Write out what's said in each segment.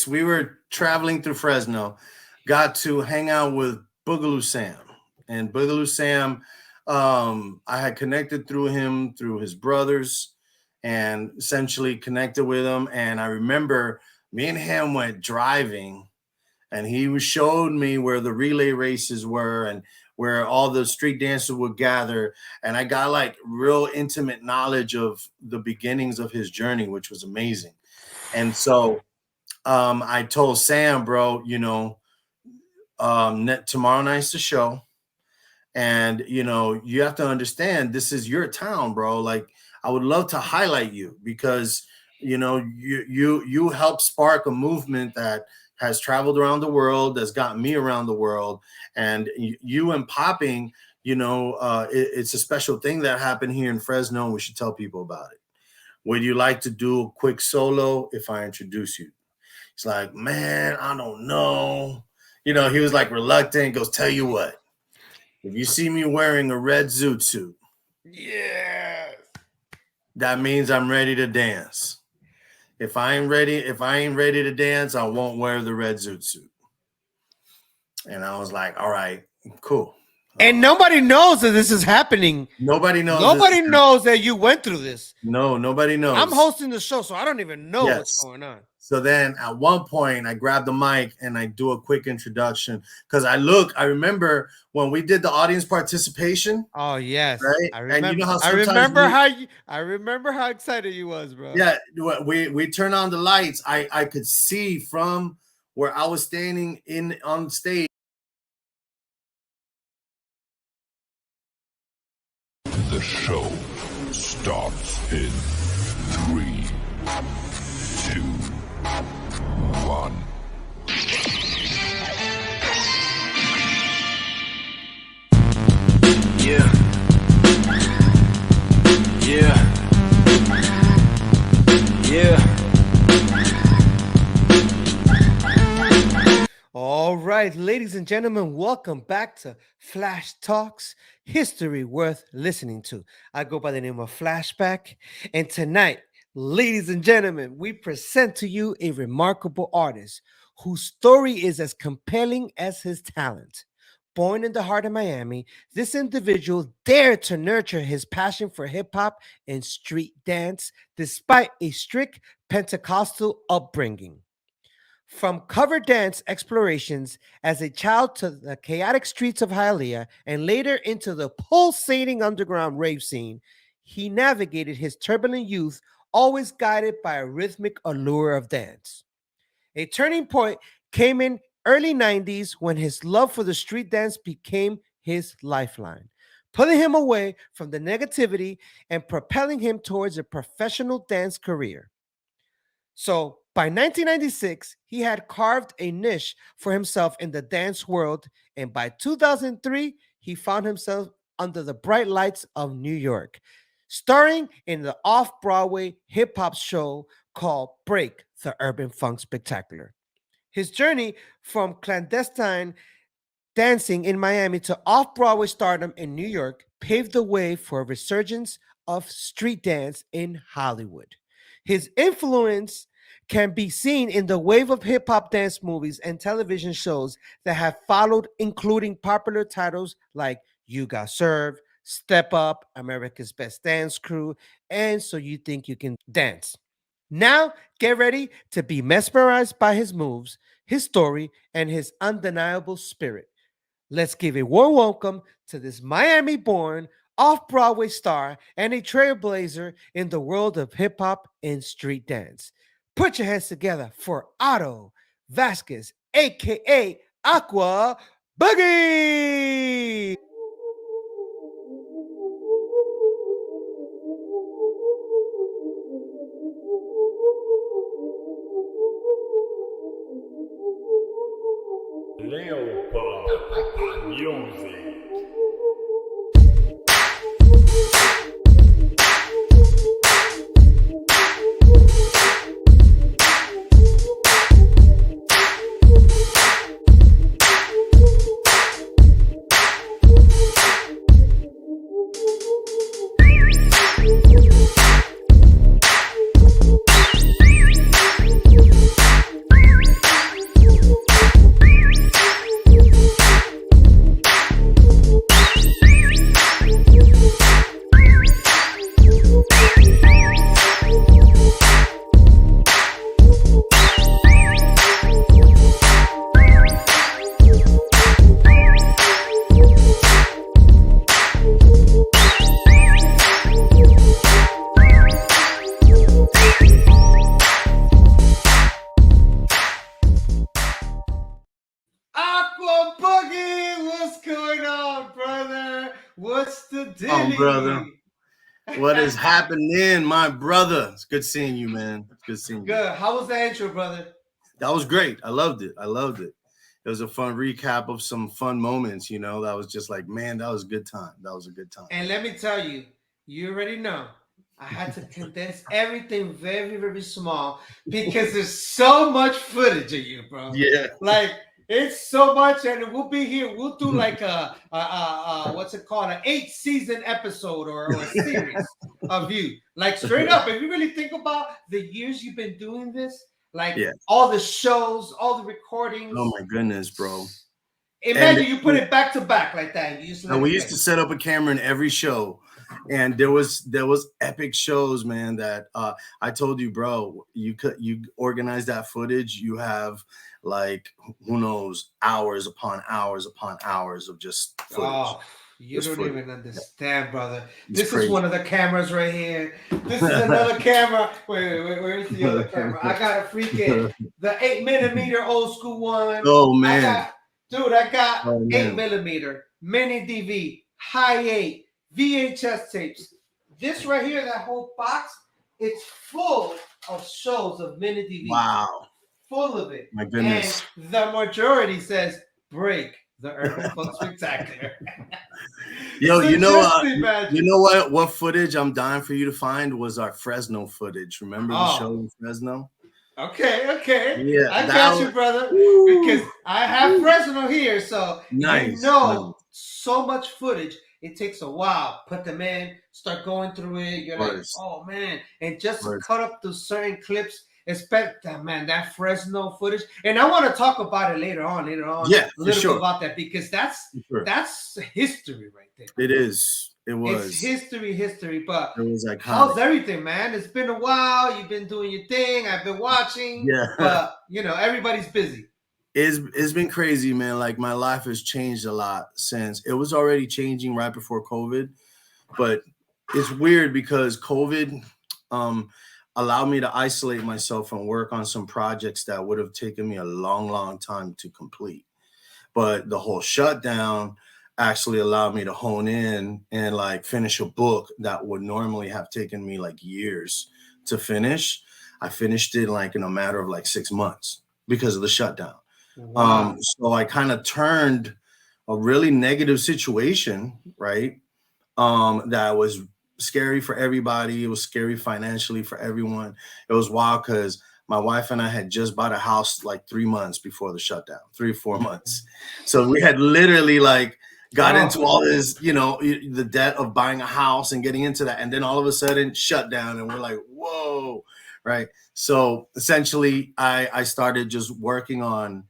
we were traveling through Fresno, got to hang out with Boogaloo Sam. And Boogaloo Sam, I had connected through him, through his brothers, and essentially connected with him. And I remember me and him went driving, and he showed me where the relay races were and where all the street dancers would gather. And I got like real intimate knowledge of the beginnings of his journey, which was amazing. And so I told Sam, bro, tomorrow night's the show. And, you have to understand this is your town, bro. Like, I would love to highlight you because, you help spark a movement that has traveled around the world, that's gotten me around the world. And you and popping, it's a special thing that happened here in Fresno. And we should tell people about it. Would you like to do a quick solo if I introduce you? He's like, man, I don't know. He was like reluctant. He goes, tell you what, if you see me wearing a red zoot suit, that means I'm ready to dance. If I ain't ready to dance, I won't wear the red zoot suit. And I was like, all right, cool. And nobody knows that this is happening. Nobody knows. Nobody knows that you went through this. No, nobody knows. I'm hosting the show, so I don't even know what's going on. So then at one point, I grab the mic and I do a quick introduction because I remember when we did the audience participation. Oh, yes. Right? I remember, and I remember how excited you was, bro. Yeah, we turn on the lights. I could see from where I was standing on stage. The show starts in 3, 2, 1. Yeah. All right, ladies and gentlemen, welcome back to Flash Talks, history worth listening to. I go by the name of Flashback, and tonight, ladies and gentlemen, we present to you a remarkable artist whose story is as compelling as his talent. Born in the heart of Miami, this individual dared to nurture his passion for hip-hop and street dance despite a strict Pentecostal upbringing. From cover dance explorations as a child to the chaotic streets of Hialeah and later into the pulsating underground rave scene, he navigated his turbulent youth, always guided by a rhythmic allure of dance. A turning point came in early 90s when his love for the street dance became his lifeline, pulling him away from the negativity and propelling him towards a professional dance career. So by 1996, he had carved a niche for himself in the dance world, and by 2003, he found himself under the bright lights of New York, starring in the off-Broadway hip-hop show called Break the Urban Funk Spectacular. His journey from clandestine dancing in Miami to off-Broadway stardom in New York paved the way for a resurgence of street dance in Hollywood. His influence can be seen in the wave of hip-hop dance movies and television shows that have followed, including popular titles like You Got Served, Step Up, America's Best Dance Crew, and So You Think You Can Dance. Now, get ready to be mesmerized by his moves, his story, and his undeniable spirit. Let's give a warm welcome to this Miami-born, off-Broadway star and a trailblazer in the world of hip-hop and street dance. Put your hands together for Otto Vazquez, a.k.a. Aquaboogy! Leopard Music. What's the deal? brother. What is happening, my brother? It's good seeing you, man. It's good seeing you. Good. How was the intro, brother? That was great. I loved it. It was a fun recap of some fun moments, you know. That was just like, man, that was a good time. And let me tell you, you already know, I had to condense everything very, very small because there's so much footage of you, bro. Yeah. Like, it's so much, and we'll be here. We'll do like a what's it called? An 8-season episode or a series of you. Like, straight up, if you really think about the years you've been doing this, like all the shows, all the recordings. Oh my goodness, bro. Imagine you put it back to back like that. And you just we used to set up a camera in every show, and there was epic shows, man. That I told you, bro. You organize that footage. You have like who knows hours upon hours upon hours of just footage. Oh, you don't even understand, brother. This crazy. Is one of the cameras right here. This is another camera. Wait, where's the other camera? I got a freaking the 8mm old school one. Oh man. I got 8mm, mini DV, high 8, VHS tapes. This right here, that whole box, it's full of shows of mini DV. Wow. Full of it. My goodness. And the majority says break the Urban Funk Spectacular. Yo, so you know what footage I'm dying for you to find was our Fresno footage. Remember the show in Fresno? Okay. Yeah, I got you, brother. Because I have Fresno here, so nice. So much footage. It takes a while. Put them in, start going through it. You're like, oh man, and just cut up to certain clips. Expect that, man, that Fresno footage, and I want to talk about it later on. Yeah, a little bit about that because that's history right there. It is. It was. It's history. But it was iconic. How's everything, man? It's been a while. You've been doing your thing. I've been watching. Yeah. But everybody's busy. It's been crazy, man. Like my life has changed a lot since it was already changing right before COVID, but it's weird because COVID allowed me to isolate myself and work on some projects that would have taken me a long time to complete. But the whole shutdown actually allowed me to hone in and like finish a book that would normally have taken me like years to finish. I finished it like in a matter of like 6 months because of the shutdown. Wow. So I kind of turned a really negative situation, right? That was scary for everybody. It was scary financially for everyone. It was wild because my wife and I had just bought a house like 3 months before the shutdown, 3 or 4 months. So we had literally like got into all this, the debt of buying a house and getting into that. And then all of a sudden shut down and we're like, whoa, right? So essentially I started just working on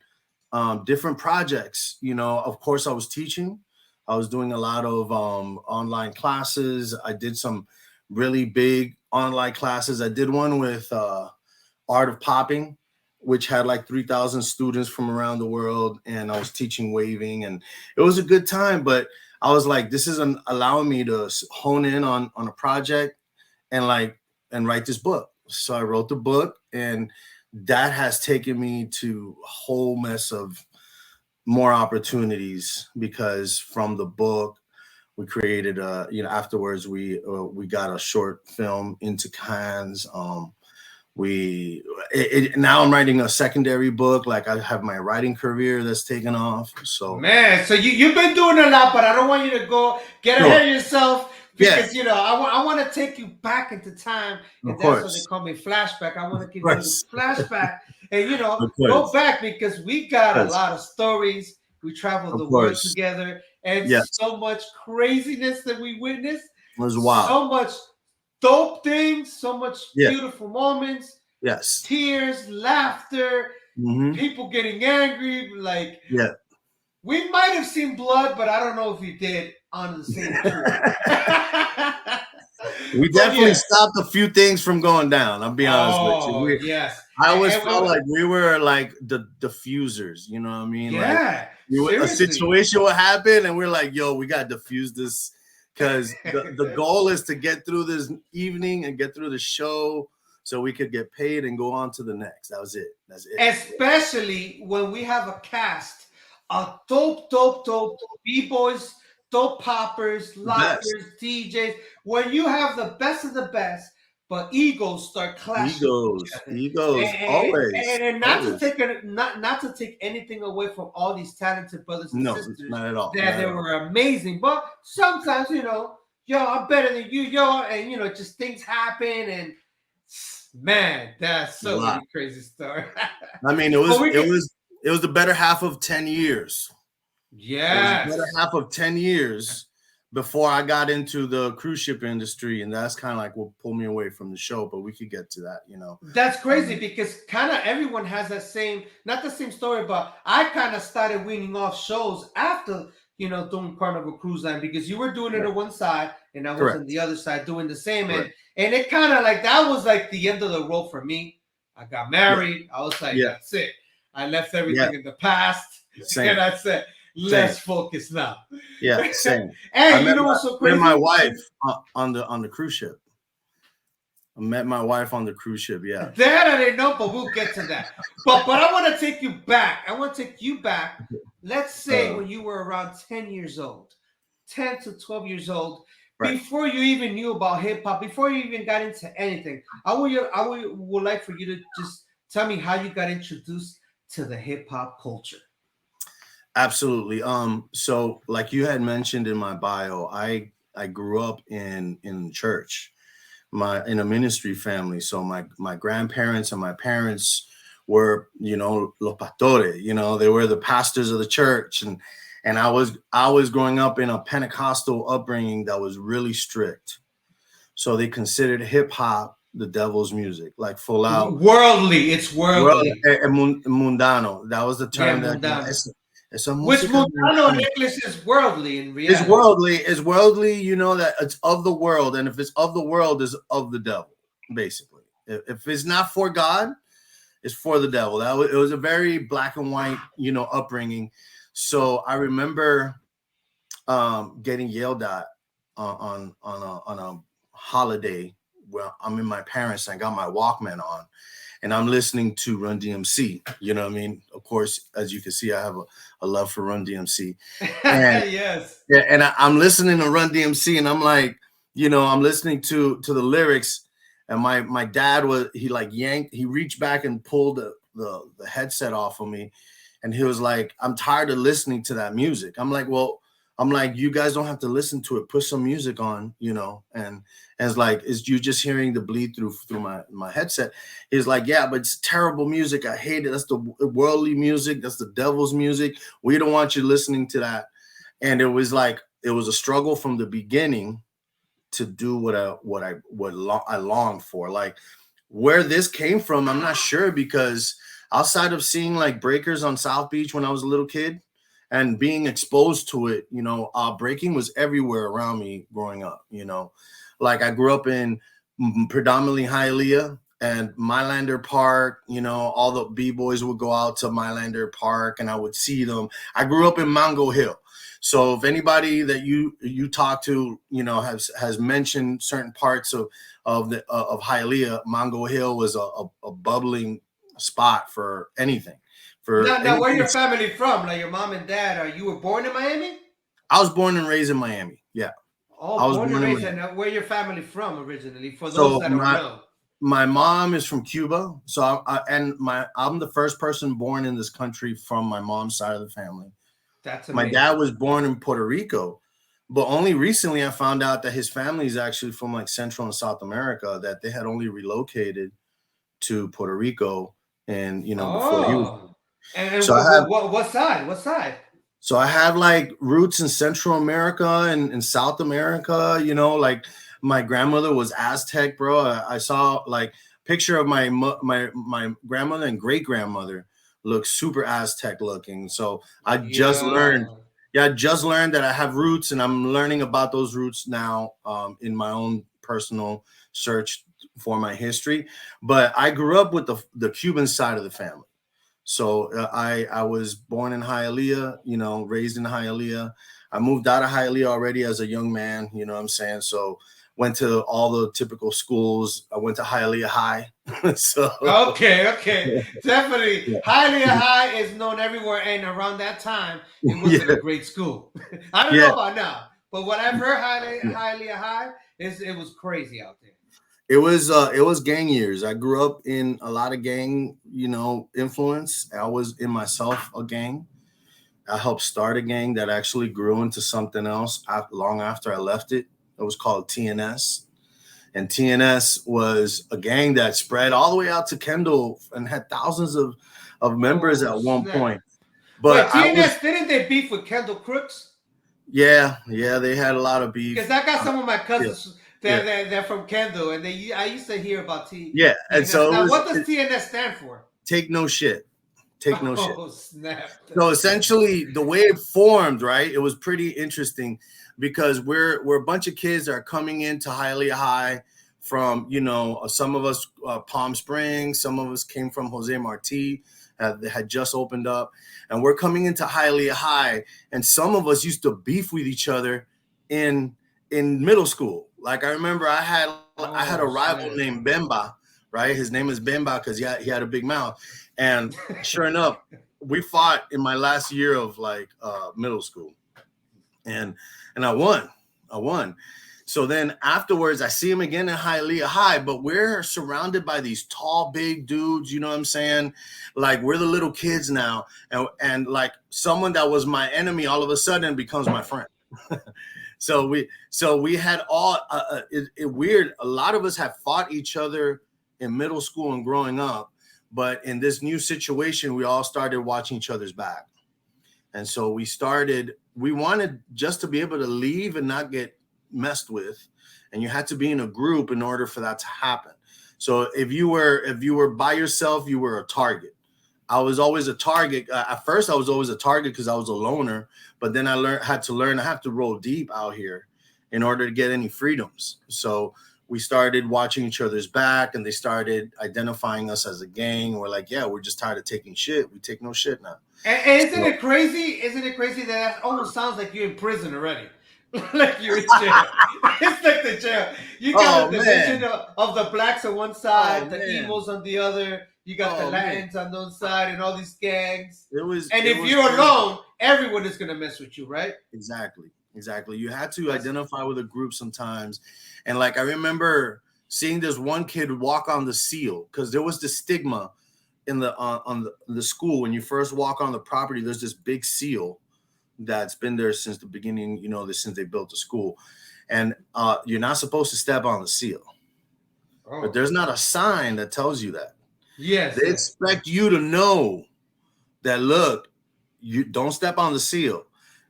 different projects. Of course I was teaching. I was doing a lot of online classes. I did some really big online classes. I did one with Art of Popping, which had like 3,000 students from around the world. And I was teaching waving and it was a good time. But I was like, this isn't allowing me to hone in on a project and write this book. So I wrote the book and that has taken me to a whole mess of more opportunities because from the book we created afterwards we got a short film into Cannes. Now I'm writing a secondary book. Like I have my writing career that's taken off. So man, so you've been doing a lot, but I don't want you to get ahead of yourself because I want to take you back into time, and that's what they call me flashback. I want to give you a flashback. And go back because we got a lot of stories. We traveled the world together, and so much craziness that we witnessed. It was wild. So much dope things, so much beautiful moments. Yes. Tears, laughter, people getting angry. Like, we might have seen blood, but I don't know if we did on the same tour. We definitely stopped a few things from going down. I'll be honest with you. I always felt like we were like the diffusers. You know what I mean? Yeah. Like a situation would happen, and we're like, "Yo, we got to diffuse this," because the goal is to get through this evening and get through the show, so we could get paid and go on to the next. That was it. That's it. Especially when we have a cast of dope Bboys, dope poppers, Best. lockers, DJs, where you have the best of the best, but egos start clashing with each other. Egos, always, And not to always. take not to take anything away from all these talented brothers and No, sisters not at all. that they were amazing, but sometimes yo, I'm better than you, yo, and just things happen, and man, that's so many crazy stories. I mean, it was the better half of 10 years. Yeah, It was the better half of 10 years before I got into the cruise ship industry, and that's kind of like what pulled me away from the show. But we could get to that, That's crazy because kind of everyone has that same, not the same story, but I kind of started weaning off shows after doing Carnival Cruise Line, because you were doing it on one side and I was on the other side doing the same, and it kind of like that was like the end of the road for me. I got married. I was like, that's it. I left everything in the past, and I said, let's focus now. Yeah, same. And you know what's so crazy? I met my wife on the cruise ship. I met my wife on the cruise ship. Yeah, that I didn't know, but we'll get to that. But I want to take you back. Let's say when you were around 10 years old, 10 to 12 years old, before you even knew about hip hop, before you even got into anything. I would like for you to just tell me how you got introduced to the hip hop culture. Absolutely. So like you had mentioned in my bio, I grew up in church, in a ministry family. So my grandparents and my parents were, los pastores, they were the pastors of the church. And I was growing up in a Pentecostal upbringing that was really strict. So they considered hip hop the devil's music, like full out. Worldly. It's worldly. Mundano. That was the term. Which mundano in English is worldly in reality. It's worldly, that it's of the world. And if it's of the world, it's of the devil, basically. If it's not for God, it's for the devil. It was a very black and white, upbringing. So I remember getting yelled at on a holiday where I'm in my parents' and I got my Walkman on, and I'm listening to Run DMC. You know what I mean? Of course, as you can see, I have a love for Run DMC. And, yes. Yeah, and I'm listening to Run DMC, and I'm like, I'm listening to the lyrics, and my dad he reached back and pulled the headset off of me, and he was like, I'm tired of listening to that music. I'm like, you guys don't have to listen to it. Put some music on, and it's like, is you just hearing the bleed through my headset? He's like, yeah, but it's terrible music. I hate it. That's the worldly music. That's the devil's music. We don't want you listening to that. And it was a struggle from the beginning to do what I longed for. Like, where this came from, I'm not sure, because outside of seeing like breakers on South Beach when I was a little kid, and being exposed to it, breaking was everywhere around me growing up, Like I grew up in predominantly Hialeah and Mylander Park, all the Bboys would go out to Mylander Park and I would see them. I grew up in Mango Hill. So if anybody that you talk to, has mentioned certain parts of Hialeah, Mango Hill was a bubbling spot for anything. Now, where your family from? Like your mom and dad? You were born in Miami? I was born and raised in Miami. Yeah. Oh, I was born and raised. And where your family from originally? For those that don't know. My mom is from Cuba. So I'm the first person born in this country from my mom's side of the family. That's amazing. My dad was born in Puerto Rico, but only recently I found out that his family is actually from like Central and South America, that they had only relocated to Puerto Rico and before he was. And so what side? What side? So I have like roots in Central America and in South America. Like my grandmother was Aztec, bro. I saw like picture of my grandmother and great grandmother look super Aztec looking. So I just learned that I have roots, and I'm learning about those roots now in my own personal search for my history. But I grew up with the Cuban side of the family. So I was born in Hialeah, raised in Hialeah. I moved out of Hialeah already as a young man, you know what I'm saying? So went to all the typical schools. I went to Hialeah High, So Okay. Definitely. yeah, Hialeah High is known everywhere, and around that time, it wasn't yeah, a great school. I don't yeah, know about now, but what I've heard, yeah. Hialeah High is it was crazy out there. It was gang years. I grew up in a lot of gang, influence. I was in myself a gang. I helped start a gang that actually grew into something else long after I left it. It was called TNS. And TNS was a gang that spread all the way out to Kendall and had thousands of members Oh at one snap! point. But Wait, I was, TNS didn't they beef with Kendall Crooks? yeah, they had a lot of Because beef. I got some of my Yeah, cousins yeah, they're from Kendall, and I used to hear about yeah. And TNS. so Now, what does TNS stand for? take no shit. Take no shit. Oh snap! So essentially, the way it formed, right? It was pretty interesting because we're a bunch of kids that are coming into Hialeah High from some of us Palm Springs, some of us came from Jose Marti, they had just opened up, and we're coming into Hialeah High, and some of us used to beef with each other in middle school. Like I remember, I had a Oh rival snap! named Bemba, right? His name is Bemba because he had a big mouth, and sure enough, we fought in my last year of middle school, and I won. So then afterwards, I see him again in Hialeah High, but we're surrounded by these tall, big dudes. You know what I'm saying? Like we're the little kids now, and like someone that was my enemy all of a sudden becomes my friend. So we had all weird. A lot of us had fought each other in middle school and growing up, but in this new situation, we all started watching each other's back. And so we wanted just to be able to leave and not get messed with. And you had to be in a group in order for that to happen. So if you were by yourself, you were a target. I was always a target. At first, I was always a target because I was a loner. But then I had to learn I have to roll deep out here in order to get any freedoms. So we started watching each other's back, and they started identifying us as a gang. We're like, yeah, we're just tired of taking shit. We take no shit now. And isn't it crazy? Isn't it crazy that almost sounds like you're in prison already? Like you're in jail. It's like the jail. You got a division of the blacks on one side, the emos on the other. You got the Latins on the other side, and all these gangs. And if you're alone, everyone is gonna mess with you, right? Exactly. You had to identify with a group sometimes, and like I remember seeing this one kid walk on the seal because there was the stigma in the on the school. When you first walk on the property, there's this big seal that's been there since the beginning, since they built the school, and you're not supposed to step on the seal. But there's not a sign that tells you that. Yes, they expect you to know that, look, you don't step on the seal.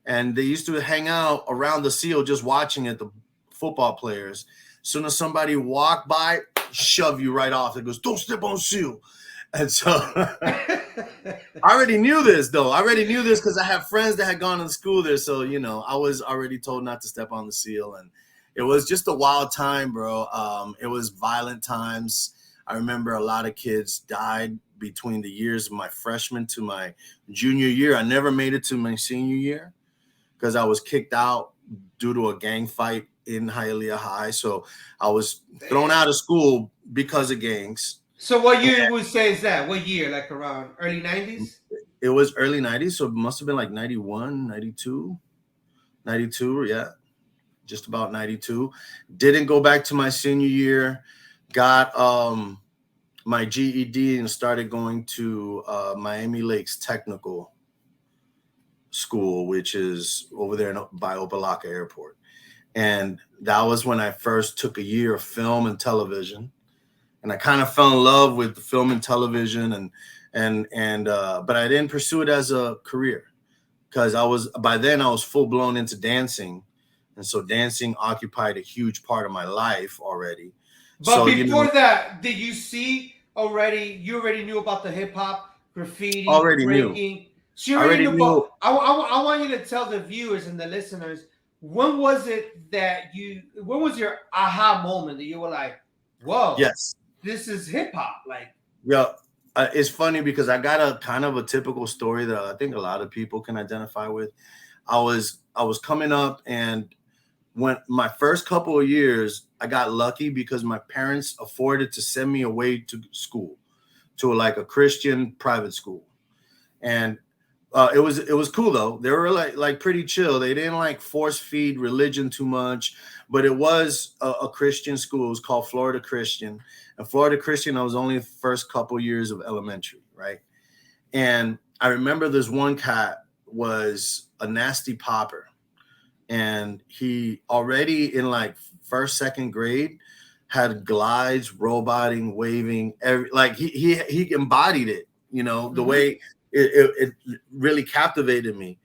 And they used to hang out around the seal just watching it, the football players. As soon as somebody walked by, shove you right off. It goes, don't step on the seal. And so I already knew this, though. I already knew this because I have friends that had gone to school there. So, I was already told not to step on the seal. And it was just a wild time, bro. It was violent times. I remember a lot of kids died between the years of my freshman to my junior year. I never made it to my senior year because I was kicked out due to a gang fight in Hialeah High. So I was thrown out of school because of gangs. So what year would say is that? What year? Like around early 90s? It was early 90s. So it must have been like 91, 92, yeah. Just about 92. Didn't go back to my senior year. Got my GED and started going to Miami Lakes Technical School, which is over there by Opelika Airport. And that was when I first took a year of film and television. And I kind of fell in love with the film and television, but I didn't pursue it as a career because by then I was full blown into dancing. And so dancing occupied a huge part of my life already. But so, before that, did you see already? You already knew about the hip hop, graffiti, breaking. So you already knew about. I want you to tell the viewers and the listeners, when was your aha moment that you were like, whoa, yes, this is hip hop? Like, yeah, it's funny because I got a kind of a typical story that I think a lot of people can identify with. I was coming up and when my first couple of years, I got lucky because my parents afforded to send me away to school, to like a Christian private school. And it was cool though. They were like pretty chill. They didn't like force feed religion too much, but it was a Christian school. It was called Florida Christian. And Florida Christian, I was only the first couple years of elementary, right? And I remember this one cat was a nasty popper. And he already in like first, second grade had glides, roboting, waving, like he embodied it, the way it really captivated me.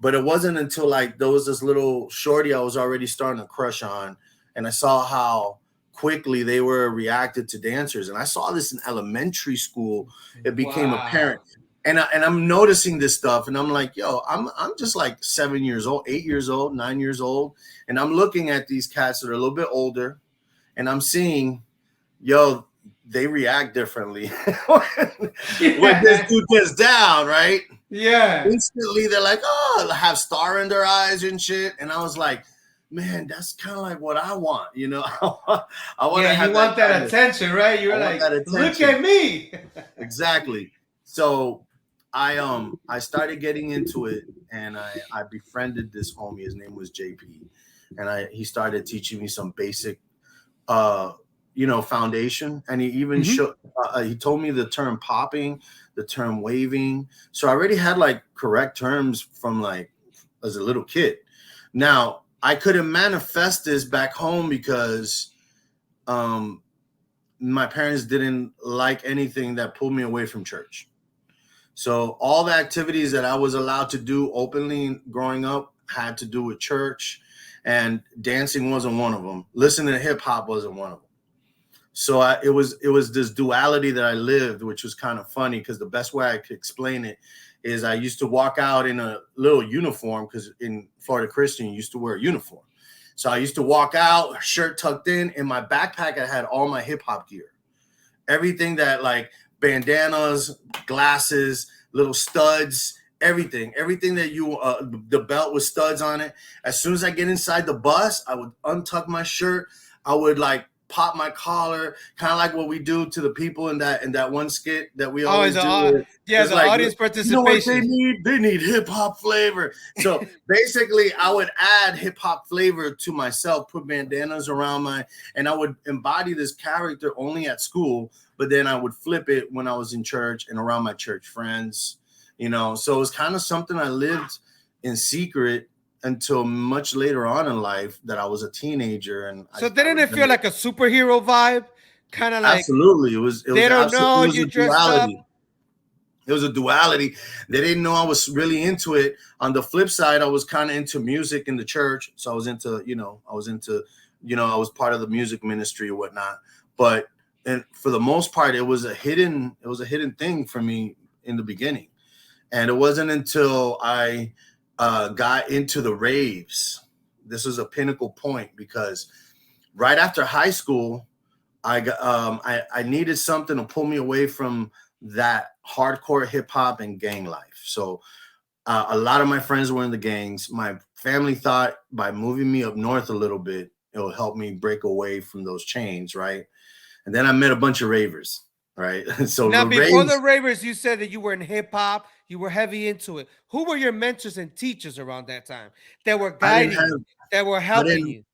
But it wasn't until like there was this little shorty I was already starting to crush on, and I saw how quickly they were reacted to dancers. And I saw this in elementary school. It became apparent. And I'm noticing this stuff, and I'm like, yo, I'm just like 7 years old, 8 years old, 9 years old, and I'm looking at these cats that are a little bit older, and I'm seeing, yo, they react differently when this dude gets down, right? Yeah. Instantly, they're like, oh, have star in their eyes and shit, and I was like, man, that's kind of like what I want, I want to have you want that attention, right? You're like, look at me. Exactly. So I started getting into it, and I befriended this homie. His name was JP, and he started teaching me some basic foundation, and he even showed he told me the term popping, the term waving. So I already had like correct terms from like as a little kid. Now I couldn't manifest this back home because my parents didn't like anything that pulled me away from church. So all the activities that I was allowed to do openly growing up had to do with church, and dancing wasn't one of them. Listening to hip hop wasn't one of them. So it was this duality that I lived, which was kind of funny because the best way I could explain it is I used to walk out in a little uniform, because in Florida Christian, you used to wear a uniform. So I used to walk out, shirt tucked in my backpack, I had all my hip hop gear. Everything that like bandanas, glasses, little studs, everything that the belt with studs on it. As soon as I get inside the bus, I would untuck my shirt. I would like pop my collar, kind of like what we do to the people in that one skit that we always do. The like, audience participation. You know what they need? They need hip hop flavor. So basically, I would add hip hop flavor to myself, put bandanas around and I would embody this character only at school, but then I would flip it when I was in church and around my church friends. So it was kind of something I lived in secret until much later on in life, that I was a teenager. And so didn't it feel like a superhero vibe? Kind of like, absolutely. It was they don't know you dressed up. It was a duality. They didn't know I was really into it. On the flip side, I was kind of into music in the church. So I was into, I was part of the music ministry or whatnot. But and for the most part, it was a hidden thing for me in the beginning. And it wasn't until I got into the raves. This was a pinnacle point, because right after high school, I needed something to pull me away from that hardcore hip hop and gang life. So a lot of my friends were in the gangs. My family thought by moving me up north a little bit, it will help me break away from those chains, right? And then I met a bunch of ravers, right? So now, before the ravers, you said that you were in hip hop. You were heavy into it. Who were your mentors and teachers around that time that were guiding you, that were helping you?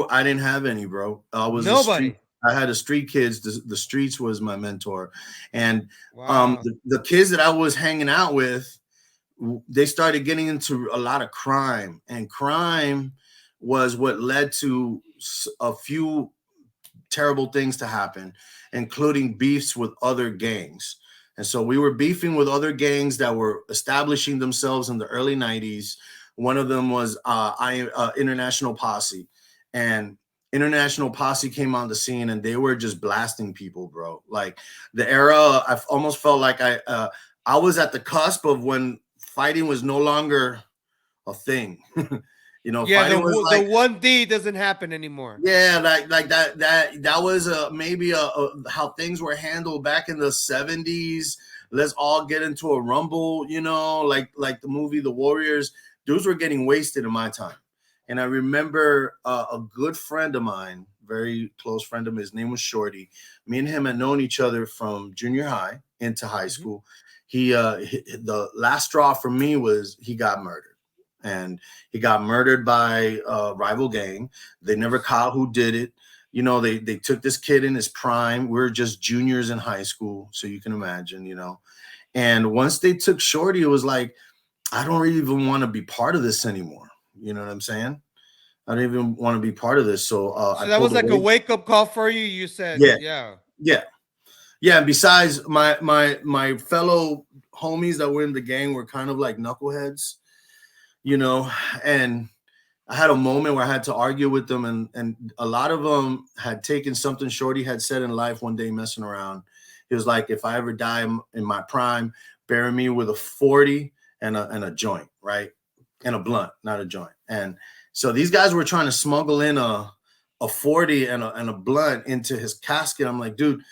I didn't have any, bro. I was nobody. I had the street kids. The streets was my mentor, and the kids that I was hanging out with, they started getting into a lot of crime, and crime was what led to a few terrible things to happen, including beefs with other gangs. And so we were beefing with other gangs that were establishing themselves in the early 90s. One of them was International Posse. And International Posse came on the scene, and they were just blasting people, bro. Like the era, I almost felt like I was at the cusp of when fighting was no longer a thing. Fighting was like, the 1D doesn't happen anymore. Yeah, like that was maybe how things were handled back in the 70s. Let's all get into a rumble, like the movie The Warriors. Dudes were getting wasted in my time. And I remember a good friend of mine, very close friend of mine, his name was Shorty. Me and him had known each other from junior high into high Mhm. school. The last straw for me was he got murdered. And he got murdered by a rival gang. They never caught who did it. You know, they took this kid in his prime. We are just juniors in high school, so you can imagine, you know. And once they took Shorty, it was like, I don't really even want to be part of this anymore. You know what I'm saying? I don't even want to be part of this. So I So that pulled was like a away. wake-up call for you. You said, Yeah, yeah. yeah, yeah. And besides, my fellow homies that were in the gang were kind of like knuckleheads, you know. And I had a moment where I had to argue with them, and a lot of them had taken something Shorty had said in life one day messing around. He was like, if I ever die in my prime, bury me with a 40 and a joint, right? And a blunt, not a joint. And so these guys were trying to smuggle in a 40 and a blunt into his casket. I'm like, dude,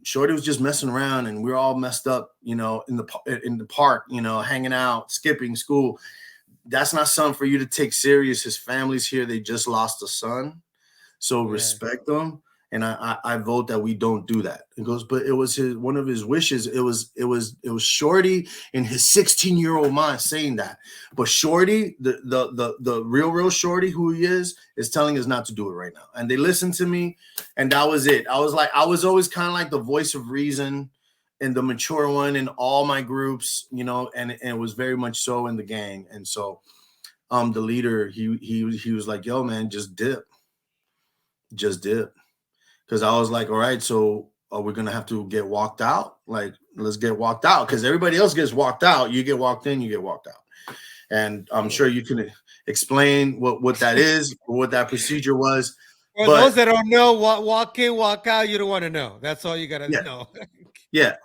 Shorty was just messing around, and we are all messed up, you know, in the park, you know, hanging out, skipping school. That's not something for you to take serious. His family's here. They just lost a son. So Yeah. respect them. And I vote that we don't do that. He goes, but it was one of his wishes. It was Shorty in his 16-year-old mind saying that. But Shorty, the real Shorty, who he is telling us not to do it right now. And they listened to me, and that was it. I was always kind of like the voice of reason and the mature one in all my groups, you know, and it was very much so in the gang. And so the leader, he was like, yo, man, just dip. Because I was like, all right, so are we gonna have to get walked out? Like, let's get walked out, because everybody else gets walked out. You get walked in, you get walked out. And I'm sure you can explain what that is, or what that procedure was. For But those that don't know, walk in, walk out, you don't want to know. That's all you gotta yeah, know. yeah.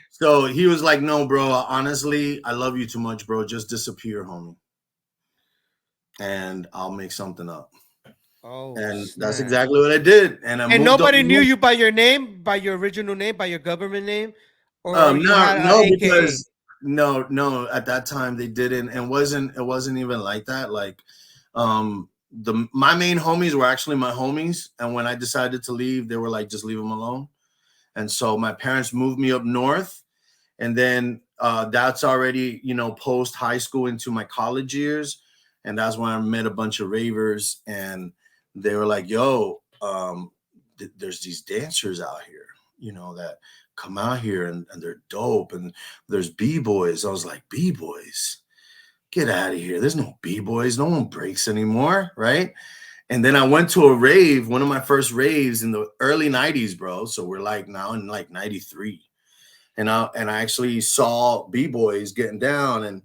So he was like, no, bro, honestly, I love you too much, bro. Just disappear, homie. And I'll make something up. Oh And that's snap! exactly what I did. And I And moved up nobody knew north. you by your name, by your original name, by your government name, or you No, had a no, AKA. because no, at that time they didn't, and it wasn't even like that. Like, my main homies were actually my homies, and when I decided to leave, they were like, just leave them alone. And so my parents moved me up north, and then that's already, you know, post high school into my college years, and that's when I met a bunch of ravers, and they were like, yo, there's these dancers out here, you know, that come out here, and they're dope, and there's b-boys. I was like, b-boys, get out of here, there's no b-boys, no one breaks anymore, right? And then I went to a rave, one of my first raves in the early 90s, bro. So we're like now in like 93. And I actually saw b-boys getting down,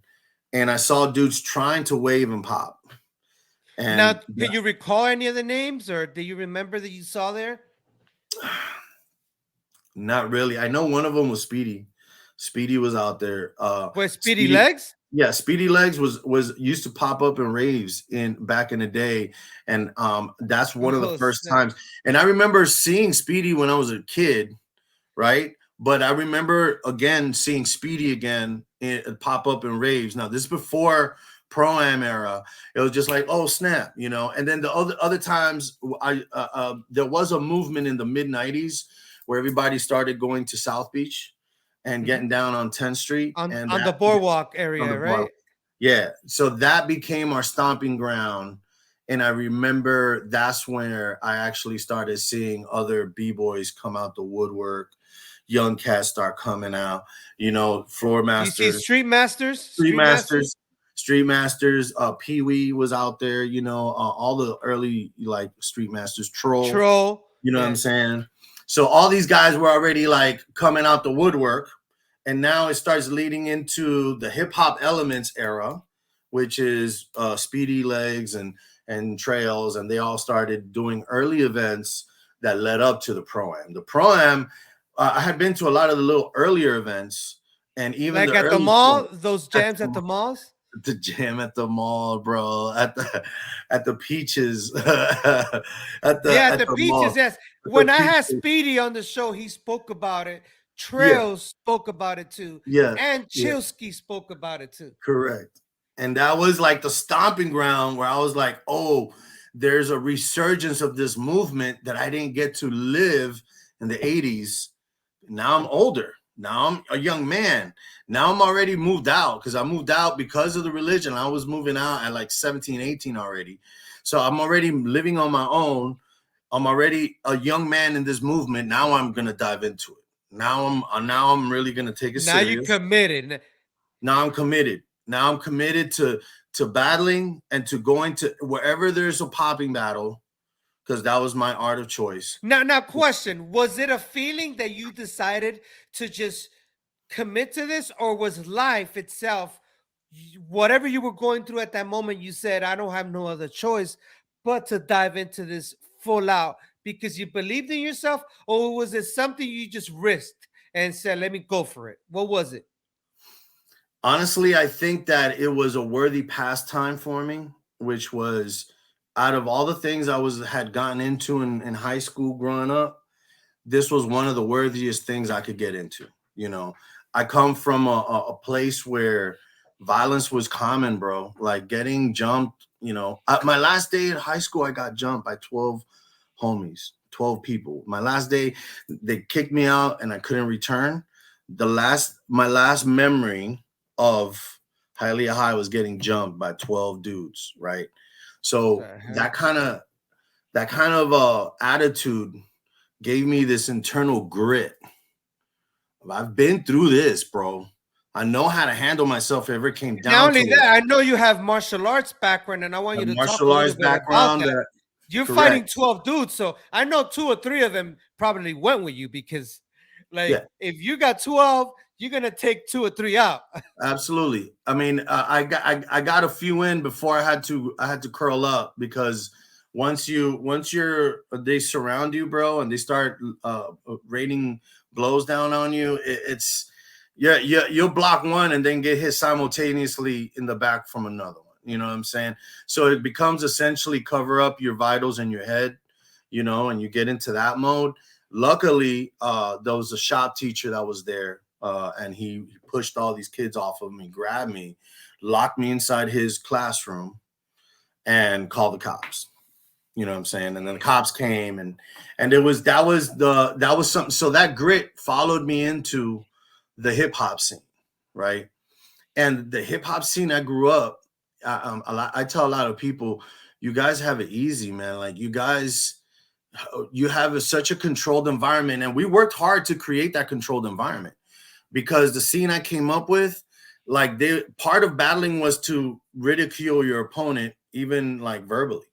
and I saw dudes trying to wave and pop. Now, And can you recall any of the names, or do you remember that you saw there? not really. I know one of them was Speedy. Speedy was out there. Was Speedy Speedy, Legs? yeah, Speedy Legs was used to pop up in raves in back in the day, and that's one of the Oh first snap! times. And I remember seeing Speedy when I was a kid, right? But I remember again seeing Speedy again pop up in raves. Now this is before Pro-Am era. It was just like, oh snap, you know. And then the other times, there was a movement in the mid '90s where everybody started going to South Beach and Mhm. getting down on 10th Street, and On the that boardwalk on the area, bar. right? Yeah, so that became our stomping ground. And I remember that's where I actually started seeing other b-boys come out the woodwork, young cats start coming out, you know, floor Do you see masters, Street Masters? street Street Masters? masters, street masters. Pee Wee was out there, you know, all the early like street masters, Troll, Troll. you know what I'm Yeah. saying? So all these guys were already like coming out the woodwork, and now it starts leading into the hip hop elements era, which is Speedy Legs and Trails, and they all started doing early events that led up to the Pro-Am. The Pro-Am, I had been to a lot of the little earlier events, and even Like the at the early mall, those at jams at the malls. the jam at the mall, bro, at the Peaches, at Yeah, at at the the Peaches, mall, yes. at the When I had Peaches. Speedy on the show, he spoke about it. Yeah, Trails spoke about it too. yeah, And yeah, Chilsky spoke about it too. correct. And that was like the stomping ground where I was like, oh, there's a resurgence of this movement that I didn't get to live in the 80s. Now I'm older. Now I'm a young man. Now I'm already moved out because I moved out because of the religion. I was moving out at like 17, 18 already. So I'm already living on my own. I'm already a young man in this movement. Now I'm going to dive into it. Now I'm really going to take it Now you're serious. committed. Now I'm committed. Now I'm committed to battling and to going to wherever there's a popping battle, because that was my art of choice. Now, question: was it a feeling that you decided to just commit to this, or was life itself, whatever you were going through at that moment, you said, "I don't have no other choice but to dive into this full out" because you believed in yourself, or was it something you just risked and said, "Let me go for it"? What was it? Honestly, I think that it was a worthy pastime for me, which was out of all the things I had gotten into in high school growing up, this was one of the worthiest things I could get into. You know, I come from a place where violence was common, bro. Like getting jumped, you know. My last day in high school, I got jumped by 12 homies, 12 people. My last day, they kicked me out and I couldn't return. My last memory of Hialeah High was getting jumped by 12 dudes, right? So that kind of attitude gave me this internal grit. I've been through this, bro. I know how to handle myself if it came down Not only to that, it. I know you have martial arts background, and I want A you to talk a martial arts little bit about background. that. You're fighting Correct. 12 dudes, so I know 2 or 3 of them probably went with you because, like, Yeah. if you got 12, you're gonna take 2 or 3 out. Absolutely. I mean, I got a few in before I had to curl up, because once they surround you, bro, and they start raining blows down on you, it's you'll block one and then get hit simultaneously in the back from another one. You know what I'm saying? So it becomes essentially cover up your vitals in your head, you know, and you get into that mode. Luckily, there was a shop teacher that was there. And he pushed all these kids off of me, grabbed me, locked me inside his classroom, and called the cops. You know what I'm saying? And then the cops came, and that was something. So that grit followed me into the hip hop scene, right? And the hip hop scene I grew up. I tell a lot of people, you guys have it easy, man. Like you have such a controlled environment, and we worked hard to create that controlled environment. Because the scene I came up with, like part of battling was to ridicule your opponent, even like verbally.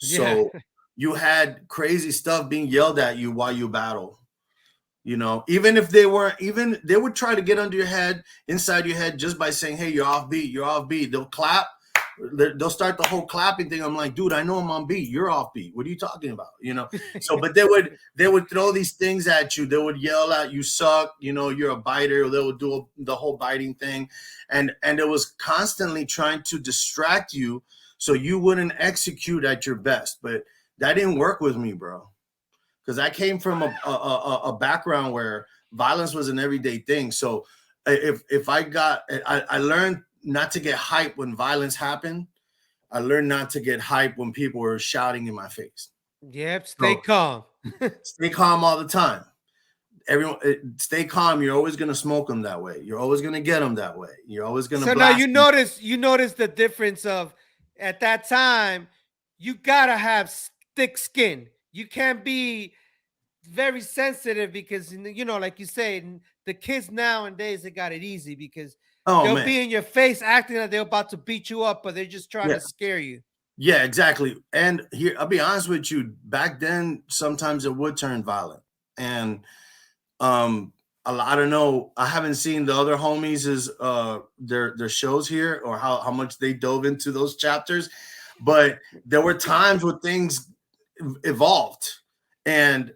So you had crazy stuff being yelled at you while you battle. You know, even if they would try to get under your head, inside your head, just by saying, "Hey, you're off beat, you're off beat." They'll clap. They'll start the whole clapping thing. I'm like, dude, I know I'm on beat. You're off beat. What are you talking about? You know. So, but they would throw these things at you. They would yell out, "You suck." You know, you're a biter. Or they would do the whole biting thing, and it was constantly trying to distract you so you wouldn't execute at your best. But that didn't work with me, bro, because I came from a background where violence was an everyday thing. So if I learned not to get hyped when violence happened. I learned not to get hyped when people were shouting in my face. Yep, stay calm. Stay calm all the time. Everyone, stay calm. You're always gonna smoke them that way. You're always gonna get them that way. You're always gonna. So now you notice the difference of, at that time, you gotta have thick skin. You can't be very sensitive because, you know, like you say, the kids nowadays, they got it easy because they'll be in your face acting like they're about to beat you up, but they're just trying to scare you. Yeah, exactly. And here, I'll be honest with you. Back then, sometimes it would turn violent, and I don't know. I haven't seen the other homies' their shows here, or how much they dove into those chapters, but there were times where things evolved, and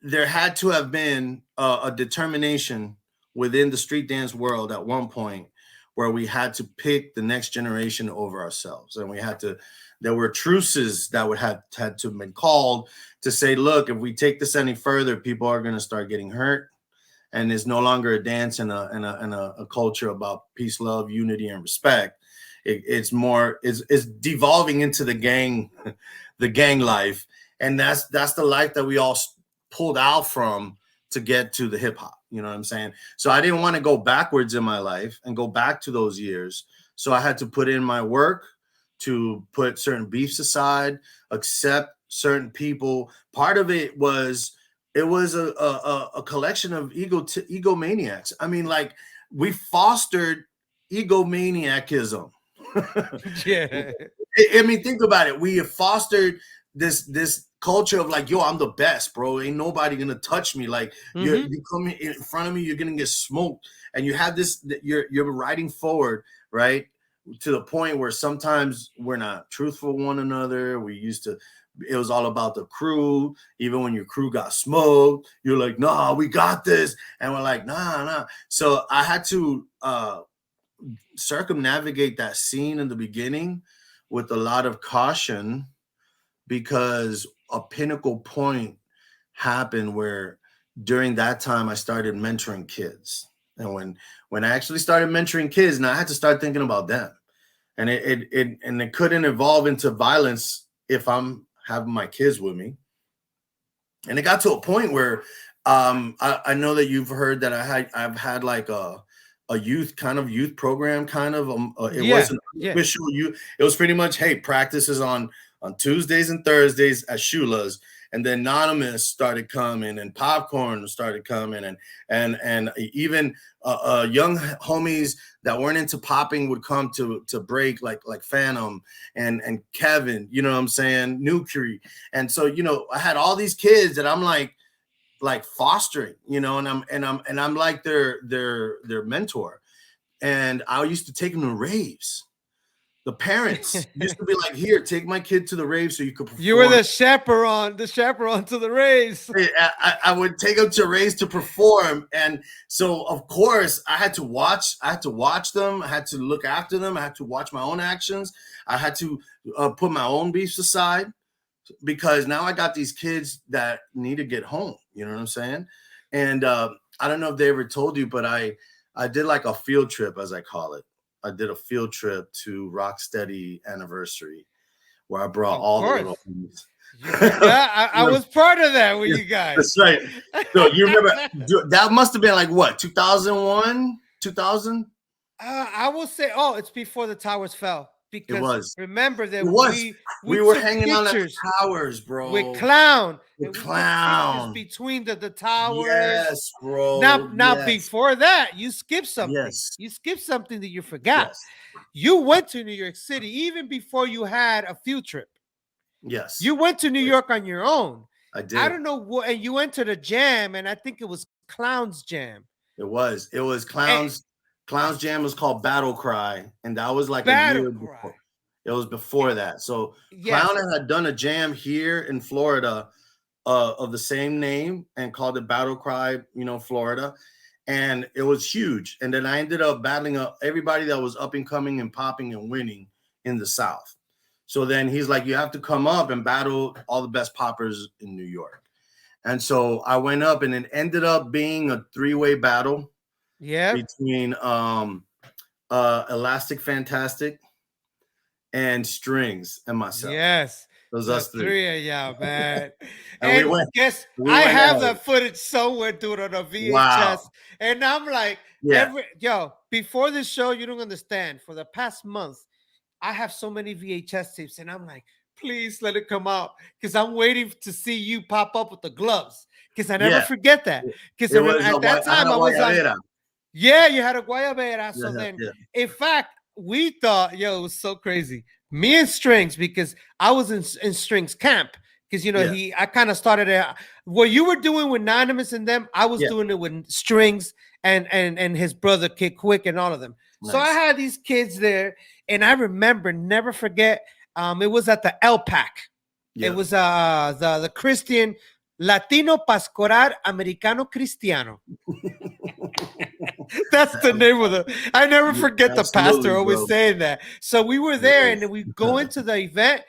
there had to have been a determination within the street dance world at one point where we had to pick the next generation over ourselves, and there were truces that had to have been called to say, look, if we take this any further, people are going to start getting hurt, and it's no longer a dance and a culture about peace, love, unity, and respect. it's more it's devolving into the gang life, and that's the life that we all pulled out from to get to the hip hop. You know what I'm saying? So I didn't want to go backwards in my life and go back to those years. So I had to put in my work to put certain beefs aside, accept certain people. Part of it was a collection of egomaniacs. I mean, like, we fostered egomaniacism. Yeah. I mean, think about it. We have fostered this culture of like, yo, I'm the best, bro. Ain't nobody gonna touch me. Like, you come in front of me, you're gonna get smoked. And you have this, you're riding forward, right? To the point where sometimes we're not truthful with one another. It was all about the crew. Even when your crew got smoked, you're like, nah, we got this. And we're like, nah. So I had to circumnavigate that scene in the beginning with a lot of caution, because a pinnacle point happened where during that time I started mentoring kids. And when I actually started mentoring kids, now I had to start thinking about them. And it couldn't evolve into violence if I'm having my kids with me. And it got to a point where I know that you've heard that I've had like a youth program kind of. It wasn't official youth. It was pretty much, hey, practices on Tuesdays and Thursdays at Shula's. And then Anonymous started coming, and Popcorn started coming, and even young homies that weren't into popping would come to break, like Phantom and Kevin, you know what I'm saying, Nuclear. And so, you know, I had all these kids that I'm like fostering, you know, and I'm like their mentor. And I used to take them to raves. The parents used to be like, here, take my kid to the rave so you could perform. You were the chaperone to the raves. I would take them to raves to perform. And so, of course, I had to watch them. I had to look after them. I had to watch my own actions. I had to put my own beefs aside, because now I got these kids that need to get home. You know what I'm saying? And I don't know if they ever told you, but I did like a field trip, as I call it. I did a field trip to Rocksteady Anniversary, where I brought all the little homies. Yeah, I was part of that with you guys. That's right. So you remember that must have been like what, 2001, 2000? I will say, it's before the towers fell. Because it was. Remember that we were hanging on the towers, bro. With Clown. Clown. Between the towers. Yes, bro. Now before that, you skipped something. Yes. You skipped something that you forgot. Yes. You went to New York City even before you had a field trip. Yes. You went to New York on your own. I did. I don't know what, and you went to the jam, and I think it was Clown's Jam. It was Clown's. Clown's Jam was called Battle Cry, and that was like a year before. It was before that. So Clown had done a jam here in Florida of the same name and called it Battle Cry, Florida. And it was huge. And then I ended up battling everybody that was up and coming and popping and winning in the South. So then he's like, you have to come up and battle all the best poppers in New York. And so I went up, and it ended up being a three-way battle. Yeah, between Elastic Fantastic and Strings and myself. Yes, those us three of y'all, man. and I have that footage somewhere, dude, on a VHS. Wow. And I'm like, before this show, you don't understand. For the past month, I have so many VHS tapes, and I'm like, please let it come out, because I'm waiting to see you pop up with the gloves, because I never forget that. Because at that time I was like, yeah, you had a guayabera. So in fact, we thought, it was so crazy. Me and Strings, because I was in Strings camp, because I kind of started what you were doing with Anonymous and them. I was doing it with Strings and his brother Kid Quick and all of them. Nice. So I had these kids there, and I remember, never forget. It was at the LPAC. It was the Christian Latino Pastoral Americano Cristiano. That's the name of I never forget the pastor always saying that. So we were there, and then we go into the event.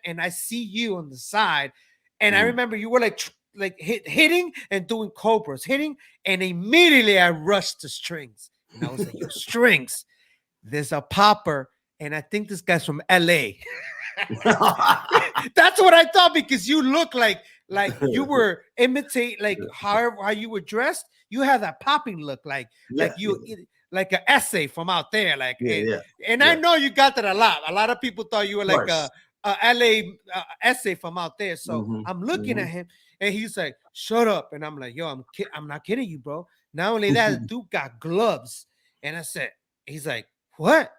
And I see you on the side, and I remember you were like hitting and doing cobras, and immediately I rushed to Strings, and I was like, "Yo, Strings, there's a popper, and I think this guy's from LA. That's what I thought, because you look like you were imitate, like how you were dressed. You have that popping look, like like an essay from out there, like and I know you got that a lot. A lot of people thought you were like a LA essay from out there. So I'm looking at him, and he's like, "Shut up!" And I'm like, "Yo, I'm not kidding you, bro." Not only that, the dude got gloves, and I said, "He's like, what?"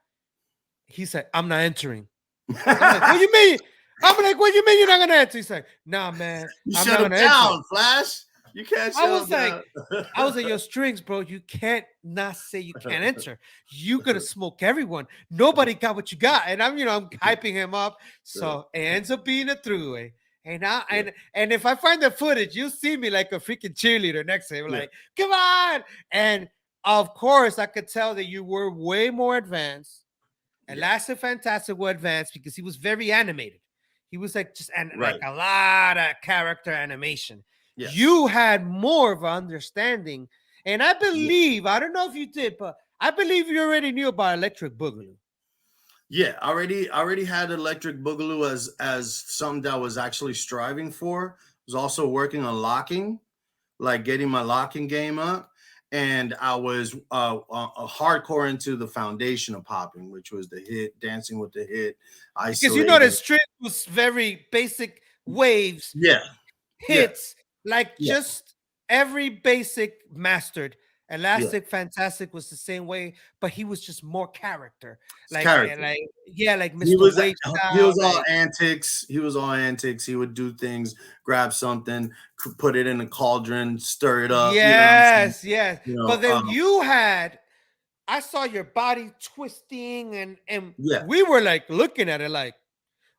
He said, "I'm not entering." I'm like, "What do you mean?" I'm like, "What do you mean you're not gonna enter?" He's like, "Nah, man, I'm not gonna enter." Flash. You can't. I was like, "Your strings, bro. You can't not say you can't enter. You gonna smoke everyone. Nobody got what you got." And I'm hyping him up. So it ends up being a throughway. And and if I find the footage, you'll see me like a freaking cheerleader next to him, like, "Come on!" And of course, I could tell that you were way more advanced. Elastic Fantastic were advanced because he was very animated. He was like like a lot of character animation. Yes. You had more of an understanding. And I believe, I don't know if you did, but I believe you already knew about Electric Boogaloo. Yeah, I already had Electric Boogaloo as something that I was actually striving for. I was also working on locking, like getting my locking game up. And I was hardcore into the foundation of popping, which was the hit, dancing with the hit. Because you know the string was very basic waves, hits, just every basic mastered. Elastic Fantastic was the same way, but he was just more character. Like Mr. He was Wade all antics. He was all antics. He would do things, grab something, put it in a cauldron, stir it up. Yes. But then I saw your body twisting, and we were like looking at it like,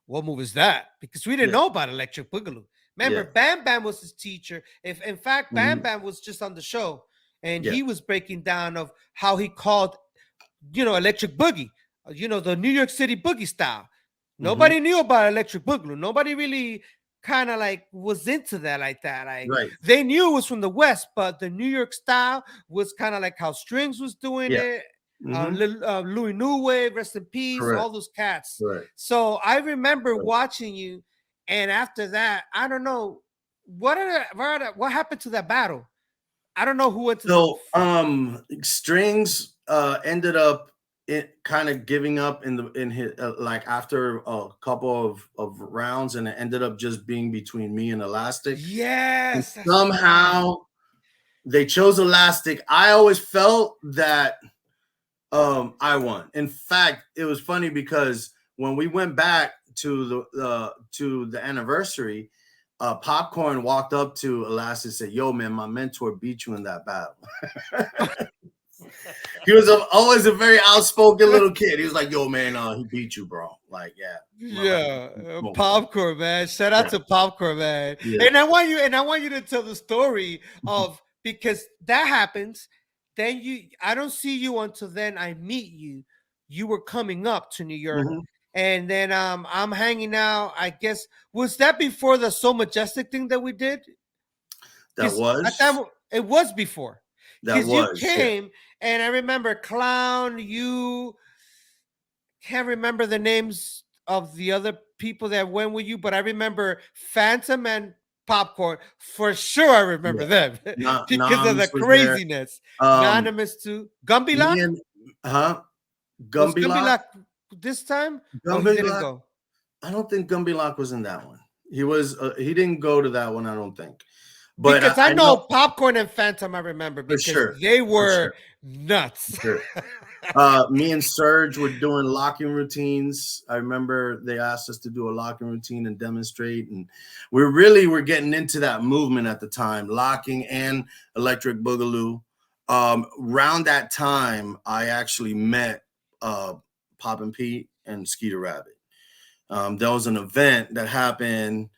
what move is that? Because we didn't know about Electric Boogaloo. Remember, Bam Bam was his teacher. In fact, Bam Bam was just on the show, and he was breaking down of how he called, Electric Boogie, the New York City boogie style. Nobody knew about Electric Boogaloo. Nobody really kind of like was into that like that. Like they knew it was from the West, but the New York style was kind of like how Strings was doing it. Louis New Wave, rest in peace, all those cats. So I remember watching you, and after that, I don't know what happened to that battle. I don't know who went to. So Strings ended up kind of giving up in his like after a couple of rounds, and it ended up just being between me and Elastic. Yes. And somehow they chose Elastic. I always felt that I won. In fact, it was funny because when we went back to the anniversary, Popcorn walked up to Elastic and said, "Yo, man, my mentor beat you in that battle." He was always a very outspoken little kid. He was like, "Yo, man, he beat you, bro." Like, Popcorn, man. Shout out to Popcorn, man. And I want you to tell the story of, because that happens. Then I don't see you until then I meet you. You were coming up to New York. And then I'm hanging out. I guess, was that before the So Majestic thing that we did? That was. It was before. That was. You came, and I remember Clown. You can't remember the names of the other people that went with you, but I remember Phantom and Popcorn for sure. I remember them because of the craziness. Anonymous too. Gumby Lock. Gumby Lock. This time, Gumby Lock. I don't think Gumby Lock was in that one. He was. He didn't go to that one. I don't think. But because I know Popcorn and Phantom. I remember because they were nuts. Me and Serge were doing locking routines. I remember they asked us to do a locking routine and demonstrate, and we really were getting into that movement at the time, locking and Electric Boogaloo. Around that time, I actually met Poppin' Pete and Skeeter Rabbit. There was an event that happened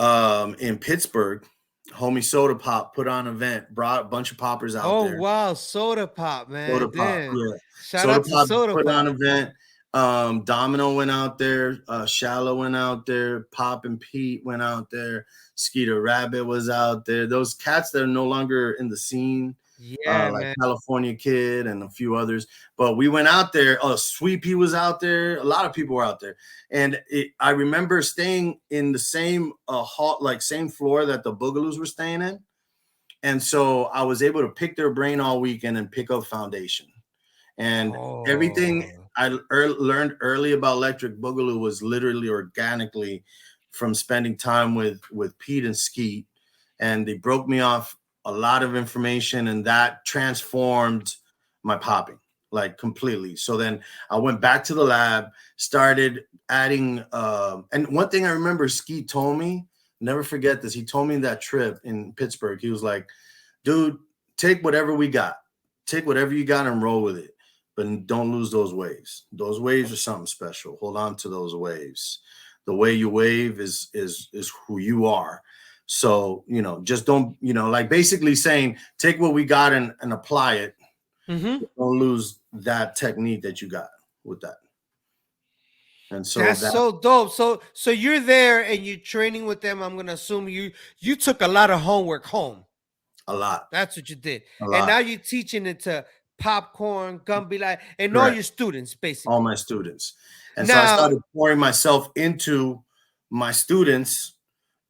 in Pittsburgh. Homie Soda Pop put on an event, brought a bunch of poppers out there. Oh wow, Soda Pop, man. Soda Pop, yeah. Shout out to Soda Pop. Put on an event. Domino went out there, Shallow went out there, Pop and Pete went out there, Skeeter Rabbit was out there. Those cats that are no longer in the scene. Yeah, like man. California Kid and a few others. But we went out there. Oh, Sweet Pea was out there. A lot of people were out there, and I remember staying in the same hall, like same floor that the Boogaloos were staying in, and so I was able to pick their brain all weekend and pick up foundation. And everything Oh, I learned early about Electric Boogaloo was literally organically from spending time with Pete and Skeet, and they broke me off a lot of information, and that transformed my popping like completely. So then I went back to the lab, started adding. And one thing I remember Skeet told me, never forget this. He told me that trip in Pittsburgh. He was like, "Dude, take whatever we got, take whatever you got, and roll with it." But don't lose those waves. Those waves are something special. Hold on to those waves. The way you wave is who you are. So, just don't, like basically saying, take what we got and apply it. mm-hmm. Don't lose that technique that you got with that. And so That's so dope. So you're there and you're training with them. I'm gonna assume you took a lot of homework home. a lot, That's what you did. a And lot. now you're teaching it to Popcorn, Gumby Light, and all Correct. your students, basically. All my students. And so I Now, started pouring myself into my students.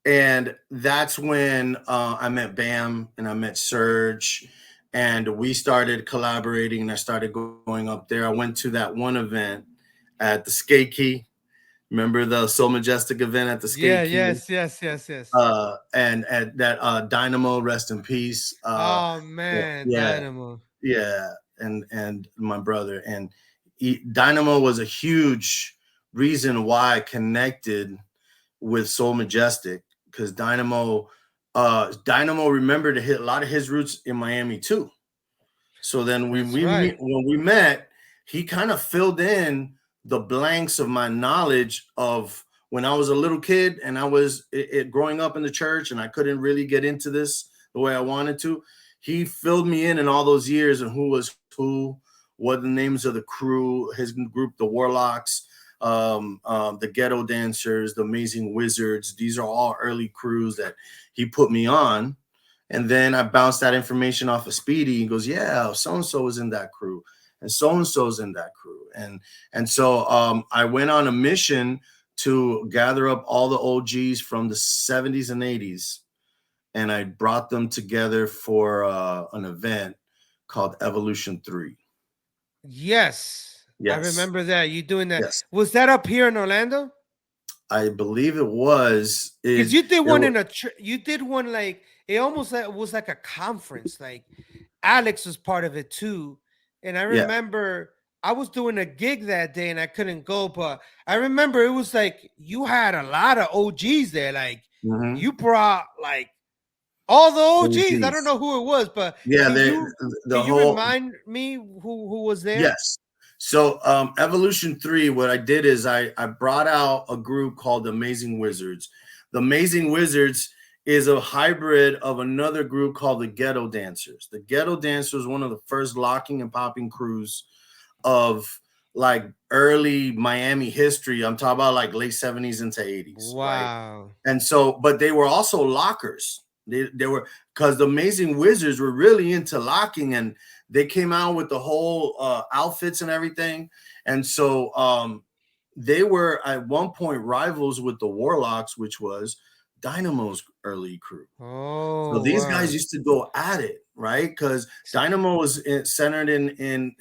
And that's when I met Bam and I met Serge, and we started collaborating, and I started going up there. I went to that one event at the Skate Key. Remember the So Majestic event at the Skate Key? yes. And at that Dynamo, rest in peace. Oh man, yeah, Dynamo. yeah, and my brother. And Dynamo was a huge reason why I connected with Soul Majestic, because Dynamo remembered to hit a lot of his roots in Miami too. So then when we met, he kind of filled in the blanks of my knowledge of when I was a little kid and I was growing up in the church and I couldn't really get into this the way I wanted to. He filled me in all those years and who was who, what the names of the crew, his group, the Warlocks, the Ghetto Dancers, the Amazing Wizards. These are all early crews that he put me on. And then I bounced that information off of Speedy. He goes, yeah, so-and-so is in that crew and so-and-so's in that crew. And so I went on a mission to gather up all the OGs from the 70s and 80s. And I brought them together for an event called Evolution 3. Yes. I remember that. You doing that. Yes. Was that up here in Orlando? I believe it was. Because you did one you did one like it almost was like a conference. Like Alex was part of it too. And I remember I was doing a gig that day and I couldn't go, but I remember it was like you had a lot of OGs there. Like you brought like all the OGs. I don't know who it was, but yeah, can you remind me who was there? Yes. So Evolution 3, what I did is I brought out a group called the Amazing Wizards. The Amazing Wizards is a hybrid of another group called the Ghetto Dancers. The Ghetto Dancers was one of the first locking and popping crews of like early Miami history. I'm talking about like late 70s into 80s. Wow. Right? And so, but they were also lockers. They were, because the Amazing Wizards were really into locking, and they came out with the whole outfits and everything. And so they were at one point rivals with the Warlocks, which was Dynamo's early crew. Oh, so these guys used to go at it, right? Because Dynamo was centered in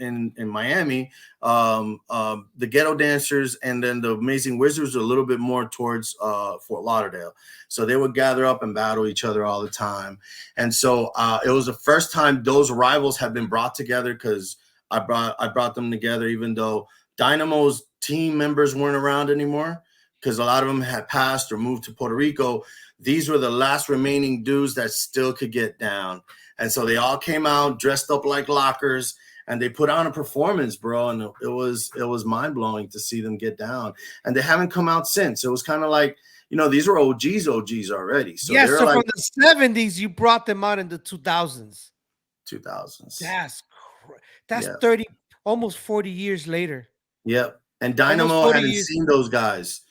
Miami. The Ghetto Dancers and then the Amazing Wizards were a little bit more towards Fort Lauderdale. So they would gather up and battle each other all the time. And so it was the first time those rivals had been brought together, because I brought them together, even though Dynamo's team members weren't around anymore, because a lot of them had passed or moved to Puerto Rico. These were the last remaining dudes that still could get down. And so they all came out dressed up like lockers, and they put on a performance, bro. And it was mind-blowing to see them get down. And they haven't come out since. It was kind of like, these were OGs already. So yeah, so like, from the 70s, you brought them out in the 2000s. 2000s. That's 30, almost 40 years later. Yep. And Dynamo hadn't seen those guys.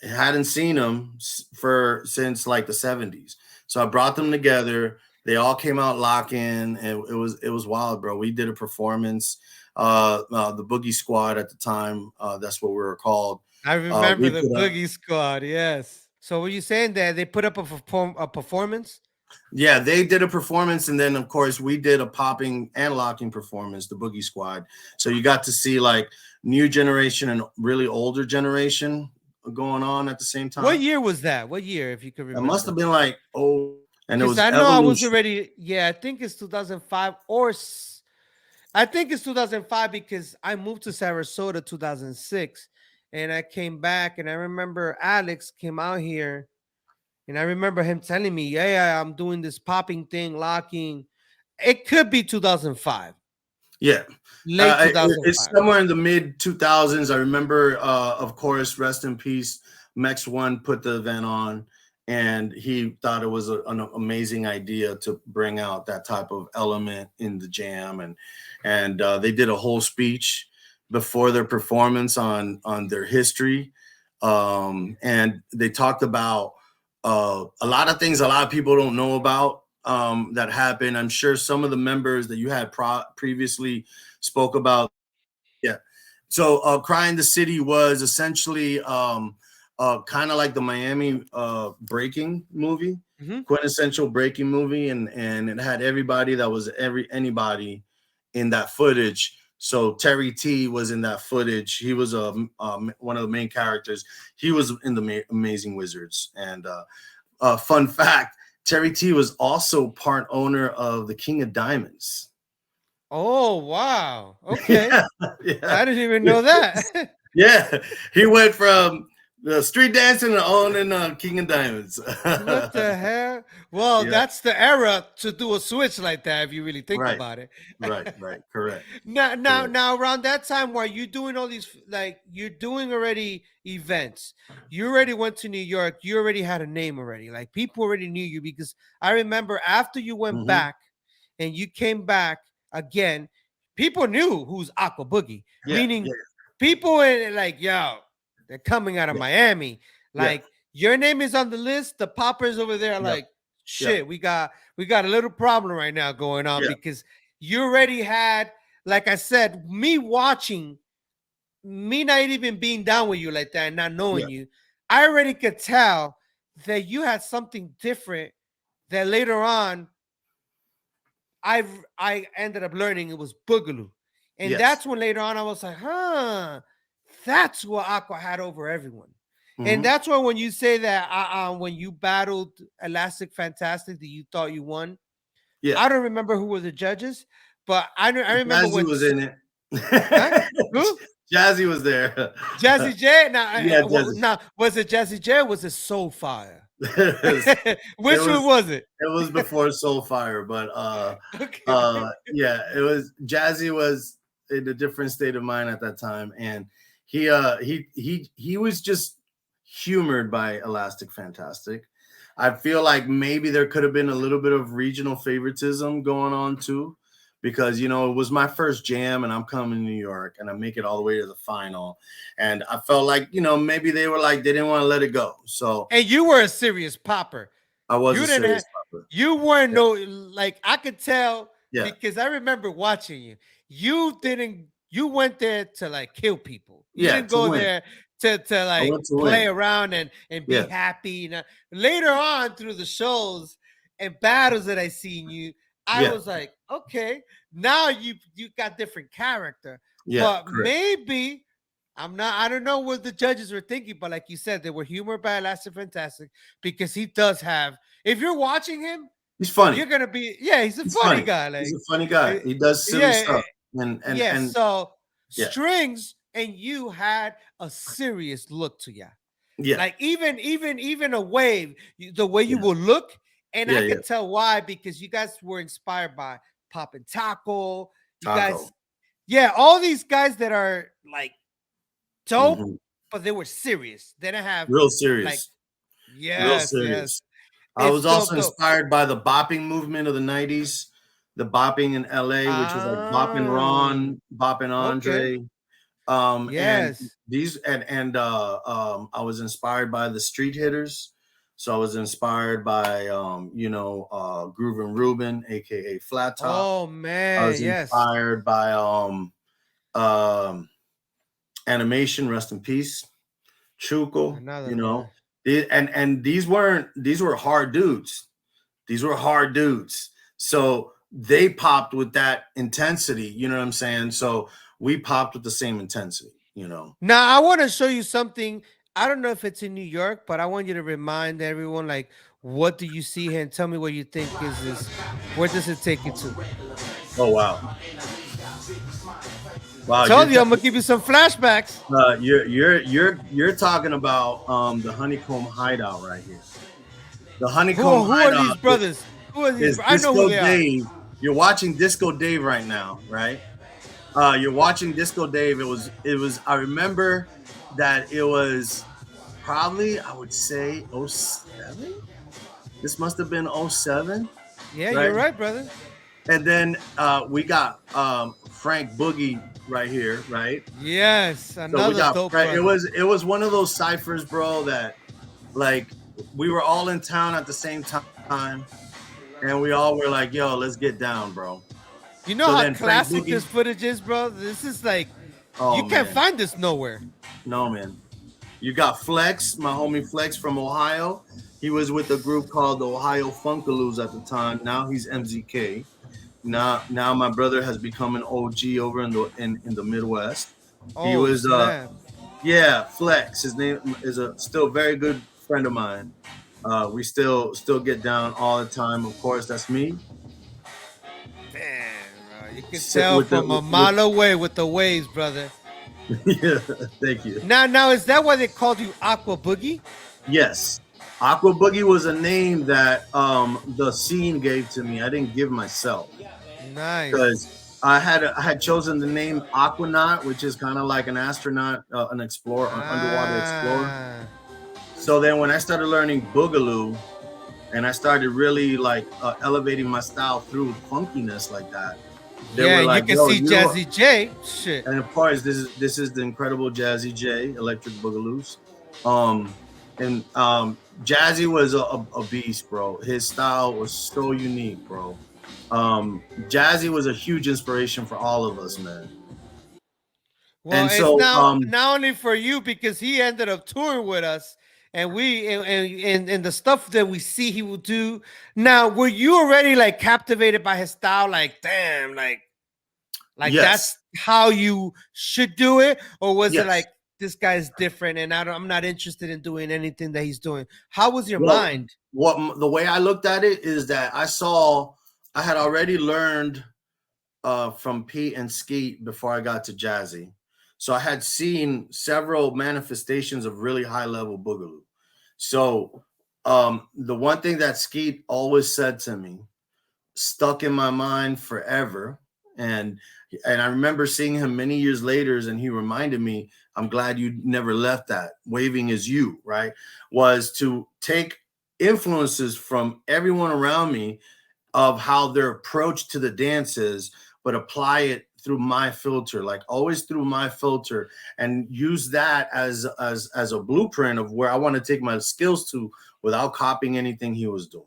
Hadn't seen them since like the 70s. So I brought them together, They all came out locking. It was wild, bro. We did a performance. The Boogie Squad at the time, that's what we were called. I remember We the put up, Boogie Squad. Yes. So were you saying that they put up a performance? yeah, they did a performance, and then of course we did a popping and locking performance, the Boogie Squad. So you got to see like new generation and really older generation going on at the same What time. year was that? What year, if you could It must have remember? been like, oh, and it Because was I know I was Evolution. already. Yeah, I think it's 2005 I think it's 2005 because I moved to Sarasota 2006, and I came back, and I remember Alex came out here, and I remember him telling me, "Yeah, I'm doing this popping thing, locking." It could be 2005, Yeah. late It's 2005. somewhere in the mid 2000s. I remember, of course, rest in peace. Mex One put the event on, and he thought it was an amazing idea to bring out that type of element in the jam, and they did a whole speech before their performance on their history, and they talked about a lot of things a lot of people don't know about that happened. I'm sure some of the members that you had previously spoke about. Yeah. So Cry in the City was essentially kind of like the Miami breaking movie, Mhm. quintessential breaking movie, and it had everybody that was anybody in that footage. So Terry T was in that footage. He was one of the main characters. He was in the Amazing Wizards. And fun fact: Terry T was also part owner of the King of Diamonds. Oh wow! Okay, Yeah, yeah, I didn't even know that. yeah. He went from the street dancing to owning King of Diamonds. What the hell? Well, Yeah, that's the era to do a switch like that if you really think right, about it. right. Correct, correct. Now, around that time while you're doing all these, like you're doing already events, you already went to New York, you already had a name already. Like people already knew you because I remember after you went Hmm. back and you came back again, people knew who's Aquaboogy, Yeah, meaning yeah, people were like, yo, they're coming out of yeah, Miami. yeah, Like your name is on the list. The poppers over there are yeah, like, yeah, shit, we got a little problem right now going on yeah, because you already had, like I said, me watching, me not even being down with you like that and not yeah, knowing you, I already could tell that you had something different that later on I ended up learning it was Boogaloo. And yes. that's when later on I was like, huh, that's what Aqua had over everyone. And Hmm. that's why when you say that when you battled Elastic Fantastic that you thought you won, Yeah, I don't remember who were the judges, but I remember Jazzy when was in it. huh? Who? Jazzy was there. Jazzy J. Now, Yeah, Jazzy. now was it Jazzy J or was it Soulfire? it Which one was was it? it was before Soulfire, but Okay. yeah, it was Jazzy was in a different state of mind at that time, and he was just humored by Elastic Fantastic. I feel like maybe there could have been a little bit of regional favoritism going on too, because it was my first jam and I'm coming to New York and I make it all the way to the final, and I felt like maybe they were like they didn't want to let it go, so And you were a serious popper. I was You a didn't have, serious popper. you weren't Yeah, no, like I could tell yeah, because I remember watching you. You went there to like kill people. You yeah, didn't to go win. there to I like want to play win. around and be Yeah, happy. Later on through the shows and battles that I seen you, I yeah, was like, okay, now you got different character. yeah, But correct. maybe I don't know what the judges were thinking, but like you said, they were humored by Elastic Fantastic because he does have, if you're watching him, He's funny. you're gonna be, yeah, he's a He's funny funny. guy. He's Like a funny guy. eh, He does silly yeah, stuff. And so yeah, Strings and you had a serious look to ya. yeah, Like even a wave, the way you yeah, will look, and yeah, I yeah. could tell why because you guys were inspired by Pop and Taco. You Taco. guys, yeah, all these guys that are like dope, Hmm. but they were serious. They didn't have Real like, serious. Real yes, yes. serious. I It's was also dope. inspired by the bopping movement of the 90s, the bopping in LA, which was like bopping Ah, Ron, bopping okay. Andre. And Yes. these and I was inspired by the street hitters, So I was inspired by Groovin Ruben, aka Flat Top. Oh I man, was yes. inspired by um animation, rest in peace, Chuco, Another brother. and these were hard dudes. These were hard dudes. So they popped with that intensity, you know what I'm saying? So we popped with the same intensity. Now I want to show you something. I don't know if it's in New York, but I want you to remind everyone, like, what do you see here, and tell me what you think is this. Where does it take you to? Oh wow. Wow, Told you I'm gonna give you some flashbacks. you're talking about the Honeycomb Hideout right here. The Honeycomb Who are these Hideout brothers? Who are these? is I know who Disco they are. Dave. You're watching Disco Dave right now, right? You're watching Disco Dave. It was I remember that it was probably, I would say, '07. This must have been '07, Yeah, you're right? right, brother. And then we got Frank Boogie right here, right? Yes, So we another got dope Frank. It brother. was one of those ciphers, bro, that like we were all in town at the same time, and we all were like, "Yo, let's get down, bro." You know So how then Frank classic Boogie, this footage is, bro? This is like, you oh can't man, find this nowhere. no man. You got Flex, my homie Flex from Ohio. He was with a group called the Ohio Funkaloos at the time. Now he's MZK. Now my brother has become an OG over in the Midwest. He Oh was snap! yeah, Flex. His name is a still very good friend of mine. We still get down all the time. Of course, that's me. Damn, bro. You can Sit tell with the from a with mile away with the waves, brother. yeah, thank you. Now, is that why they called you Aqua Boogie? Yes. Aqua Boogie was a name that the scene gave to me. I didn't give myself Nice. because I had chosen the name Aquanaut, which is kind of like an astronaut, an explorer, an underwater explorer. Ah. So then when I started learning Boogaloo and I started really like elevating my style through funkiness like that, they Yeah, were and you like, can "Yo, see Jazzy J. Shit. And of course, this is the incredible Jazzy J, Electric Boogaloos. Um, and Jazzy was a beast, bro. His style was so unique, bro. Jazzy was a huge inspiration for all of us, man. Well, And it's so, now not only for you because he ended up touring with us, and and the stuff that we see he will do. Now, were you already like captivated by his style? Like, damn, like yes, that's how you should do it, or was it yes. like this guy's different and I'm not interested in doing anything that he's doing? How was your Well, mind? the way I looked at it is that I had already learned from Pete and Skeet before I got to Jazzy. So I had seen several manifestations of really high level Boogaloo. So the one thing that Skeet always said to me stuck in my mind forever. And I remember seeing him many years later, and he reminded me, I'm glad you never left that. Waving is you, right? Was to take influences from everyone around me of how their approach to the dance is, but apply it through my filter, like always through my filter, and use that as a blueprint of where I want to take my skills to without copying anything he was doing.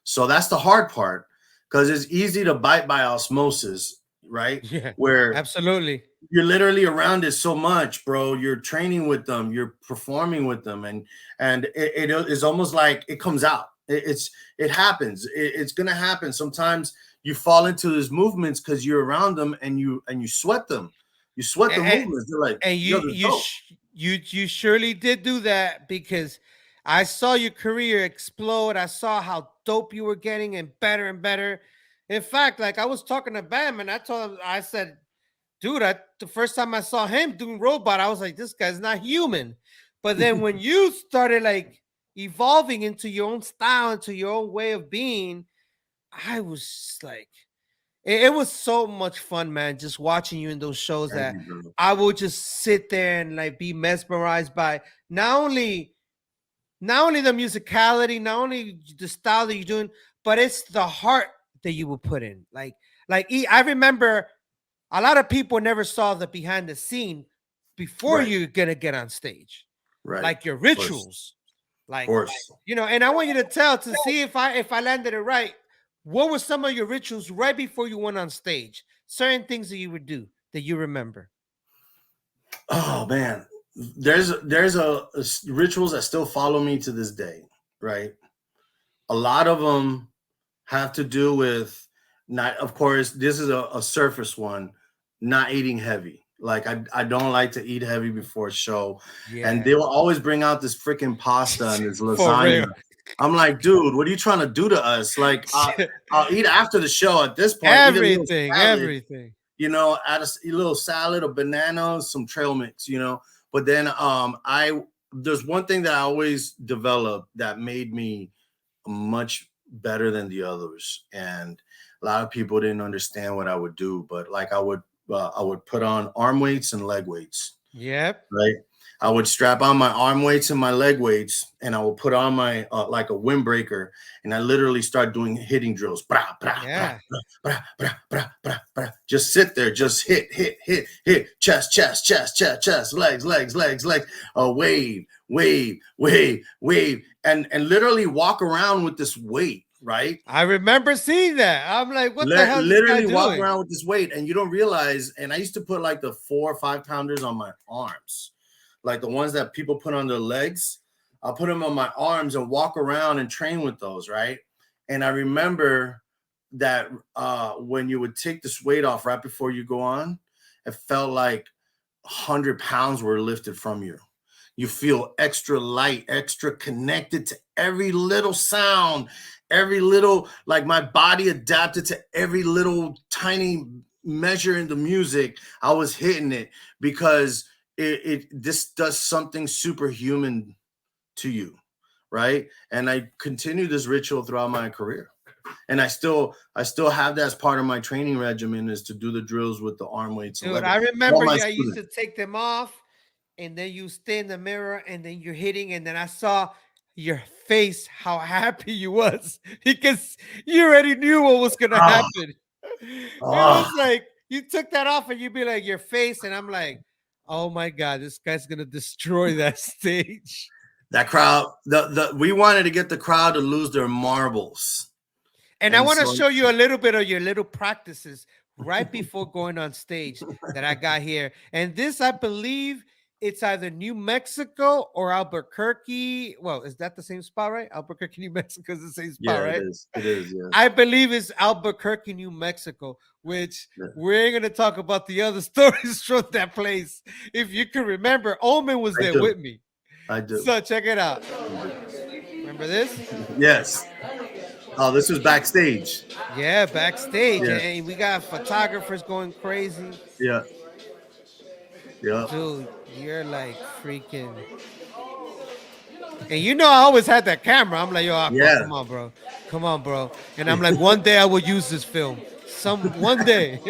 So that's the hard part, because it's easy to bite by osmosis, right? Yeah, Where absolutely. you're literally around it so much, bro. You're training with them, you're performing with them, and it is almost like it comes out. It happens. It's gonna happen. Sometimes you fall into these movements because you're around them and you sweat them. You sweat the And, movements. They're like, and yo, they're dope. you surely did do that because I saw your career explode. I saw how dope you were getting and better and better. In fact, like I was talking to Bam and I told him, I said, dude, the first time I saw him doing robot, I was like, this guy's not human. But then when you started like evolving into your own style, into your own way of being, I was just like, it was so much fun, man, just watching you in those shows Thank that you, bro. I would just sit there and like be mesmerized by not only the musicality, not only the style that you're doing, but it's the heart that you would put in. I remember a lot of people never saw the behind the scene before Right, you're gonna get on stage, right. like your Of course. rituals. Of Like, course. and I want you to tell to see if I landed it right. What were some of your rituals right before you went on stage? Certain things that you would do that you remember. Oh man, there's rituals that still follow me to this day, right? A lot of them have to do with not, of course, this is a surface one, not eating heavy. Like I don't like to eat heavy before a show. And Yeah, they will always bring out this freaking pasta and this for lasagna. real. I'm like, dude, what are you trying to do to us? Like, I'll eat after the show at this point, eat a little Everything, salad, everything. add a little salad, a banana, some trail mix, But then there's one thing that I always developed that made me much better than the others, and a lot of people didn't understand what I would do, but like I would put on arm weights and leg weights, Yep. right? I would strap on my arm weights and my leg weights, and I would put on my like a windbreaker, and I literally start doing hitting drills. Bra, bra, Yeah. bra, bra, bra, bra, bra, bra. Just sit there, just hit, chest, chest, chest, chest, chest, legs, legs, legs, legs. Wave, wave, wave, wave, and literally walk around with this weight, right? I remember seeing that. I'm like, what the hell is this guy Literally walk doing? around with this weight, and you don't realize. And I used to put like the 4 or 5 pounders on my arms, like the ones that people put on their legs. I'll put them on my arms and walk around and train with those, right? And I remember that when you would take this weight off right before you go on, it felt like 100 pounds were lifted from you. You feel extra light, extra connected to every little sound, every little, like my body adapted to every little tiny measure in the music. I was hitting it because this does something superhuman to you, right? And I continue this ritual throughout my career. And I still have that as part of my training regimen, is to do the drills with the arm weights. Dude, I remember I used to take them off, and then you stay in the mirror, and then you're hitting, and then I saw your face, how happy you was, because you already knew what was gonna happen. It was like you took that off, and you'd be like your face, and I'm like, oh my god, this guy's gonna destroy that stage. That crowd, we wanted to get the crowd to lose their marbles. And I want to show you a little bit of your little practices right before going on stage that I got here. And this, I believe, it's either New Mexico or Albuquerque. Well, is that the same spot, right? Albuquerque, New Mexico is the same spot, right? It is, yeah. I believe it's Albuquerque, New Mexico, which we're going to talk about the other stories from that place. If you can remember, Omen was there with me. I do. So check it out. Remember this? Yes. Oh, this was backstage. Yeah, backstage. Yeah. And we got photographers going crazy. Yeah. Yeah. Dude, you're like freaking. And I always had that camera. I'm like, yo, Aqua, come on, bro. Come on, bro. And I'm like, one day I will use this film. One day.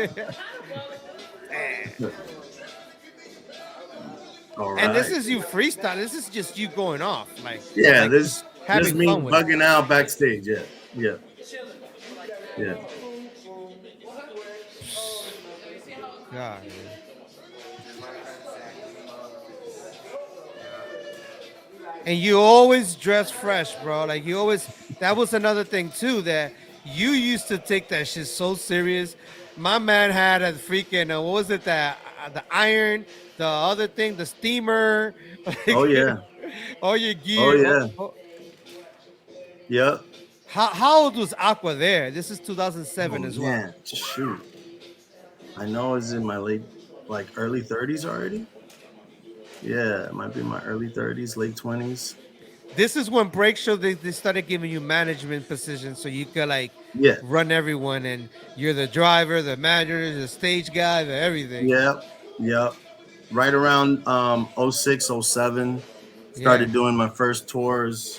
All right. And this is you freestyle. This is just you going off. Like, this me bugging out backstage. Yeah. Yeah. Yeah. God, man. And you always dress fresh, bro. Like that was another thing too, that you used to take that shit so serious. My man had a freaking, what was it, the iron, the other thing, the steamer. Oh yeah. All your gear. Oh yeah. Yep. How old was Aqua there? This is 2007 as well. Yeah, shoot. I know it's in my early 30s already. Yeah, it might be my early 30s, late 20s. This is when break show they started giving you management positions, so you could run everyone, and you're the driver, the manager, the stage guy, the everything. Yep. Right around 06, 07, started doing my first tours.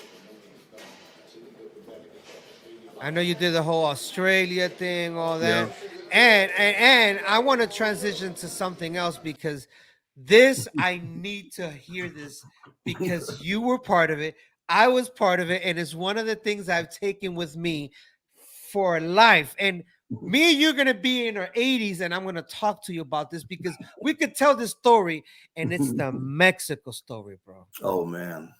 I know you did the whole Australia thing, all that. Yeah. And I want to transition to something else, because this, I need to hear this, because you were part of it. I was part of it. And it's one of the things I've taken with me for life. And me and you're going to be in our 80s, and I'm going to talk to you about this, because we could tell this story, and it's the Mexico story, bro. Oh, man.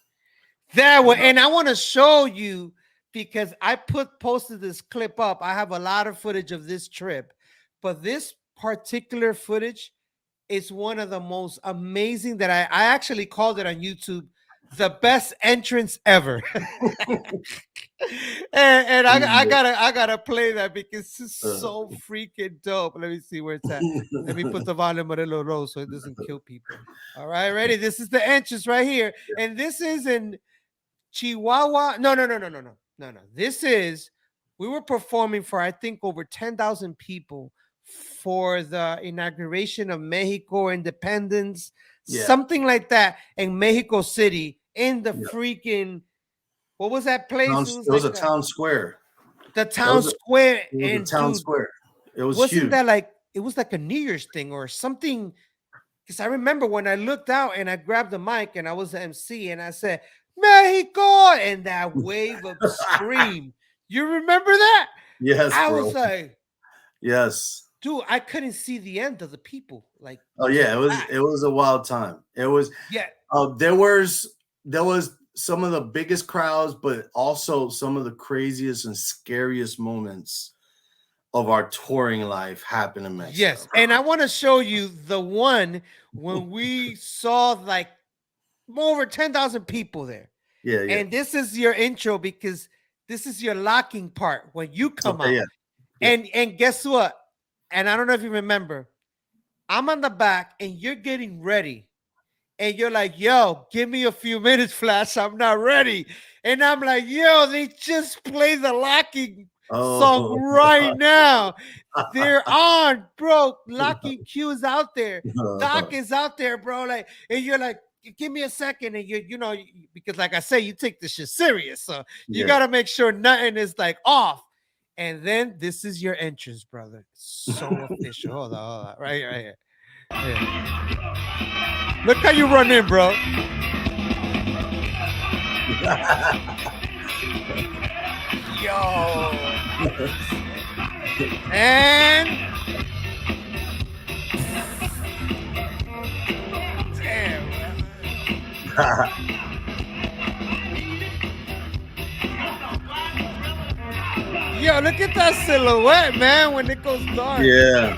That way, and I want to show you because I posted this clip up. I have a lot of footage of this trip, but this particular footage is one of the most amazing that I actually called it on YouTube the best entrance ever. and I gotta play that because it's so freaking dope. Let me see where it's at. Let me put the volume a little low so it doesn't kill people. All right, ready? This is the entrance right here, and this is in Chihuahua. No. This is, we were performing for I think over 10,000 people for the inauguration of Mexico independence, something like that, in Mexico City, in the freaking, what was that place? It was a town square. The town square. It was a town square. It was wasn't huge. that like, it was like a New Year's thing or something? Because I remember when I looked out and I grabbed the mic and I was the MC and I said, Mexico, and that wave of scream. You remember that? Yes, I bro. was like, yes. Dude, I couldn't see the end of the people. Like, oh yeah, it was a wild time. It was, there was some of the biggest crowds, but also some of the craziest and scariest moments of our touring life happened in Mexico. Yes, and I want to show you the one when we saw like over 10,000 people there. Yeah. And this is your intro because this is your locking part when you come out. Yeah. And guess what? And I don't know if you remember, I'm on the back and you're getting ready. And you're like, yo, give me a few minutes, Flash. I'm not ready. And I'm like, yo, they just played the locking song right now. They're on, bro. Locking Q is out there. Doc is out there, bro. Like, and you're like, give me a second. And you know, because like I say, you take this shit serious. So you got to make sure nothing is like off. And then this is your entrance, brother. So official. Hold on. Right here. Yeah. Look how you run in, bro. Yo. And damn. Yo, look at that silhouette, man, when it goes dark. Yeah.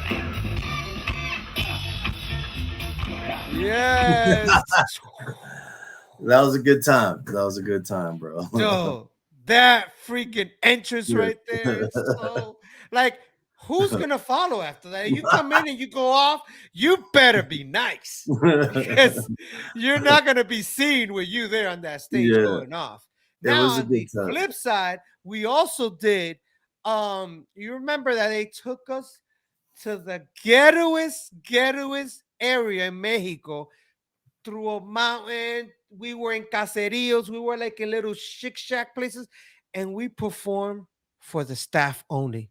Yes. That was a good time. That was a good time, bro. Yo, that freaking entrance right there. So, like, who's gonna follow after that? You come in and you go off, you better be nice. Because you're not gonna be seen with you there on that stage going off. Now, on the flip side, we also did you remember that they took us to the ghettoest area in Mexico through a mountain. We were in caseríos. We were like in little chic shack places, and we performed for the staff only.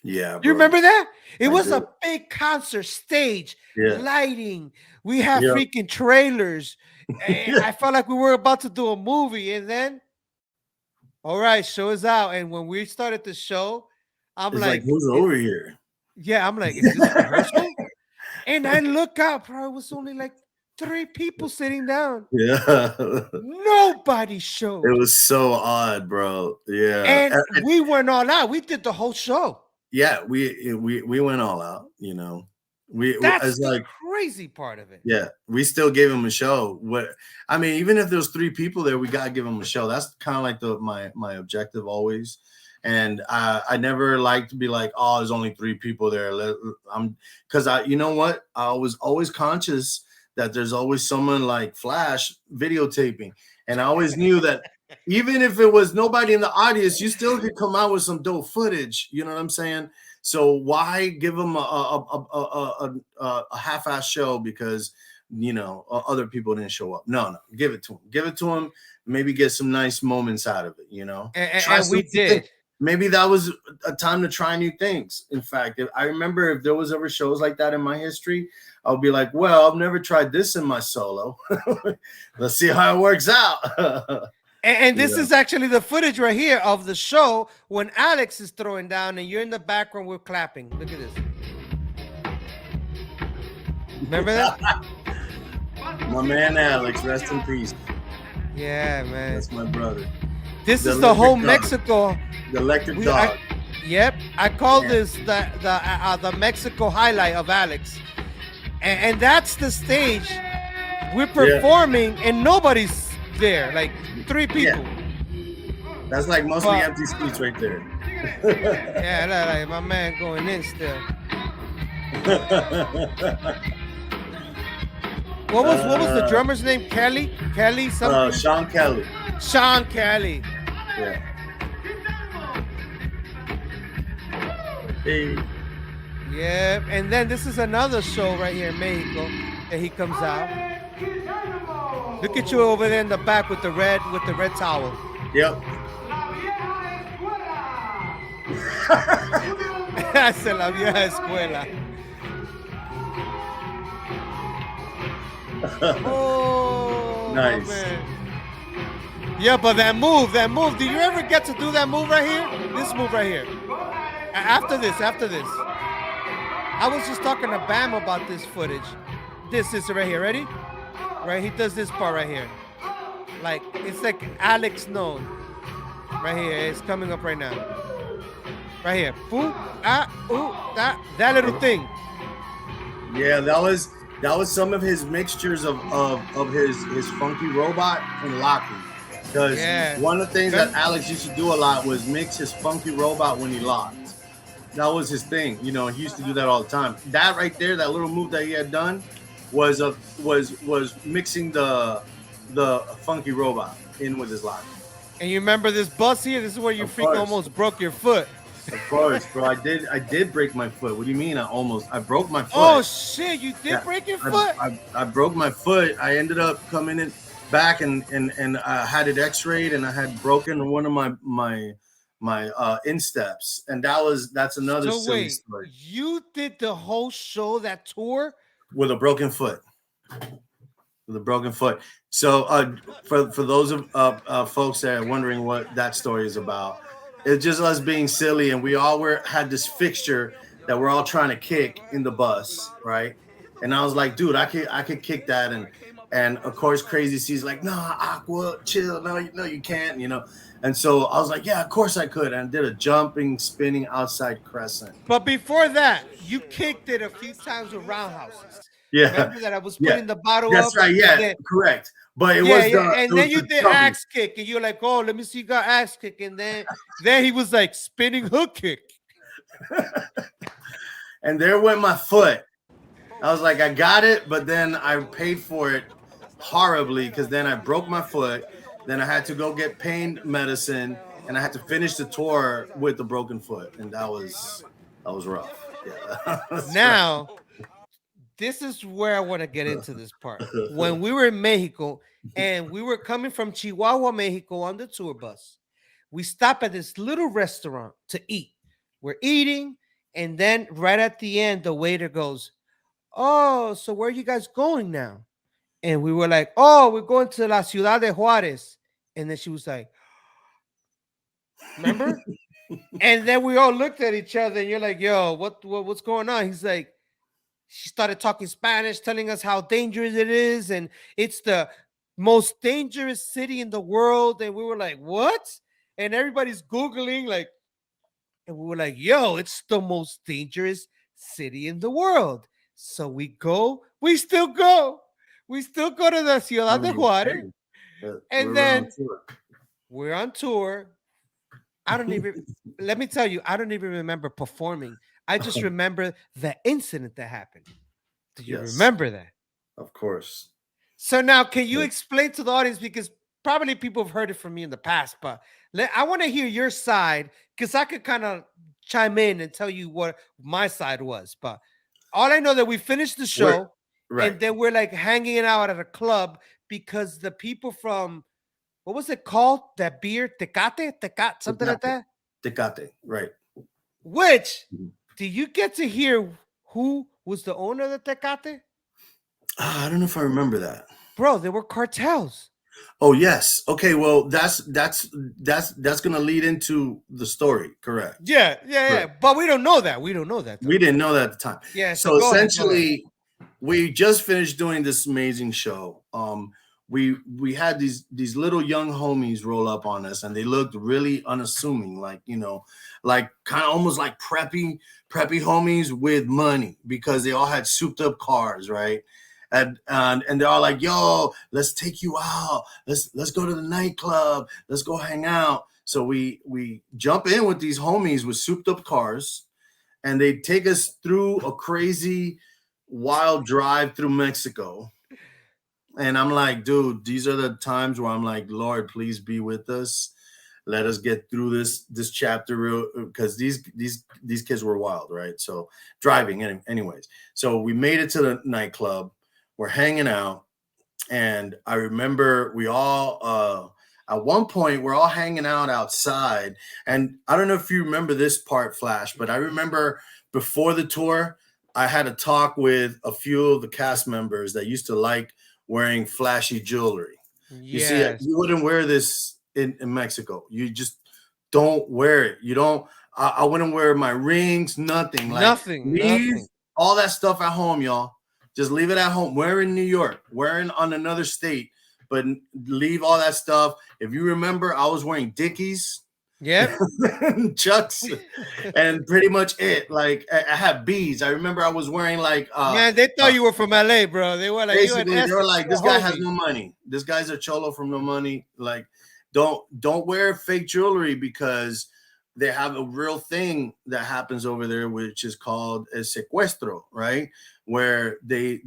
Yeah, bro. You remember that? It was a big concert stage, lighting. We had freaking trailers. And I felt like we were about to do a movie, and then, all right, show is out. And when we started the show, I'm like, who's over here? Yeah, I'm like, is this rehearsal? And I look out, bro. It was only like 3 people sitting down. Yeah. Nobody showed. It was so odd, bro. Yeah. And we went all out. We did the whole show. Yeah, we went all out, you know. That's the crazy part of it. Yeah, we still gave him a show. I mean, even if there's 3 people there, we gotta give him a show. That's kind of like my objective always. And I never like to be like, oh, there's only 3 people there. Because you know what? I was always conscious that there's always someone like Flash videotaping. And I always knew that even if it was nobody in the audience, you still could come out with some dope footage. You know what I'm saying? So why give them a half-ass show because, you know, other people didn't show up? No, give it to them. Give it to them. Maybe get some nice moments out of it, you know? And we did. Maybe that was a time to try new things. In fact, I remember if there was ever shows like that in my history, I'll be like, well, I've never tried this in my solo. Let's see how it works out. And this is actually the footage right here of the show when Alex is throwing down and you're in the background, we're clapping. Look at this. Remember that? My man Alex, rest in peace. Yeah, man. That's my brother. This The is the whole electric dog. Mexico. The electric We- dog. Yep, I call Yeah. this the Mexico highlight of Alex, and that's the stage. We're performing and nobody's there, like 3 people. That's like mostly But- empty seats right there. Yeah, like my man going in still. What was the drummer's name? Kelly something. Sean Kelly. Sean Kelly. Yeah. Hey. Yeah, and then this is another show right here in Mexico that he comes out. Look at you over there in the back with the red towel. Yep. Hace la vieja escuela. Oh, Nice. man. Yeah, but that move. Do you ever get to do that move right here? This move right here. After this. I was just talking to Bam about this footage. This is right here. Ready? Right, he does this part right here. Like, it's like Alex known. Right here. It's coming up right now. Right here. Boop, that little thing. Yeah, that was some of his mixtures of his funky robot and locking. Because one of the things that Alex used to do a lot was mix his funky robot when he locked. That was his thing. You know, he used to do that all the time. That right there, that little move that he had done was mixing the funky robot in with his lock. And you remember this bus here? This is where you freaking almost broke your foot. Of course, bro. I did break my foot. What do you mean? I broke my foot. Oh shit! You did break your foot? I broke my foot. I ended up coming in back and I had it X-rayed and I had broken one of my insteps, and that's another silly story. You did the whole show, that tour, with a broken foot. So for those of folks that are wondering what that story is about, it's just us being silly, and we all had this fixture that we're all trying to kick in the bus, right? And I was like, dude, I could kick that, and of course Crazy C's like, nah, Aqua, chill, no, you can't, you know. And so I was like, yeah, of course I could, and I did a jumping, spinning outside crescent. But before that, you kicked it a few times with roundhouses. Yeah, remember that I was putting the bottle That's up. That's right. Yeah, then, correct. But it was and then you did axe kick, and you're like, oh, let me see, you got axe kick, and then he was like spinning hook kick. And there went my foot. I was like, I got it, but then I paid for it horribly because then I broke my foot. Then I had to go get pain medicine, and I had to finish the tour with the broken foot, and that was rough. Yeah. Now, this is where I want to get into this part. When we were in Mexico and we were coming from Chihuahua, Mexico on the tour bus, we stopped at this little restaurant to eat. We're eating, and then right at the end, the waiter goes, oh, so where are you guys going now? And we were like, oh, we're going to La Ciudad de Juárez. And then she was like, remember? And then we all looked at each other, and you're like, yo, what's going on? He's like, she started talking Spanish, telling us how dangerous it is, and it's the most dangerous city in the world. And we were like, what? And everybody's Googling, like, and we were like, yo, it's the most dangerous city in the world. So we still go to the Ciudad de Juárez. And then we're on tour. Let me tell you, I don't even remember performing. I just remember the incident that happened. Do you remember that? Of course. So now, can you explain to the audience, because probably people have heard it from me in the past, but I want to hear your side, because I could kind of chime in and tell you what my side was. But all I know that we finished the show, and then we're like hanging out at a club because the people from, what was it called? That beer, Tecate, something like that? Tecate, right. Which, do you get to hear who was the owner of the Tecate? I don't know if I remember that. Bro, there were cartels. Oh, yes. Okay, well, that's gonna lead into the story, correct? Yeah. But we don't know that. We didn't know that at the time. Yeah. So essentially, we just finished doing this amazing show. we had these little young homies roll up on us, and they looked really unassuming, like, you know, like kind of almost like preppy homies with money, because they all had souped up cars, right? And they're all like, yo, let's take you out, let's go to the nightclub, let's go hang out. So we jump in with these homies with souped up cars, and they take us through a crazy wild drive through Mexico. And I'm like, dude, these are the times where I'm like, Lord, please be with us. Let us get through this chapter real, because these kids were wild, right? So driving, anyways. So we made it to the nightclub. We're hanging out, and I remember we all at one point we're all hanging out outside. And I don't know if you remember this part, Flash, but I remember before the tour, I had a talk with a few of the cast members that used to like wearing flashy jewelry. You see, you wouldn't wear this in Mexico. You just don't wear it. You don't. I wouldn't wear my rings, nothing. Like, nothing. All that stuff at home, y'all. Just leave it at home. We're in New York. We're in on another state, but leave all that stuff. If you remember, I was wearing Dickies. Yep. Chucks, and pretty much it. Like, I had beads. I remember I was wearing like man, they thought you were from LA, bro. They were like, basically they were like, this guy has no money. This guy's a cholo from no money. Like, don't wear fake jewelry, because they have a real thing that happens over there, which is called a secuestro, right? Where they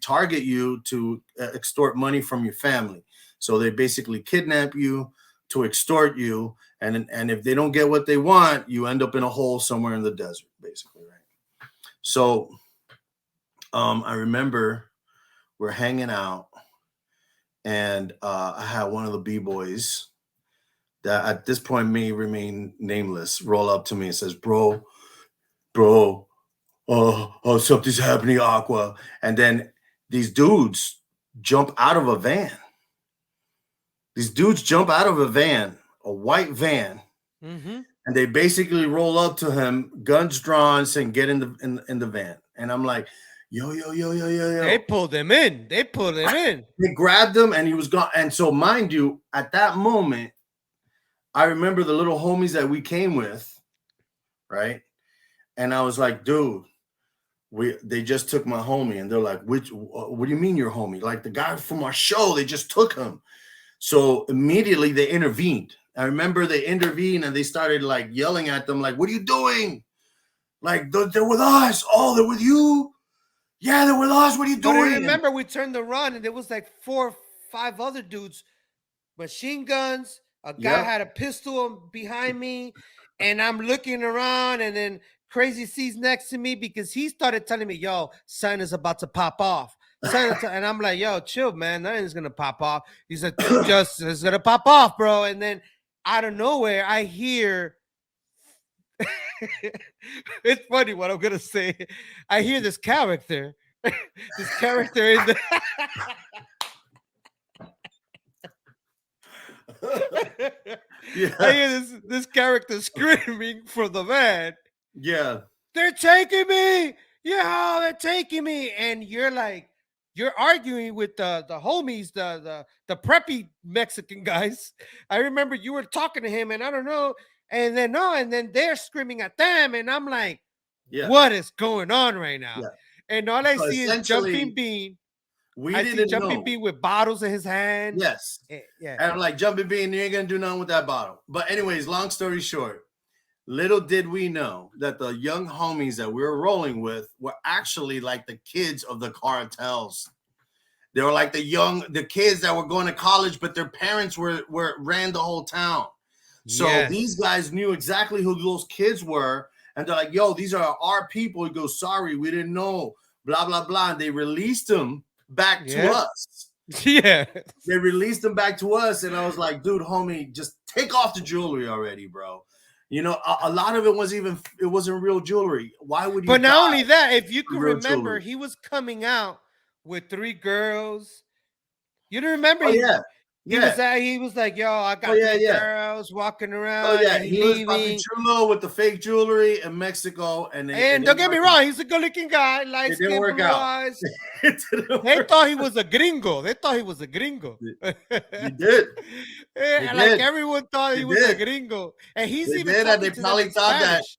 target you to extort money from your family. So they basically kidnap you to extort you, and if they don't get what they want, you end up in a hole somewhere in the desert, basically, right? So I remember we're hanging out, and I had one of the Bboys that at this point may remain nameless roll up to me and says, bro, something's happening, Aqua. And then these dudes jump out of a van. A white van, and they basically roll up to him, guns drawn, saying, get in the van. And I'm like, yo. They pulled him in. They grabbed him, and he was gone. And so, mind you, at that moment, I remember the little homies that we came with, right? And I was like, dude, they just took my homie. And they're like, what do you mean your homie? Like, the guy from our show, they just took him. So immediately they intervened. I remember they intervened, and they started like yelling at them, like, what are you doing? Like, they're with us. Oh, they're with you? Yeah, they're with us. What are you doing? But I remember we turned the run, and there was like 4 or 5 other dudes, machine guns. A guy had a pistol behind me, and I'm looking around, and then Crazy C's next to me, because he started telling me, yo, son is about to pop off. And I'm like, yo, chill, man. Nothing's going to pop off. He said, just it's going to pop off, bro. And then out of nowhere, I hear, it's funny what I'm going to say. I hear this character in the... Yeah. I hear this character screaming from the van. Yeah. They're taking me. Yeah, they're taking me. And you're like, you're arguing with the homies, the preppy Mexican guys. I remember you were talking to him, and I don't know. And then they're screaming at them. And I'm like, what is going on right now? Yeah. And all I see is Jumping Bean. I see Jumping Bean with bottles in his hand. Yes. Yeah. And I'm like, Jumping Bean, you ain't gonna do nothing with that bottle. But anyways, long story short, little did we know that the young homies that we were rolling with were actually like the kids of the cartels. They were like the kids that were going to college, but their parents ran the whole town. So these guys knew exactly who those kids were. And they're like, yo, these are our people. He goes, sorry, we didn't know, blah, blah, blah. And they released them back to us. Yeah. They released them back to us. And I was like, dude, homie, just take off the jewelry already, bro. You know, a lot of it wasn't real jewelry. Why would you? But not only that, if you can remember, he was coming out with 3 girls. You don't remember? Oh, yeah. He was like, yo, I got yeah, these yeah. girls walking around. Oh yeah, and he was leaving. Papi Chulo with the fake jewelry in Mexico, and Don't get me wrong, he's a good-looking guy, light It didn't skin, work blue out. eyes. They Thought he was a gringo. They thought he was a gringo. He did. Yeah, They like did. everyone thought he They was a did. gringo, and he's They even did, and talking they to them probably in thought that Spanish.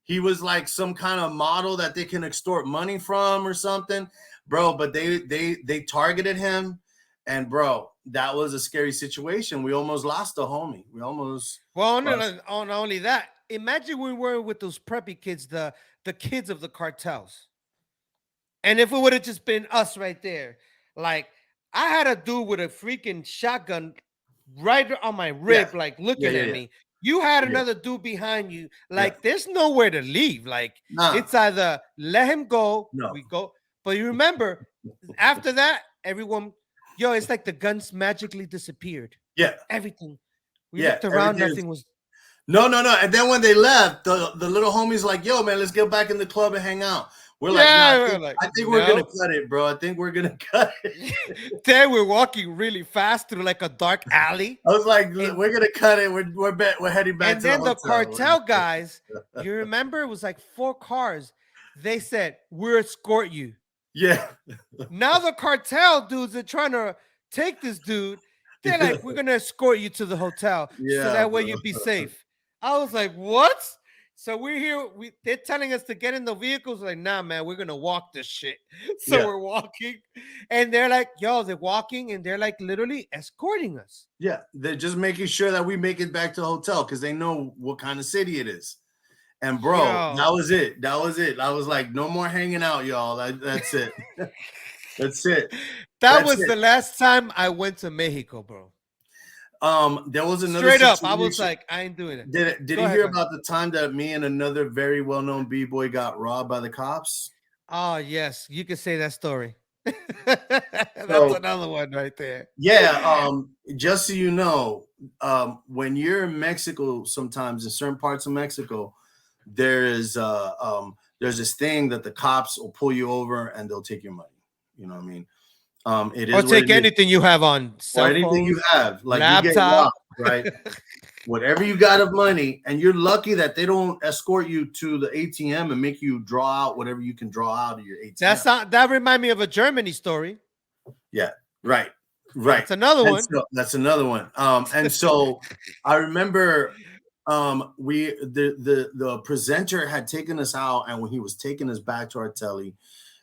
he was like some kind of model that they can extort money from or something, bro. But they targeted him, and bro, that was a scary situation. We almost lost a homie. We almost Well, lost. not only that, imagine we were with those preppy kids, the kids of the cartels. And if it would have just been us right there, like I had a dude with a freaking shotgun right on my rib, Yeah. like looking Yeah, at yeah. me. You had Yeah. another dude behind you, like there's nowhere to leave. Like Nah. it's either let him go, No. we go. But you remember, after that, everyone, it's like the guns magically disappeared. Yeah. Everything. We Yeah, looked around, everything nothing was. No. And then when they left, the little homie's like, yo, man, let's get back in the club and hang out. We're like, nah, I think we're going to cut it, bro. I think we're going to cut it. Then we're walking really fast through like a dark alley. I was like, we're going to cut it. We're heading back to the hotel. And then the cartel guys, you remember, it was like 4 cars. They said, we'll escort you. Yeah. Now the cartel dudes are trying to take this dude. They're like, we're going to escort you to the hotel so that way you'd be safe. I was like, what? So we're here. They're telling us to get in the vehicles. Like, nah, man, we're gonna walk this shit. So we're walking, and they're like, they're walking, and they're like literally escorting us. Yeah, they're just making sure that we make it back to the hotel because they know what kind of city it is. And bro, that was it. That was it. I was like, no more hanging out, y'all. That's it. That's it. That was the last time I went to Mexico, bro. There was another straight up. I was like, I ain't doing it. Did you hear about the time that me and another very well-known b-boy got robbed by the cops? Oh yes, you can say that story. That's another one right there. Yeah. Just so you know, when you're in Mexico, sometimes in certain parts of Mexico, there's this thing that the cops will pull you over and they'll take your money. You know what I mean? It is or take anything you have on cell or anything phone, you have, like laptop, you get robbed, right? Whatever you got of money, and you're lucky that they don't escort you to the ATM and make you draw out whatever you can draw out of your ATM. That remind me of a Germany story. Yeah, right. That's another one. That's another one. And so I remember the presenter had taken us out, and when he was taking us back to our telly,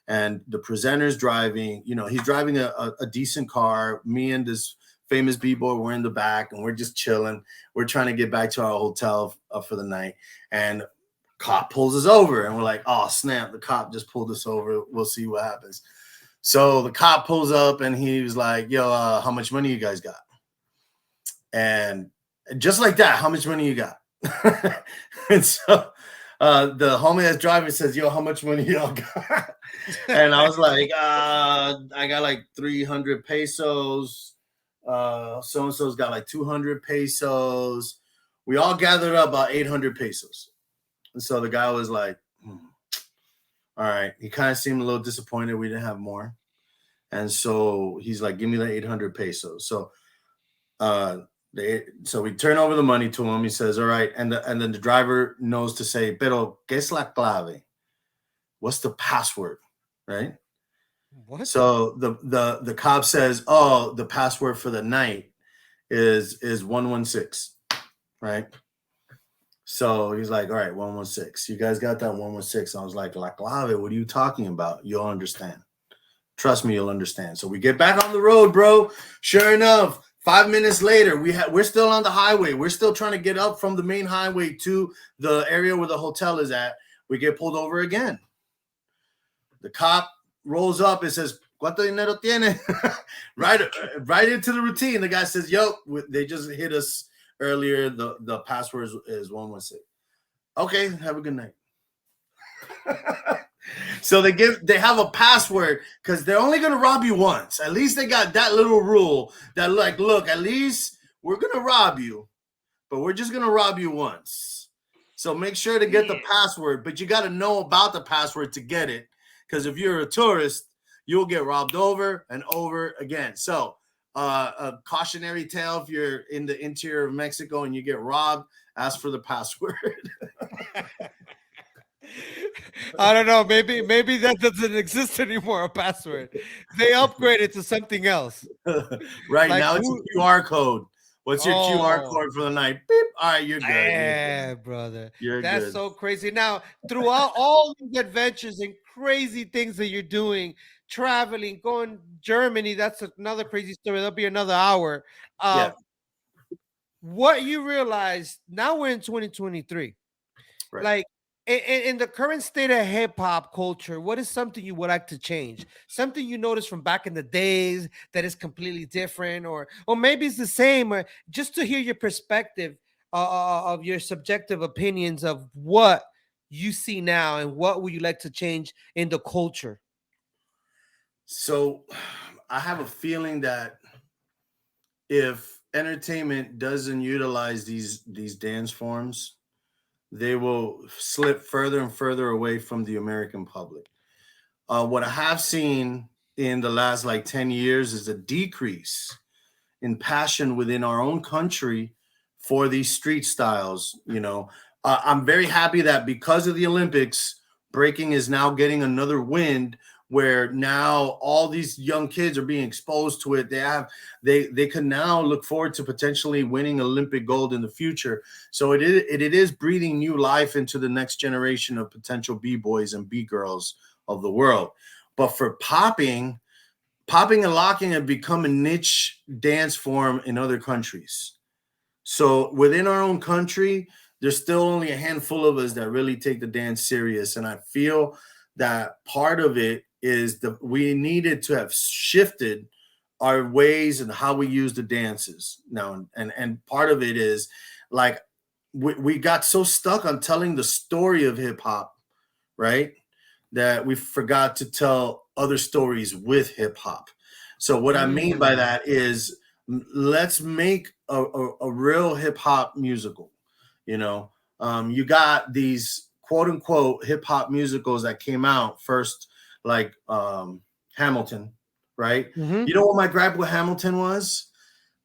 and the presenter's driving, he's driving a decent car. Me and this famous b-boy were in the back, and we're just chilling. We're trying to get back to our hotel for the night, and cop pulls us over, and we're like, oh snap, the cop just pulled us over. We'll see what happens. So the cop pulls up, and he was like, yo, how much money you guys got? And just like that, how much money you got? And so the homie that's driving says, yo, how much money y'all got? And I was like, I got like 300 pesos. So-and-so's got like 200 pesos. We all gathered up about 800 pesos. And so the guy was like, all right. He kind of seemed a little disappointed we didn't have more. And so he's like, give me the 800 pesos. So so we turn over the money to him. He says, all right. And then the driver knows to say, pero ¿qué es la clave? What's the password? Right? What? So the cop says, oh, the password for the night is 116, right? So he's like, all right, 116. You guys got that 116? I was like, la clave, what are you talking about? You'll understand. Trust me, you'll understand. So we get back on the road, bro. Sure enough, 5 minutes later, we're still on the highway. We're still trying to get up from the main highway to the area where the hotel is at. We get pulled over again. The cop rolls up and says, ¿Cuánto dinero tiene? right into the routine. The guy says, yo, they just hit us earlier. The password is 116. Okay, have a good night. So they have a password because they're only going to rob you once. At least they got that little rule that like, look, at least we're going to rob you, but we're just going to rob you once. So make sure to get the password, but you got to know about the password to get it. Because if you're a tourist, you'll get robbed over and over again. So a cautionary tale if you're in the interior of Mexico and you get robbed, ask for the password. I don't know. Maybe that doesn't exist anymore. A password. They upgraded to something else. Right Like now, it's a who? QR code. What's your QR Oh, code for the night? Beep. All right, you're good. yeah, brother. You're That's good. so crazy. Now, throughout all these adventures and crazy things that you're doing, traveling, going Germany, that's another crazy story. That'll be another hour. Yeah, What you realize now we're in 2023. right. Like in the current state of hip hop culture, what is something you would like to change? Something you noticed from back in the days that is completely different, or maybe it's the same, or just to hear your perspective of your subjective opinions of what you see now and what would you like to change in the culture. So I have a feeling that if entertainment doesn't utilize these dance forms, they will slip further and further away from the American public. What I have seen in the last like 10 years is a decrease in passion within our own country for these street styles. I'm very happy that because of the Olympics, breaking is now getting another wind where now all these young kids are being exposed to it. They can now look forward to potentially winning Olympic gold in the future. So it is breathing new life into the next generation of potential B-boys and B-girls of the world. But for popping and locking have become a niche dance form in other countries. So within our own country, there's still only a handful of us that really take the dance serious. And I feel that part of it is we needed to have shifted our ways and how we use the dances now. And part of it is like we got so stuck on telling the story of hip hop, right? That we forgot to tell other stories with hip hop. So what I mean by that is let's make a real hip hop musical. You got these quote unquote hip hop musicals that came out first, like Hamilton, right? Mhm. You know what my gripe with Hamilton was?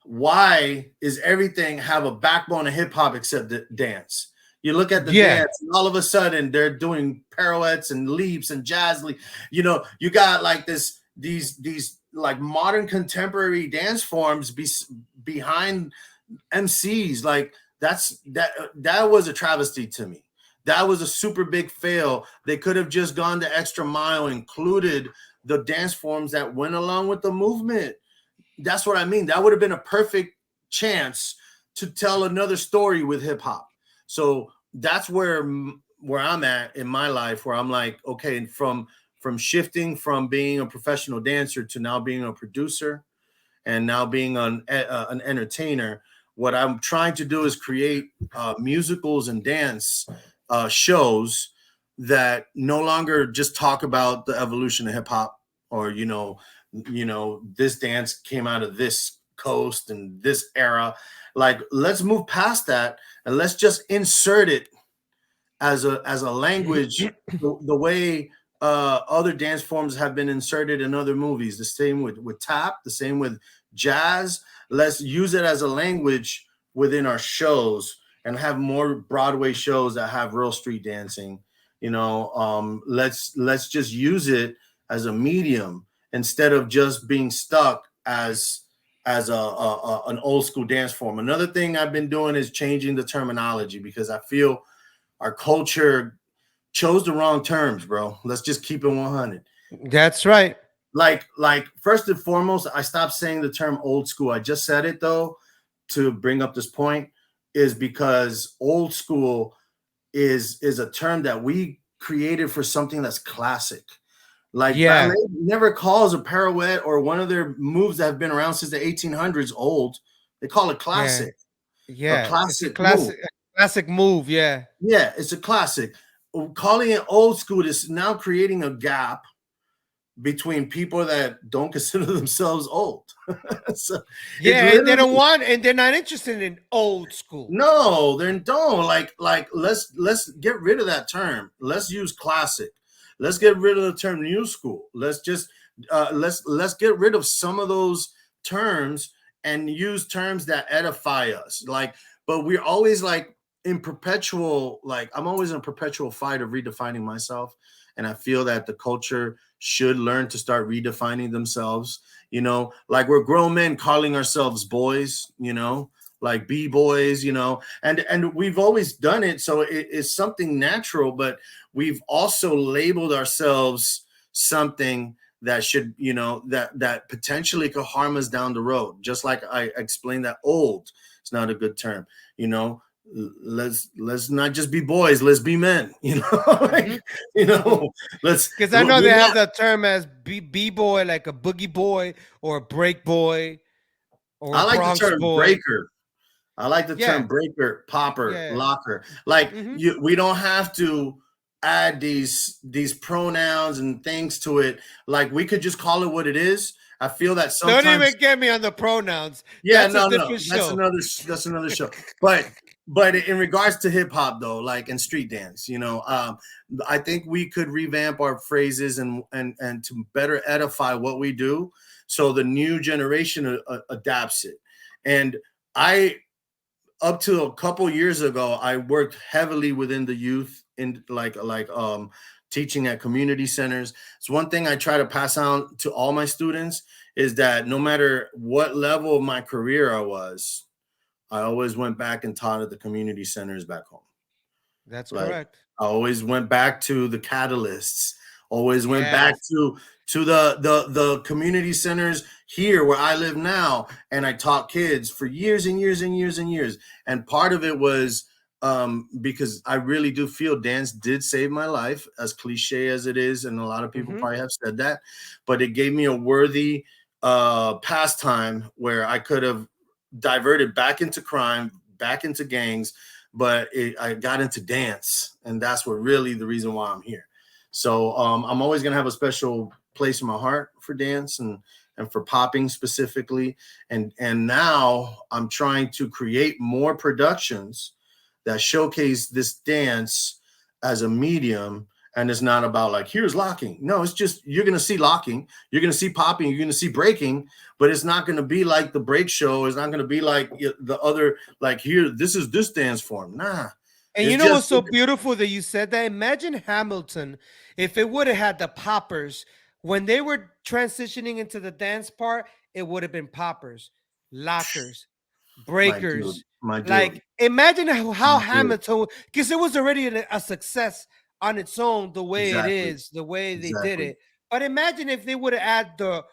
Why is everything have a backbone of hip hop except the dance? You look at the dance, and all of a sudden they're doing pirouettes and leaps and jazz leap. You got like these like modern contemporary dance forms behind MCs. Like that was a travesty to me. That was a super big fail. They could have just gone the extra mile, included the dance forms that went along with the movement. That's what I mean. That would have been a perfect chance to tell another story with hip hop. So that's where I'm at in my life, where I'm like, okay, from shifting from being a professional dancer to now being a producer and now being an entertainer. What I'm trying to do is create musicals and dance shows that no longer just talk about the evolution of hip hop, or this dance came out of this coast and this era. Like, let's move past that and let's just insert it as a language the way other dance forms have been inserted in other movies. The same with tap, the same with jazz. Let's use it as a language within our shows and have more Broadway shows that have real street dancing. Let's just use it as a medium instead of just being stuck as an old school dance form. Another thing I've been doing is changing the terminology, because I feel our culture chose the wrong terms, bro. Let's just keep it 100. That's right. Like first and foremost, I stopped saying the term old school. I just said it though to bring up this point, is because old school is a term that we created for something that's classic. Like ballet never calls a pirouette or one of their moves that have been around since the 1800s old. They call it classic. Yeah. A classic move. A classic move. Yeah. Yeah, it's a classic. Calling it old school is now creating a gap between people that don't consider themselves old. So and they don't want, and they're not interested in old school. No, they don't. Like let's get rid of that term. Let's use classic. Let's get rid of the term new school. Let's just let's get rid of some of those terms and use terms that edify us. Like, but we're always like in perpetual, like I'm always in a perpetual fight of redefining myself. And I feel that the culture should learn to start redefining themselves. You know, like we're grown men calling ourselves boys, you know, like B-boys, you know, and we've always done it. So it's something natural, but we've also labeled ourselves something that should, you know, that potentially could harm us down the road. Just like I explained that old, it's not a good term, you know. Let's not just be boys, let's be men, you know. Like, you know, let's, because I know they we're have not, the term as B-boy, like a boogie boy or a break boy or I a like the Bronx term boy. breaker. I like the Yeah, term breaker, popper, yeah. locker. Like Mm-hmm. we don't have to add these pronouns and things to it. Like we could just call it what it is. I feel that Don't sometimes, even get me on the pronouns. yeah, That's a no, different show. that's another show. But in regards to hip hop though, like in street dance, you know, I think we could revamp our phrases and to better edify what we do, so the new generation adapts it. And I, up to a couple years ago, I worked heavily within the youth in teaching at community centers. It's one thing I try to pass on to all my students is that no matter what level of my career I was, I always went back and taught at the community centers back home. That's Like correct. I always went back to the catalysts, always went back Yes. to the community centers here where I live now, and I taught kids for years and years and years and years. And part of it was because I really do feel dance did save my life, as cliche as it is, and a lot of people Mm-hmm. probably have said that, but it gave me a worthy pastime where I could have diverted back into crime, back into gangs, but I got into dance, and that's what really the reason why I'm here. So I'm always gonna have a special place in my heart for dance and for popping specifically. And now I'm trying to create more productions that showcase this dance as a medium. And it's not about like, here's locking. No, it's just, you're going to see locking, you're going to see popping, you're going to see breaking, but it's not going to be like the break show. It's not going to be like the other, like here, this is this dance form. Nah. And It's you know just, what's so beautiful that you said that? Imagine Hamilton if it would have had the poppers when they were transitioning into the dance part. It would have been poppers, lockers, breakers. my dude, Like imagine how my dude. Hamilton, because it was already a success on its own, the way it Exactly. is, the way they did Exactly. it. But imagine if they would have added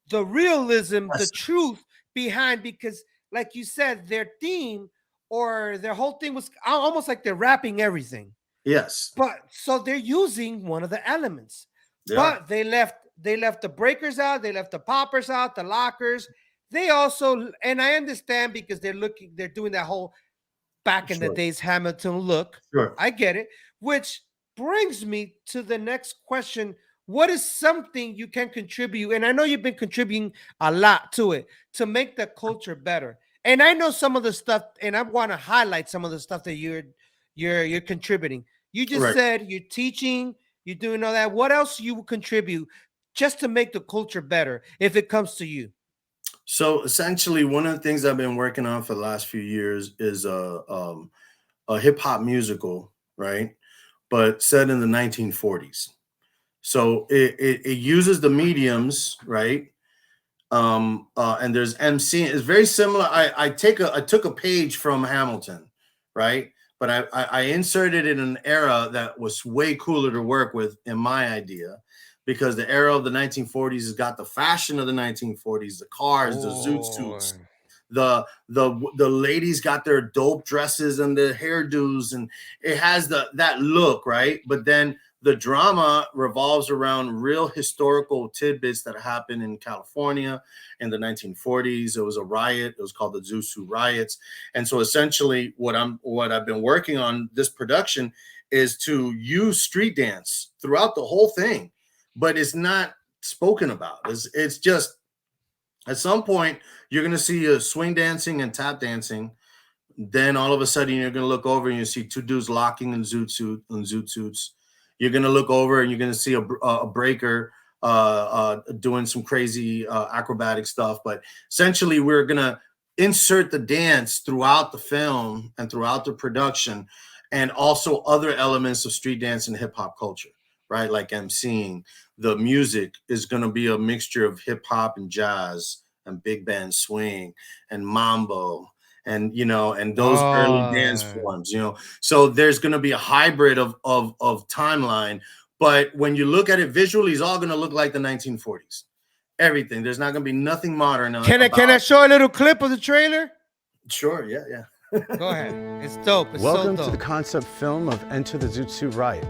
the realism, the Yes. truth behind, because like you said, their theme or their whole thing was almost like they're rapping everything. Yes. But so they're using one of the elements. They are. But they left the breakers out, they left the poppers out, the lockers. They also, and I understand because they're doing that whole back in the Sure. days Hamilton look. Sure. I get it. Which brings me to the next question. What is something you can contribute? And I know you've been contributing a lot to it to make the culture better. And I know some of the stuff, and I want to highlight some of the stuff that you're contributing. You just Right. said you're teaching, you're doing all that. What else you would contribute just to make the culture better if it comes to you? So essentially, one of the things I've been working on for the last few years is a hip hop musical, right? But set in the 1940s. So it uses the mediums, right? And there's MC. It's very similar. I took a page from Hamilton, right? But I inserted it in an era that was way cooler to work with in my idea, because the era of the 1940s has got the fashion of the 1940s, the cars, the zoot suits, the ladies got their dope dresses and the hairdos, and it has that look, right? But then the drama revolves around real historical tidbits that happened in California in the 1940s. It was a riot. It was called the Zusu riots. And so essentially what I've been working on this production is to use street dance throughout the whole thing, but it's not spoken about. It's just at some point you're going to see a swing dancing and tap dancing. Then all of a sudden you're going to look over and you see two dudes locking in zoot suits. You're going to look over and you're going to see a breaker doing some crazy acrobatic stuff. But essentially, we're gonna insert the dance throughout the film and throughout the production, and also other elements of street dance and hip hop culture, right? Like emceeing. The music is gonna be a mixture of hip hop and jazz and big band swing and mambo and and those early dance forms, So there's gonna be a hybrid of timeline. But when you look at it visually, it's all gonna look like the 1940s. Everything. There's not gonna be nothing modern. Can I show a little clip of the trailer? Sure, yeah. Go ahead. It's dope. It's Welcome so dope. to the concept film of Enter the Zoot Suit Riot.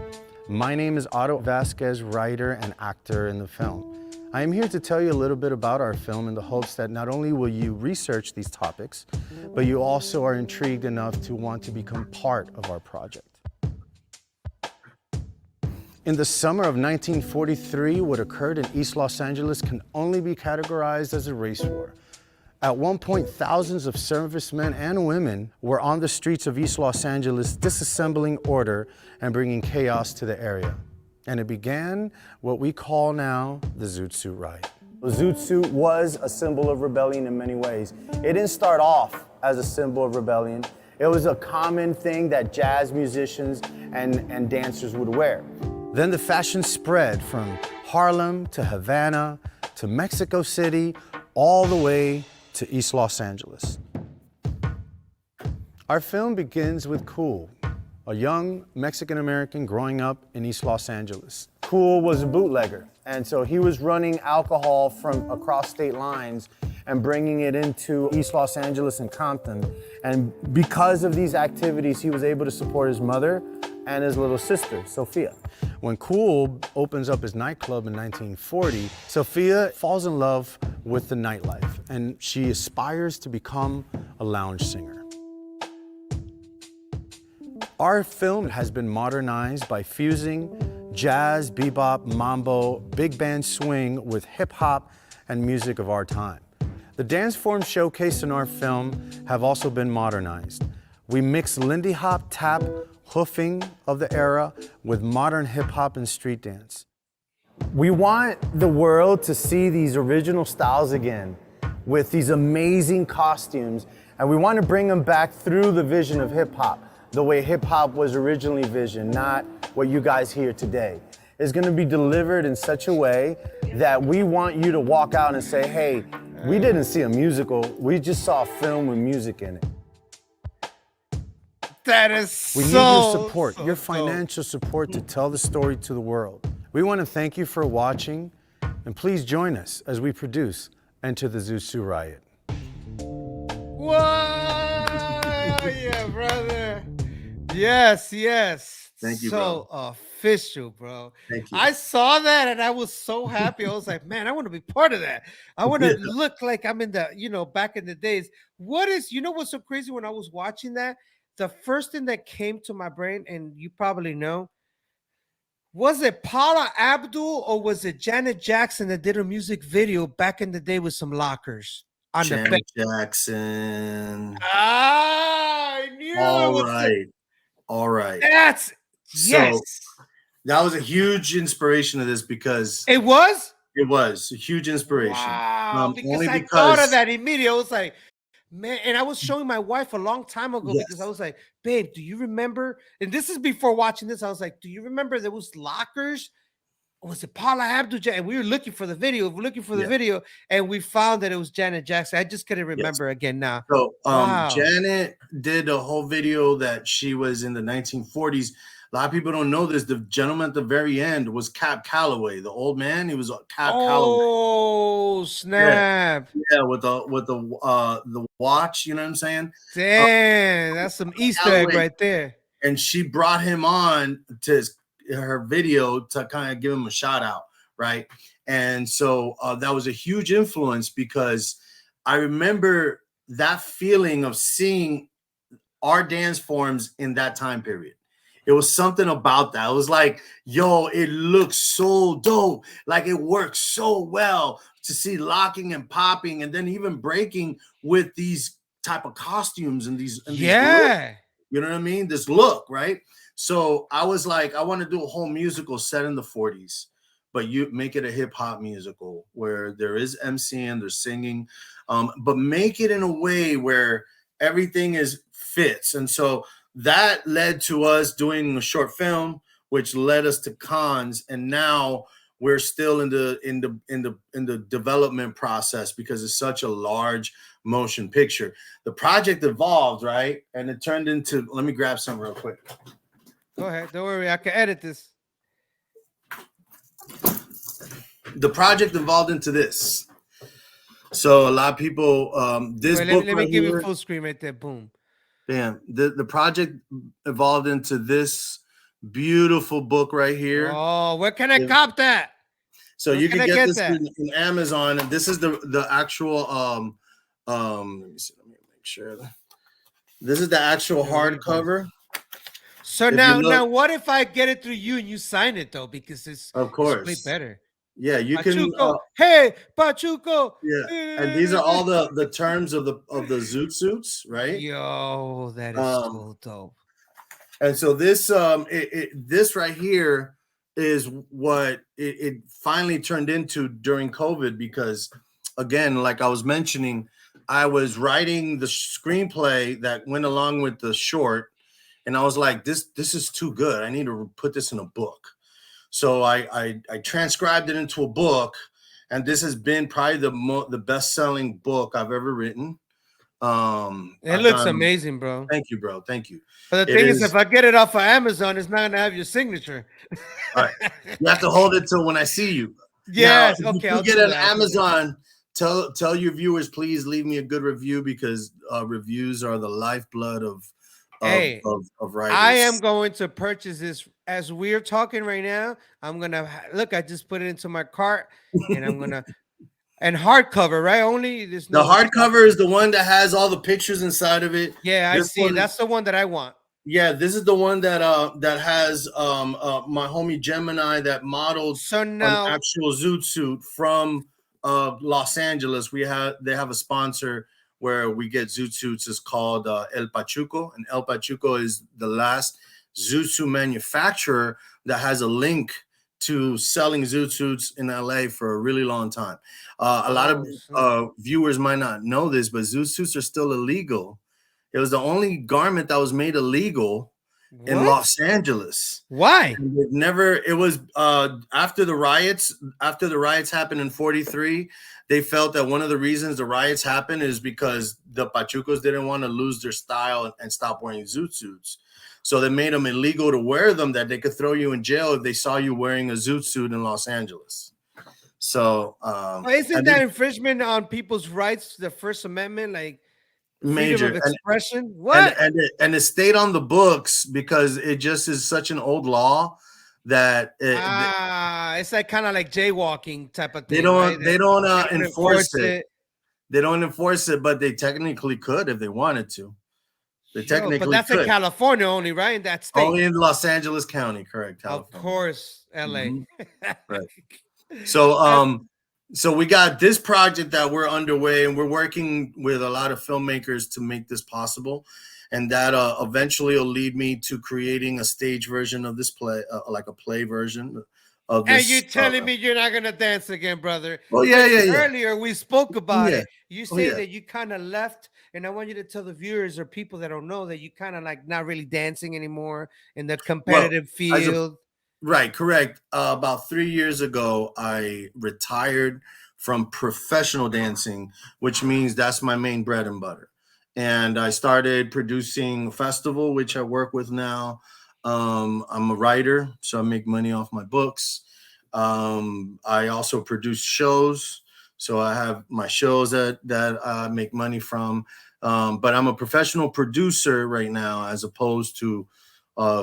My name is Otto, Vazquez, writer and actor in the film. I am here to tell you a little bit about our film in the hopes that not only will you research these topics, but you also are intrigued enough to want to become part of our project. In the summer of 1943, what occurred in East Los Angeles can only be categorized as a race war. At one point, thousands of servicemen and women were on the streets of East Los Angeles disassembling order and bringing chaos to the area. And it began what we call now the Zoot Suit Riot. The Zoot Suit was a symbol of rebellion in many ways. It didn't start off as a symbol of rebellion. It was a common thing that jazz musicians and dancers would wear. Then the fashion spread from Harlem to Havana to Mexico City, all the way to East Los Angeles. Our film begins with Cool, a young Mexican-American growing up in East Los Angeles. Cool was a bootlegger, and so he was running alcohol from across state lines and bringing it into East Los Angeles and Compton. And because of these activities, he was able to support his mother and his little sister, Sophia. When Cool opens up his nightclub in 1940, Sophia falls in love with the nightlife, and she aspires to become a lounge singer. Our film has been modernized by fusing jazz, bebop, mambo, big band swing with hip hop and music of our time. The dance forms showcased in our film have also been modernized. We mix Lindy Hop, tap, hoofing of the era with modern hip hop and street dance. We want the world to see these original styles again with these amazing costumes, and we want to bring them back through the vision of hip hop, the way hip hop was originally visioned, not what you guys hear today. It's going to be delivered in such a way that we want you to walk out and say, hey, we didn't see a musical, we just saw a film with music in it. That is We need your support, your financial support to tell the story to the world. We want to thank you for watching, and please join us as we produce Enter the Zoot Suit Riot. Whoa! Yeah, brother. Yes. Thank you, so bro. Official, bro. Thank you. I saw that and I was so happy. I was like, man, I want to be part of that. I want to look like I'm in the, back in the days. What's so crazy when I was watching that? The first thing that came to my brain, and you probably know, was it Paula Abdul or was it Janet Jackson that did a music video back in the day with some lockers on the bed? Janet Jackson. I knew All right. Yes. So that was a huge inspiration of this because It was a huge inspiration. Wow, because I thought of that immediately. I was like, man, and I was showing my wife a long time ago because I was like, babe, do you remember? And this is before watching this. I was like, do you remember there was lockers? Or was it Paula Abdul? And we were looking for the video. And we found that it was Janet Jackson. I just couldn't remember again now. So Janet did a whole video that she was in the 1940s. A lot of people don't know this. The gentleman at the very end was Cap Calloway, the old man. He was Cap Calloway. Oh snap! Yeah, with the watch. You know what I'm saying? Damn, that's some Easter egg right there. And she brought him on to her video to kind of give him a shout out, right? And so that was a huge influence because I remember that feeling of seeing our dance forms in that time period. It was something about that. It was like, yo, it looks so dope. Like it works so well to see locking and popping and then even breaking with these type of costumes and these looks. You know what I mean? This look, right? So I was like, I want to do a whole musical set in the 40s, but you make it a hip hop musical where there is MC and there's singing, but make it in a way where everything is fits. And so that led to us doing a short film, which led us to cons, and now we're still in the development process because it's such a large motion picture. The project evolved, right? And it turned into, let me grab some real quick. Go ahead. Don't worry. I can edit this. The project evolved into this. So a lot of people, this Wait, book let right me give here, you full screen right there. Boom. bam. The project evolved into this beautiful book right here. Oh, where can I cop that? So where you can can I get get this that? in Amazon, and this is the actual let me see, let me make sure. This is the actual hardcover. So If now, you look- what if I get it through you and you sign it though? Because it's Of course. way better. Yeah, you can. Pachuco, hey, Pachuco. Yeah, and these are all the terms of the zoot suits, right? Yo, that is so dope. And so this this right here is what it finally turned into during COVID, because again, like I was mentioning, I was writing the screenplay that went along with the short, and I was like, this is too good. I need to put this in a book. So I transcribed it into a book, and this has been probably the best-selling book I've ever written. It looks amazing, bro. Thank you, bro. Thank you. But the thing is, if I get it off of Amazon, it's not gonna have your signature. All right. You have to hold it till when I see you. Yes. Now, if Okay. you I'll get do on that. Amazon, tell your viewers, please leave me a good review, because reviews are the lifeblood of writers. I am going to purchase this as we're talking right now. I'm gonna look. I just put it into my cart, and I'm gonna and hardcover, right? Only there's The no hardcover is the one that has all the pictures inside of it. Yeah, I This see. one- That's the one that I want. Yeah, this is the one that that has my homie Gemini that modeled So an now, actual zoot suit from Los Angeles. They have a sponsor where we get zoot suits. It's called El Pachuco, and El Pachuco is the last zoot suit manufacturer that has a link to selling zoot suits in LA for a really long time. A lot of viewers might not know this, but zoot suits are still illegal. It was the only garment that was made illegal in Los Angeles. Why? And it was after the riots happened in 43, they felt that one of the reasons the riots happened is because the Pachucos didn't want to lose their style and stop wearing zoot suits. So they made them illegal to wear them, that they could throw you in jail if they saw you wearing a zoot suit in Los Angeles. So isn't that infringement on people's rights to the First Amendment, like major freedom of expression? What? And it stayed on the books because it just is such an old law that it's like kind of like jaywalking type of thing. They don't enforce it. They don't enforce it, but they technically could if they wanted to. They technically but that's could. in California only, right? In that state. Only in Los Angeles County, correct? California. Of course, LA. Right. So we got this project that we're underway, and we're working with a lot of filmmakers to make this possible. And that eventually will lead me to creating a stage version of this play, like a play version of this. And you're telling me you're not gonna dance again, brother? Well, yeah. Earlier we spoke about it. You say yeah. that you kind of left, and I want you to tell the viewers or people that don't know that you kind of like not really dancing anymore in the competitive field. Right, correct. About 3 years ago, I retired from professional dancing, which means that's my main bread and butter. And I started producing a festival, which I work with now. I'm a writer, so I make money off my books. I also produce shows, so I have my shows that I make money from. But I'm a professional producer right now, as opposed to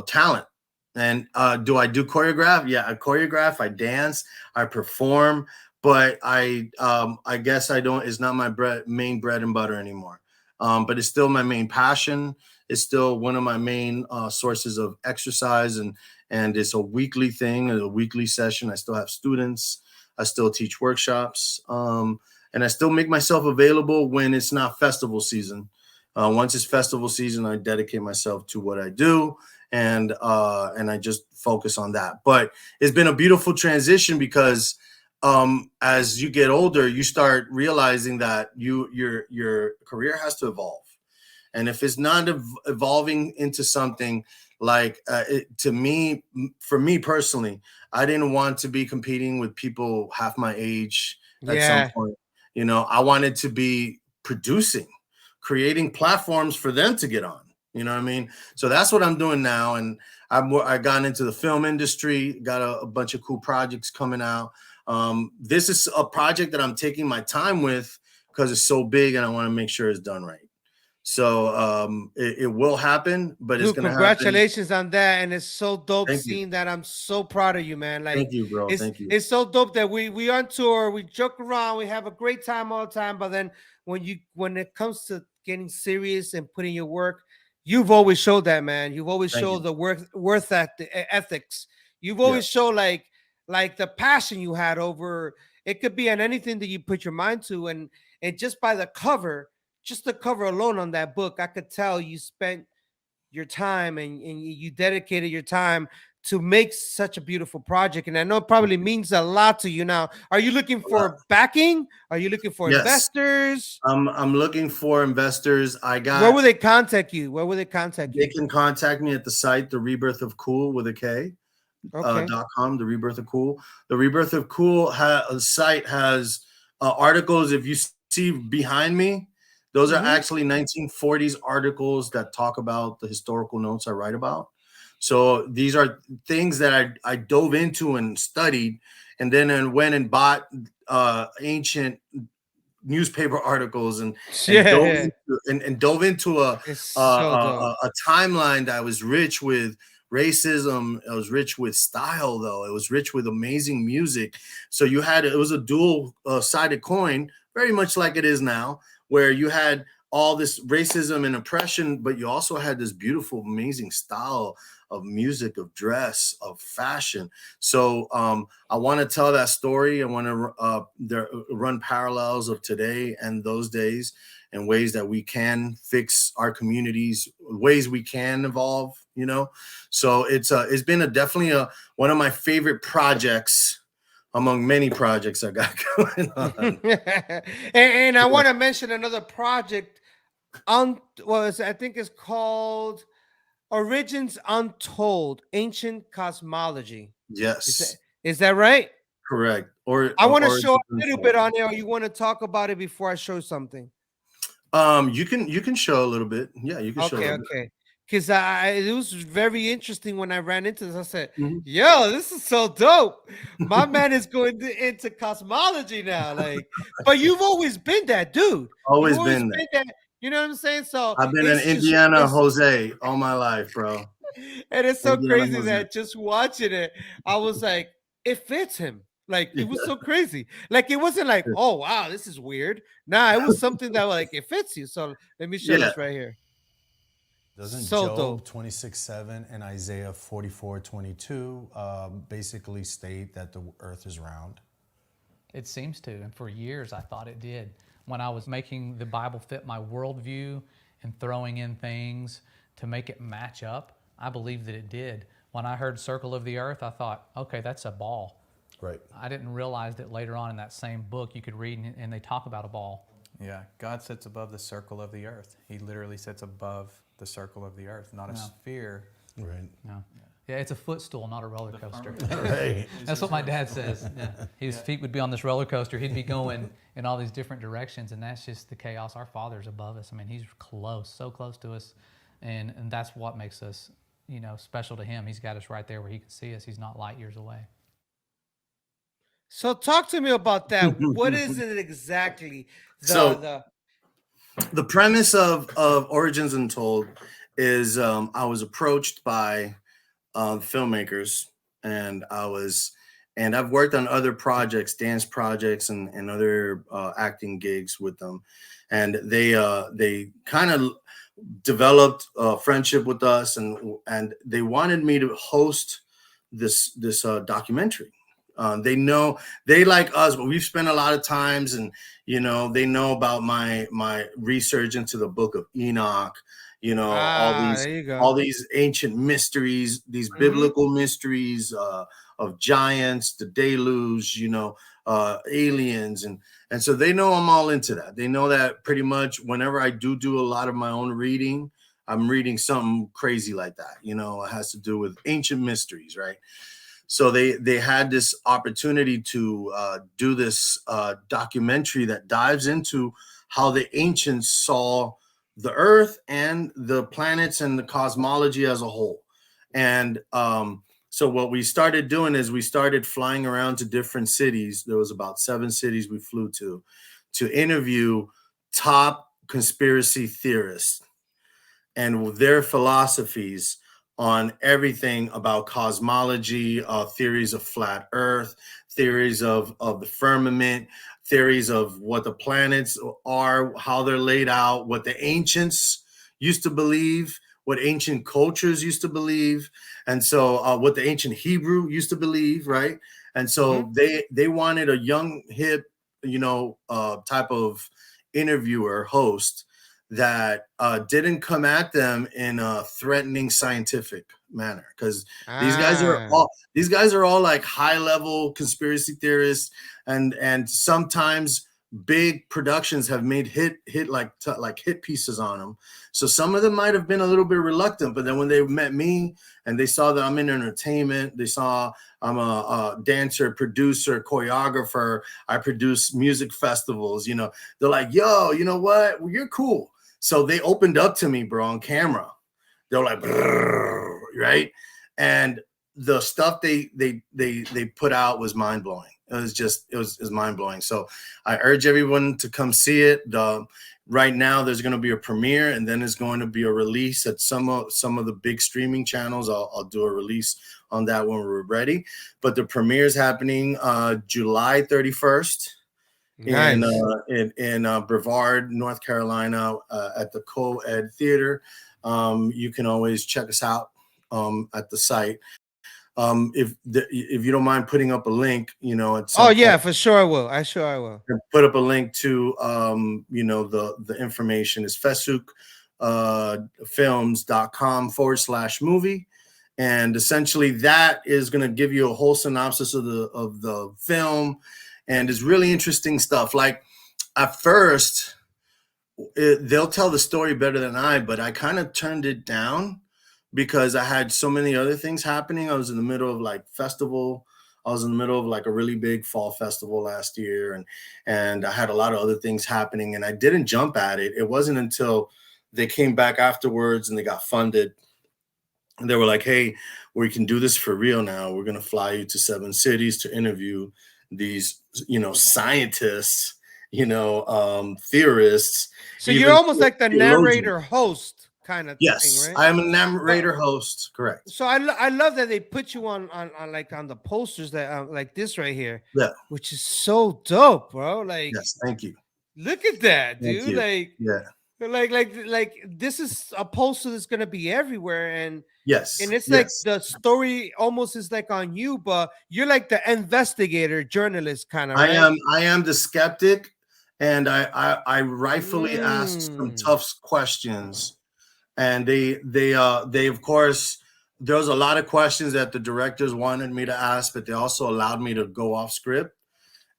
talent. And do I do choreograph? Yeah, I choreograph, I dance, I perform, but I guess I don't. It's not my main bread and butter anymore. But it's still my main passion. It's still one of my main sources of exercise, and it's a weekly thing, a weekly session. I still have students. I still teach workshops, and I still make myself available when it's not festival season. Once it's festival season, I dedicate myself to what I do. and I just focus on that. But it's been a beautiful transition because as you get older, you start realizing that your career has to evolve. And if it's not evolving into something like for me personally, I didn't want to be competing with people half my age at some point. You know, I wanted to be producing, creating platforms for them to get on. You know what I mean? So that's what I'm doing now. And I got into the film industry, got a bunch of cool projects coming out. This is a project that I'm taking my time with because it's so big and I want to make sure it's done right. So it will happen, but it's gonna congratulations happen. on that, and it's so dope Thank seeing you. that. I'm so proud of you, man. Like, Thank you, bro. Thank you. It's so dope that we on tour, we joke around, we have a great time all the time, but then when it comes to getting serious and putting your work, you've always showed that, man. You've always showed the worth ethics. You've always showed like the passion you had over. It could be on anything that you put your mind to, and just by the cover. Just the cover alone on that book, I could tell you spent your time and you dedicated your time to make such a beautiful project. And I know it probably means a lot to you now. Are you looking for backing? Are you looking for investors? I'm looking for investors. Where will they contact you? Where will they contact you? They can contact me at the site, The Rebirth of Cool with a K. Okay. .com, The Rebirth of Cool. The Rebirth of Cool site has articles. If you see behind me, those are actually 1940s articles that talk about the historical notes I write about. So these are things that I dove into and studied, and then I went and bought ancient newspaper articles and dove into a timeline that was rich with racism. It was rich with style, though. It was rich with amazing music. So it was a dual sided coin, very much like it is now, where you had all this racism and oppression, but you also had this beautiful, amazing style of music, of dress, of fashion. So I want to tell that story. I want to run parallels of today and those days and ways that we can fix our communities, ways we can evolve, you know? So it's been definitely one of my favorite projects among many projects I got going on. and I want to mention another project I think it's called Origins Untold, Ancient Cosmology. Yes. Is that right? Correct. I want to show a little bit on there. Or you want to talk about it before I show something? You can show a little bit. Yeah, you can show a little bit. Because it was very interesting when I ran into this. I said, yo, this is so dope. My man is going into cosmology now. Like, but you've always been that dude. Always been that. You know what I'm saying? So I've been an Indiana Jose all my life, bro. And it's so crazy that just watching it, I was like, it fits him. Like, it was so crazy. Like, it wasn't like, oh, wow, this is weird. Nah, it was something that, like, it fits you. So let me show this right here. Doesn't Job 26:7 and Isaiah 44:22 basically state that the earth is round? It seems to, and for years I thought it did. When I was making the Bible fit my worldview and throwing in things to make it match up, I believed that it did. When I heard circle of the earth, I thought, okay, that's a ball. Right. I didn't realize that later on in that same book you could read and they talk about a ball. Yeah, God sits above the circle of the earth. He literally sits above the circle of the earth, not a sphere. Right. No. Yeah, it's a footstool, not a roller coaster. Right. That's what my dad says. Yeah. His feet would be on this roller coaster. He'd be going in all these different directions, and that's just the chaos. Our Father's above us. I mean, he's close, so close to us, and that's what makes us, special to him. He's got us right there where he can see us. He's not light years away. So talk to me about that. What is it exactly? The premise of Origins Untold is I was approached by filmmakers, and I've worked on other projects, dance projects, and other acting gigs with them, and they kind of developed a friendship with us, and they wanted me to host this documentary They like us, but we've spent a lot of times, and they know about my research into the Book of Enoch. There you go. All these ancient mysteries, these biblical mysteries of giants, the deluge, aliens, and so they know I'm all into that. They know that pretty much whenever I do a lot of my own reading, I'm reading something crazy like that. It has to do with ancient mysteries, right? So they had this opportunity to do this documentary that dives into how the ancients saw the Earth and the planets and the cosmology as a whole. And so what we started doing is we started flying around to different cities. There was about 7 cities we flew to interview top conspiracy theorists and their philosophies on everything about cosmology, theories of flat Earth, theories of the firmament, theories of what the planets are, how they're laid out, what the ancients used to believe, what ancient cultures used to believe, and so what the ancient Hebrew used to believe, right? And so they wanted a young, hip, type of interviewer, host that didn't come at them in a threatening scientific manner, because these guys are all like high level conspiracy theorists, and sometimes big productions have made hit pieces on them. So some of them might have been a little bit reluctant, but then when they met me and they saw that I'm in entertainment, they saw I'm a dancer, producer, choreographer, I produce music festivals, they're like, yo, you know what? Well, you're cool. So they opened up to me, bro, on camera. They're like, right? And the stuff they put out was mind blowing. It was mind blowing. So I urge everyone to come see it. Right now, there's going to be a premiere, and then there's going to be a release at some of the big streaming channels. I'll do a release on that when we're ready. But the premiere is happening July 31st. Nice. In Brevard, North Carolina, at the Co-Ed Theater. You can always check us out at the site. If you don't mind putting up a link, at some point, yeah, for sure I will. I will. Put up a link to the information is fesukfilms.com/movie. And essentially that is going to give you a whole synopsis of the film. And it's really interesting stuff. Like at first, they'll tell the story better than I, but I kind of turned it down because I had so many other things happening. I was in the middle of festival. I was in the middle of a really big fall festival last year, and I had a lot of other things happening, and I didn't jump at it. It wasn't until they came back afterwards and they got funded. And they were like, hey, we can do this for real now. We're going to fly you to 7 cities to interview these, scientists, theorists. So you're almost like the narrator host kind of thing, right? I'm a narrator host, correct. So I love that they put you on the posters that like this right here. Yeah. Which is so dope, bro. Like, yes, thank you. Look at that, dude. Like, yeah. Like this is a poster that's gonna be everywhere, and yes, and it's like the story almost is like on you, but you're like the investigator, journalist kind of. Right? I am the skeptic, and I rightfully ask some tough questions, and they of course, there was a lot of questions that the directors wanted me to ask, but they also allowed me to go off script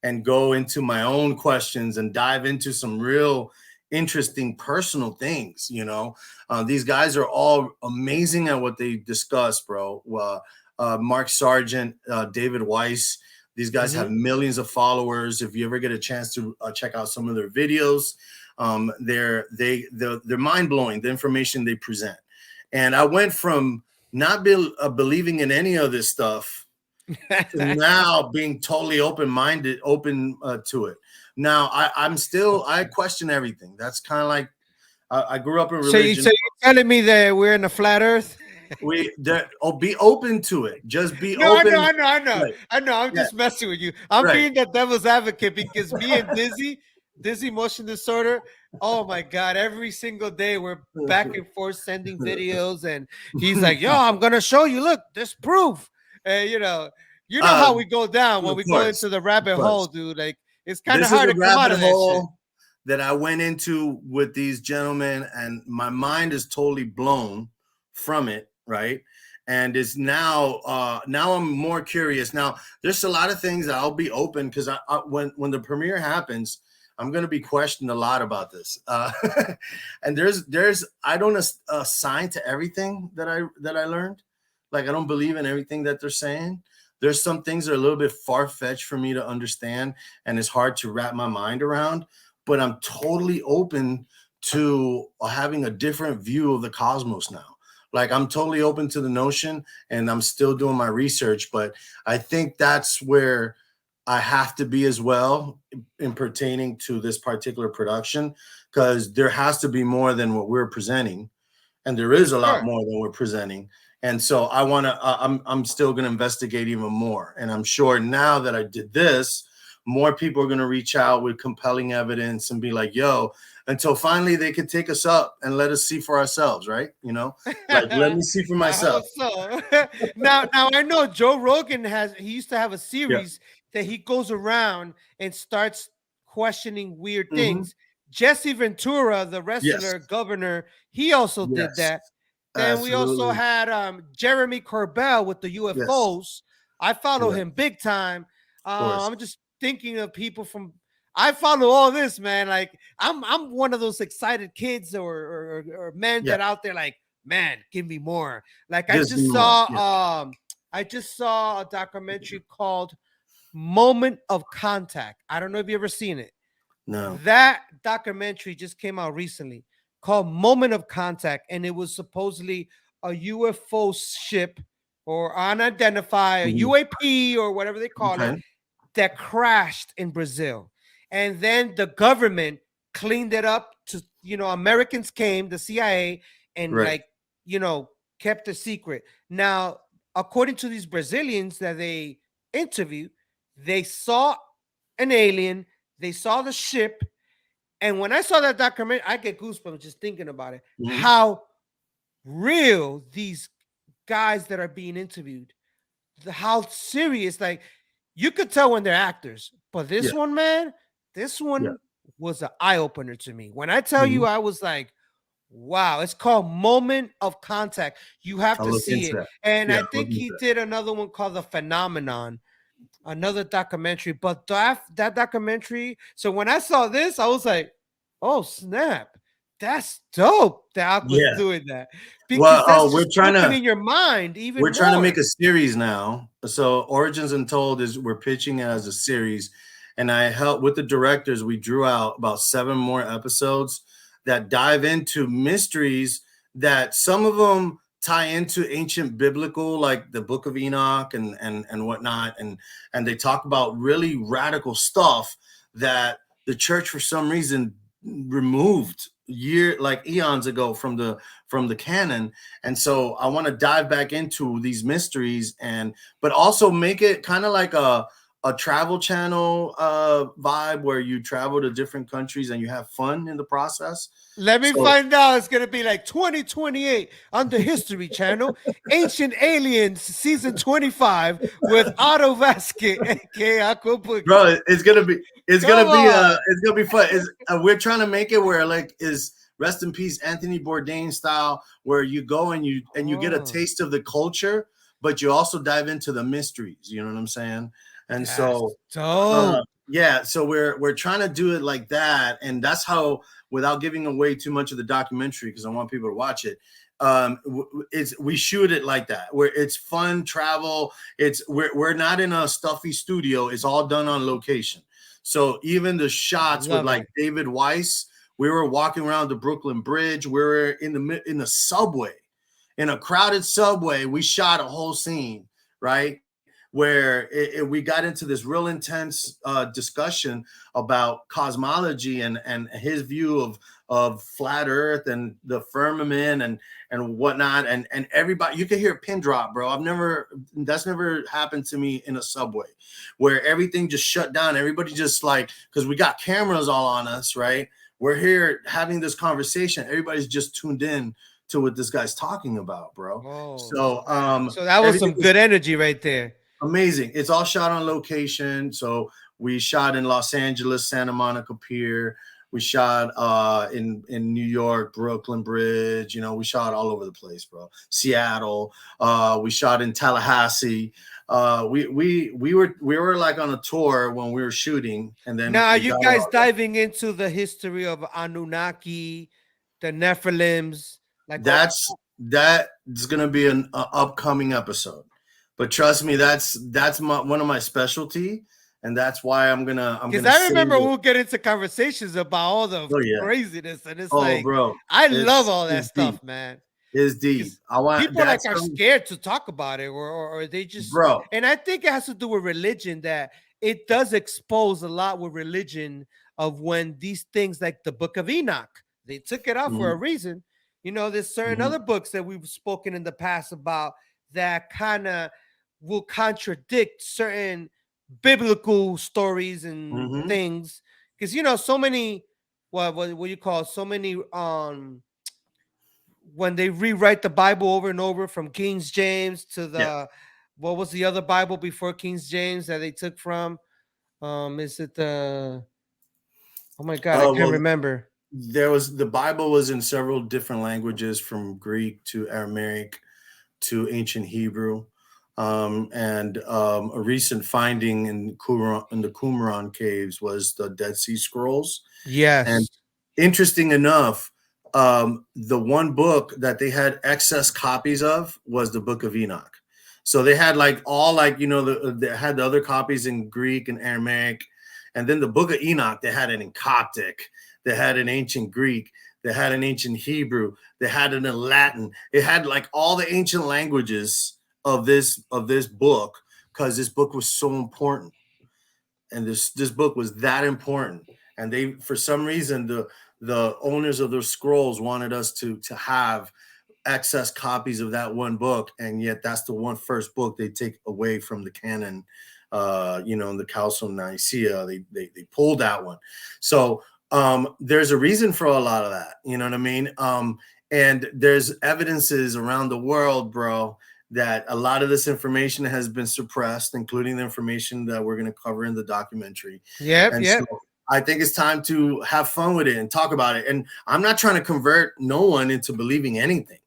and go into my own questions and dive into some real interesting personal things. These guys are all amazing at what they discuss, bro. Mark Sargent, David Weiss, these guys have millions of followers. If you ever get a chance to check out some of their videos, they're mind-blowing, the information they present. And I went from not believing in any of this stuff to now being totally open-minded, open to it. Now I question everything. That's kind of like I grew up in religion. So you're telling me that we're in a flat Earth? Be open to it. Just be open. I know. I'm just messing with you. I'm being the devil's advocate because me and Dizzy motion disorder. Oh my God! Every single day we're back and forth sending videos, and he's like, "Yo, I'm gonna show you. Look, there's proof." You know how we go down when of we go course, into the rabbit of course. hole, dude. Like it's kind of This is hard a to come out rabbit of that shit. hole that I went into with these gentlemen, and my mind is totally blown from it, right? And is now now I'm more curious. Now there's a lot of things that I'll be open, because when the premiere happens, I'm going to be questioned a lot about this. And there's I don't assign to everything that I learned. Like, I don't believe in everything that they're saying. There's some things that are a little bit far-fetched for me to understand, and it's hard to wrap my mind around, but I'm totally open to having a different view of the cosmos now. Like, I'm totally open to the notion, and I'm still doing my research, but I think that's where I have to be as well in pertaining to this particular production, because there has to be more than what we're presenting, and there is a lot more than we're presenting. And so I want to, I'm still going to investigate even more. And I'm sure now that I did this, more people are going to reach out with compelling evidence and be like, yo, until finally they can take us up and let us see for ourselves, right? You know, like, let me see for myself. So. now I know Joe Rogan he used to have a series that he goes around and starts questioning weird things. Jesse Ventura, the wrestler governor, he also did that. Then we also had Jeremy Corbell with the UFOs. I follow him big time. I'm just thinking of people from. I follow all this, man. Like I'm one of those excited kids or men that out there like, man, give me more. Like I just saw a documentary called Moment of Contact. I don't know if you ever seen it. No. That documentary just came out recently called Moment of Contact, and it was supposedly a UFO ship or unidentified, a UAP or whatever they call it, that crashed in Brazil. And then the government cleaned it up to, Americans came, the CIA, and kept it secret. Now, according to these Brazilians that they interviewed, they saw an alien, they saw the ship. And when I saw that documentary, I get goosebumps just thinking about it. How real these guys that are being interviewed, how serious, like you could tell when they're actors. But this one, man, this one was an eye-opener to me. When I tell you, I was like, wow, it's called Moment of Contact. You have to see it. And I think he did another one called The Phenomenon, another documentary. But that documentary, so when I saw this, I was like, oh snap, that's dope that Aqua's doing that. Because that's we're trying to in your mind even we're more. trying to make a series now. So Origins Untold we're pitching it as a series, and I helped with the directors. We drew out about 7 more episodes that dive into mysteries that some of them tie into ancient biblical, like the Book of Enoch and whatnot, and they talk about really radical stuff that the church for some reason removed eons ago from the canon. And so I want to dive back into these mysteries, but also make it kind of like a travel channel vibe where you travel to different countries and you have fun in the process. Let me find out. It's going to be like 2028 on the History Channel, Ancient Aliens season 25 with Otto Vazquez, aka Aquaboogy. Bro, it's gonna be fun. We're trying to make it where is rest in peace Anthony Bourdain style, where you go and you get a taste of the culture, but you also dive into the mysteries. You know what I'm saying? And so we're trying to do it like that, and that's how, without giving away too much of the documentary, because I want people to watch it. We shoot it like that, where it's fun travel. We're not in a stuffy studio. It's all done on location. So even the shots with David Weiss, we were walking around the Brooklyn Bridge. We were in the subway, in a crowded subway. We shot a whole scene, right? Where we got into this real intense discussion about cosmology and his view of flat Earth and the firmament and whatnot, and everybody, you could hear a pin drop, bro. That's never happened to me in a subway, where everything just shut down. Everybody just because we got cameras all on us, right? We're here having this conversation. Everybody's just tuned in to what this guy's talking about, bro. Oh. So that was some good energy right there. amazing. It's all shot on location. So we shot in Los Angeles, Santa Monica Pier. We shot in New York, Brooklyn Bridge. You know, we shot all over the place, bro. Seattle. We shot in Tallahassee. We were like on a tour when we were shooting, and then Now, are we you got guys all- diving into the history of Anunnaki, the Nephilims? Like that's gonna be an upcoming episode. But trust me, that's one of my specialty, and that's why I'm gonna because I remember save it. we'll get into conversations about all the Oh, yeah. craziness, and it's Oh, like bro, I love all that it's stuff, deep. man. It's deep. Because I want people like that's are something- scared to talk about it, or they just bro. and I think it has to do with religion, that it does expose a lot with religion of when these things like the Book of Enoch, they took it out for a reason. You know, there's certain Mhm. other books that we've spoken in the past about that kind of will contradict certain biblical stories and Mhm. things, because you know so many what you call so many when they rewrite the Bible over and over from King James to the what was the other Bible before King James that they took from? Is it the oh my god, I can't Well, remember. the Bible was in several different languages, from Greek to Aramaic to ancient Hebrew. And a recent finding in the Qumran caves was the Dead Sea Scrolls. Yes. And interesting enough, the one book that they had excess copies of was the Book of Enoch. So they had like all like, you know, they had the other copies in Greek and Aramaic. And then the Book of Enoch, they had it in Coptic, they had it in ancient Greek, they had it in ancient Hebrew, they had it in Latin. It had like all the ancient languages of this book, because this book was so important. And this book was that important. And they, for some reason, the owners of those scrolls wanted us to have excess copies of that one book, and yet that's the first book they take away from the canon. You know, in the Council of Nicaea, they pulled that one. So there's a reason for a lot of that. You know what I mean? And there's evidences around the world, bro, that a lot of this information has been suppressed, including the information that we're going to cover in the documentary. Yep. So I think it's time to have fun with it and talk about it. And I'm not trying to convert no one into believing anything.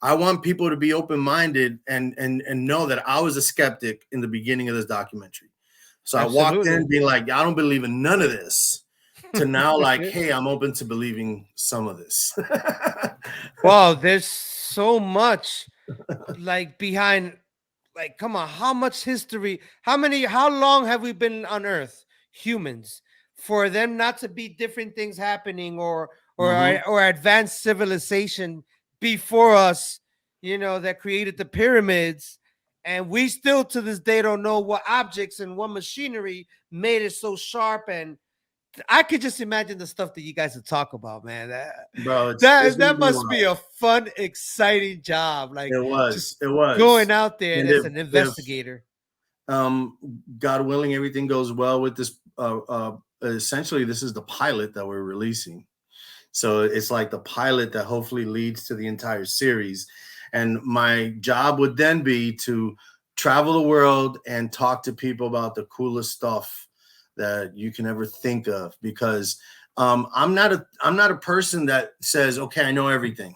I want people to be open-minded and know that I was a skeptic in the beginning of this documentary. So I walked in being like, I don't believe in none of this, to now like, hey, I'm open to believing some of this. Wow, there's so much like behind, like, come on, how much history, how long have we been on Earth, humans, for them not to be different things happening or advanced civilization before us, you know, that created the pyramids, and we still to this day don't know what objects and what machinery made it so sharp. And I could just imagine the stuff that you guys would talk about, man. Bro, That must be a fun, exciting job. Like it was going out there and as an investigator. God willing, everything goes well with this. Essentially, this is the pilot that we're releasing. So it's like the pilot that hopefully leads to the entire series. And my job would then be to travel the world and talk to people about the coolest stuff that you can ever think of, because I'm not a person that says, okay, I know everything.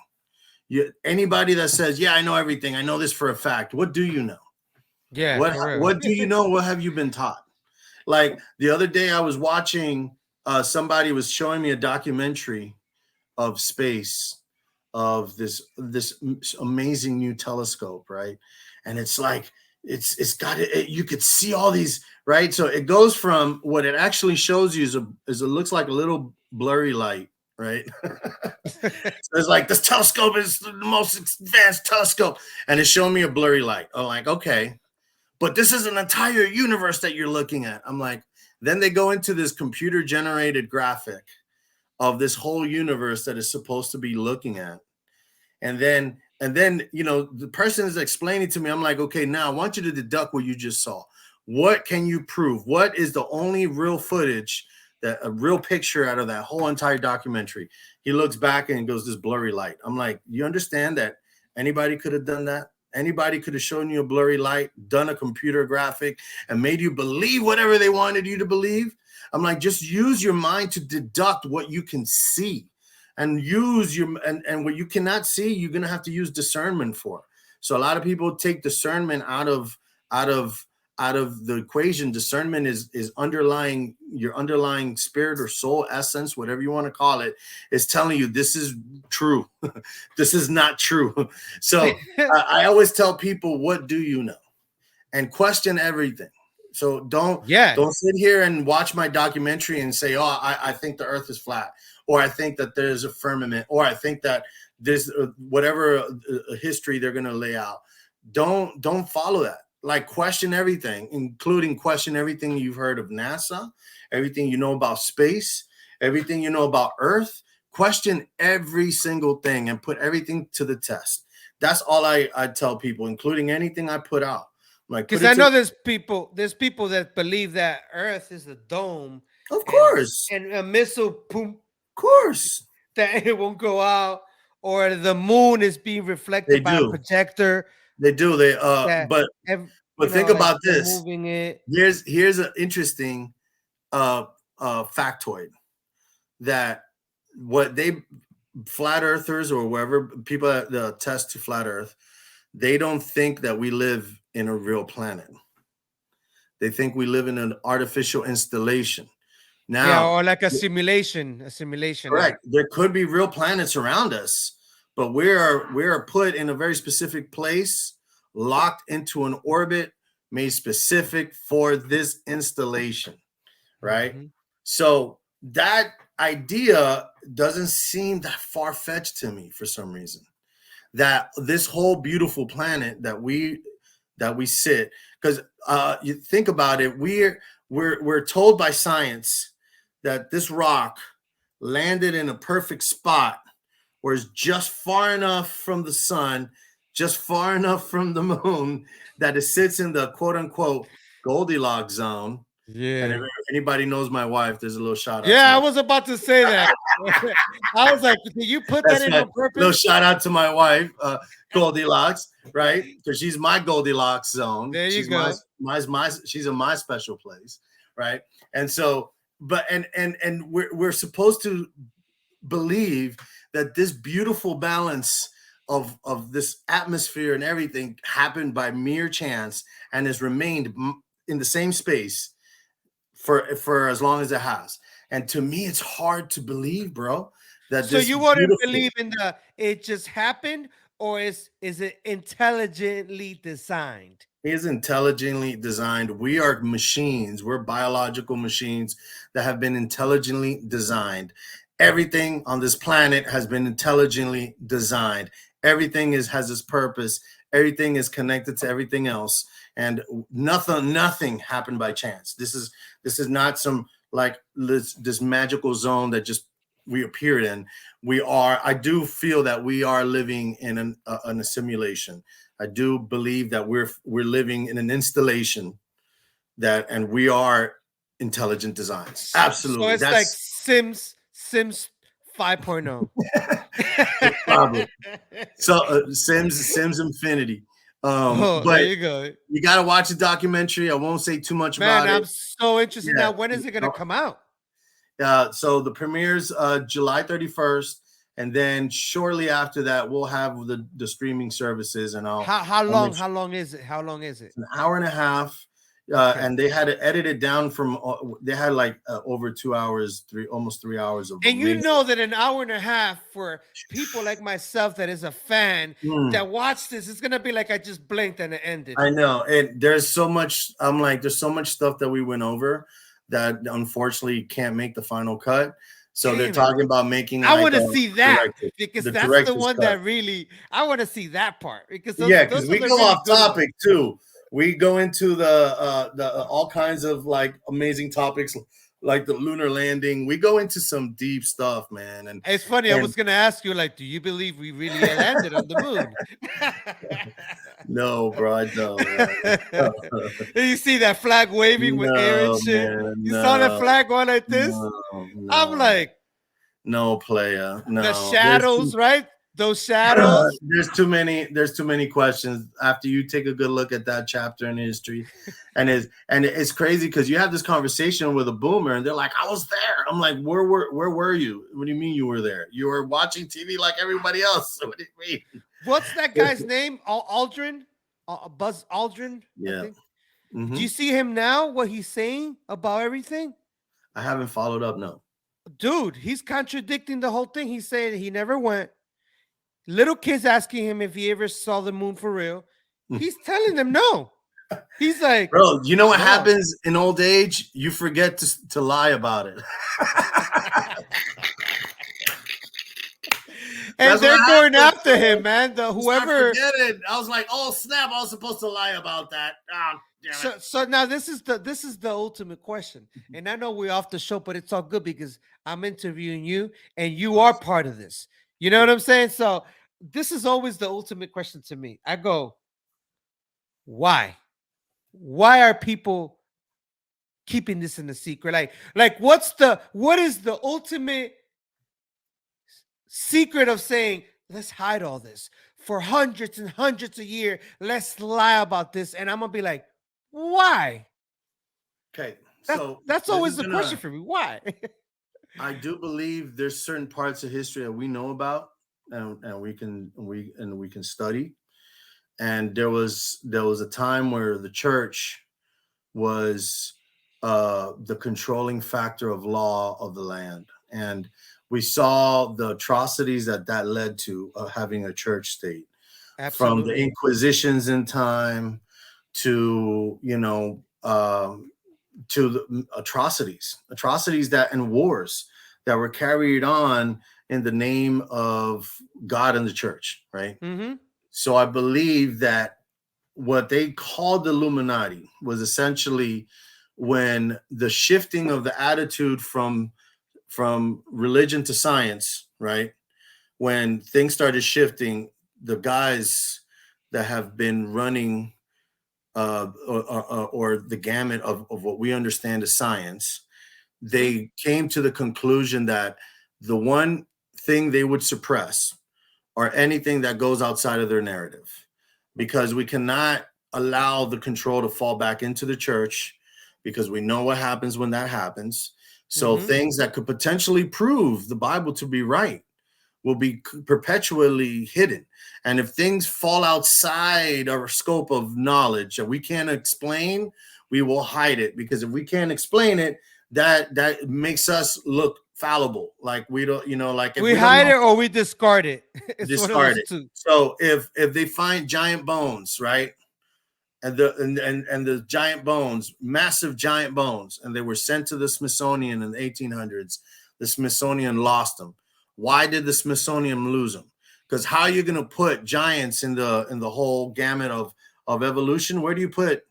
Anybody that says, yeah, I know everything, I know this for a fact, what do you know? Yeah. What do you know? What have you been taught? Like the other day I was watching, somebody was showing me a documentary of space, of this amazing new telescope, right? And it's like it's got it, you could see all these, right? So it goes from what it actually shows you is it looks like a little blurry light, right? So it's like, this telescope is the most advanced telescope, and it's showing me a blurry light. I'm like, okay, but this is an entire universe that you're looking at. I'm like, then they go into this computer generated graphic of this whole universe that is supposed to be looking at. And then, you know, the person is explaining to me, I'm like, okay, now I want you to deduct what you just saw. What can you prove? What is the only real footage, that a real picture out of that whole entire documentary? He looks back and goes, this blurry light. I'm like, you understand that anybody could have done that? Anybody could have shown you a blurry light, done a computer graphic, and made you believe whatever they wanted you to believe. I'm like, just use your mind to deduct what you can see, and use your and what you cannot see, you're gonna have to use discernment for. So a lot of people take discernment out of the equation. Discernment is underlying your underlying spirit or soul essence, whatever you want to call it, is telling you this is true. This is not true. So I always tell people, what do you know? And question everything. So don't sit here and watch my documentary and say, oh, I think the earth is flat, or I think that there's a firmament, or I think that there's whatever history they're going to lay out. Don't follow that. Like, question everything, including question everything you've heard of NASA, everything you know about space, everything you know about Earth. Question every single thing and put everything to the test. That's all I tell people, including anything I put out. Like, because I know there's people that believe that Earth is a dome, of course, and a missile, boom, of course, that it won't go out, or the moon is being reflected by a projector. They do. But think about this. Moving it. Here's an interesting factoid, that what flat earthers or whoever people that attest to flat Earth, they don't think that we live in a real planet. They think we live in an artificial installation. Now, or like a simulation. Correct. There could be real planets around us, but we are put in a very specific place, locked into an orbit made specific for this installation, right? Mm-hmm. So that idea doesn't seem that far-fetched to me for some reason. That this whole beautiful planet that we sit, because you think about it, we're told by science that this rock landed in a perfect spot where it's just far enough from the sun, just far enough from the moon, that it sits in the quote-unquote Goldilocks zone. Yeah. And if anybody knows my wife, there's a little shout out. Yeah, I was about to say that. I was like, did you put that in on purpose? Little shout out to my wife, Goldilocks, right? Because she's my Goldilocks zone. There you go. She's in my special place, right? And so, and we're supposed to believe that this beautiful balance of this atmosphere and everything happened by mere chance and has remained in the same space for as long as it has. And to me, it's hard to believe, bro. So you wouldn't believe in it just happened, or is it intelligently designed? It is intelligently designed. We are machines. We're biological machines that have been intelligently designed. Everything on this planet has been intelligently designed. Everything has its purpose. Everything is connected to everything else. And nothing happened by chance. This is not some like this magical zone that just we appeared in. I do feel that we are living in a simulation. I do believe that we're living in an installation and we are intelligent designs. Absolutely. So it's like Sims 5.0. Probably. So Sims Infinity. But there you go. You got to watch the documentary. I won't say too much about it. I'm so interested now. When is it going to come out? So the premiere's July 31st, and then shortly after that, we'll have the streaming services. And how long is it? It's an hour and a half. Okay. And they had to edit it down from. They had like over 2 hours, almost 3 hours of. And you know that an hour and a half for people like myself that is a fan that watched this, it's gonna be like I just blinked and it ended. I know, and there's so much. I'm like, there's so much stuff that we went over that unfortunately can't make the final cut. So they're talking about making. I want to see that because that's the one that really I want to see that part because because we go off topic too. We go into the all kinds of like amazing topics like the lunar landing. We go into some deep stuff, man. And it's funny. I was gonna ask you, like, do you believe we really landed on the moon? No, bro, I don't. You see that flag waving with air and shit? Man, you saw that flag going like this? No. I'm like, no, player. No. The shadows, right? those shadows. There's too many questions after you take a good look at that chapter in history. And it's crazy because you have this conversation with a boomer and they're like, I was there. I'm like, where were you? What do you mean you were there? You were watching TV like everybody else. What do you mean? What's that guy's name? Aldrin? Buzz Aldrin? Yeah. Do you see him now? What he's saying about everything? I haven't followed up, no. Dude, he's contradicting the whole thing. He's saying he never went. Little kids asking him if he ever saw the moon for real. He's telling them no. He's like, bro, you know what happens in old age? You forget to lie about it. And they're going after him, man. Whoever. Forget it. I was like, oh snap! I was supposed to lie about that. Oh, damn it. So now this is the ultimate question, and I know we're off the show, but it's all good because I'm interviewing you, and you are part of this. You know what I'm saying? So this is always the ultimate question to me. I go, why? Why are people keeping this in the secret? Like what is the ultimate secret of saying, let's hide all this for hundreds and hundreds a year? Let's lie about this. And I'm gonna be like, why? Okay. That's always the question for me. Why? I do believe there's certain parts of history that we know about and we can study. And there was a time where the church was the controlling factor of law of the land. And we saw the atrocities that led to having a church state. Absolutely. From the Inquisitions in time to, to the atrocities that and wars that were carried on in the name of God and the church, right? Mm-hmm. So I believe that what they called the Illuminati was essentially when the shifting of the attitude from religion to science, right? When things started shifting, the guys that have been running or the gamut of what we understand as science, they came to the conclusion that the one thing they would suppress or anything that goes outside of their narrative, because we cannot allow the control to fall back into the church, because we know what happens when that happens. So things that could potentially prove the Bible to be right will be perpetually hidden. And if things fall outside our scope of knowledge that we can't explain, we will hide it, because if we can't explain it, that makes us look fallible. Like we don't, like if we hide it or we discard it. Discard it. So if they find giant bones, right? And the giant bones, massive giant bones, and they were sent to the Smithsonian in the 1800s. The Smithsonian lost them. Why did the Smithsonian lose them? Because how are you going to put giants in the whole gamut of evolution? Where do you put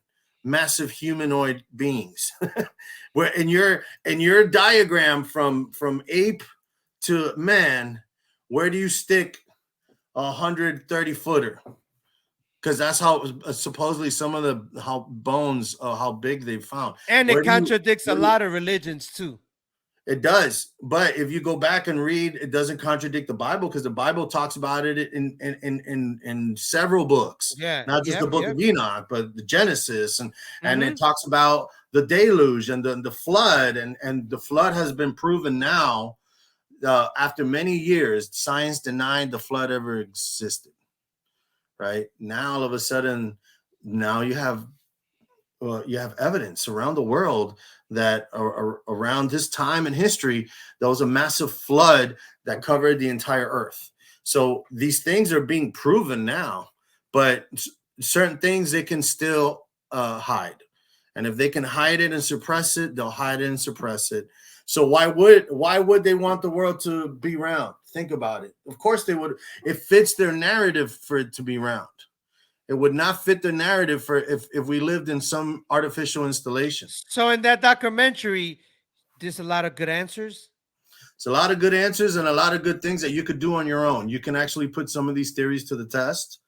massive humanoid beings? Where in your diagram from ape to man, where do you stick 130 footer? Because that's how supposedly some of the bones, how big they found. And it contradicts a lot of religions too. It does. But if you go back and read, it doesn't contradict the Bible, because the Bible talks about it in several books. Yeah. Not just the book of Enoch, but the Genesis. And it talks about the deluge and the flood. And the flood has been proven now, after many years, science denied the flood ever existed. Right now, all of a sudden, now you have evidence around the world that around this time in history, there was a massive flood that covered the entire earth. So these things are being proven now, but certain things they can still hide. And if they can hide it and suppress it, they'll hide it and suppress it. So why would they want the world to be round? Think about it. Of course they would. It fits their narrative for it to be round. It would not fit the narrative for if we lived in some artificial installation. So in that documentary, there's a lot of good answers. It's a lot of good answers and a lot of good things that you could do on your own. You can actually put some of these theories to the test,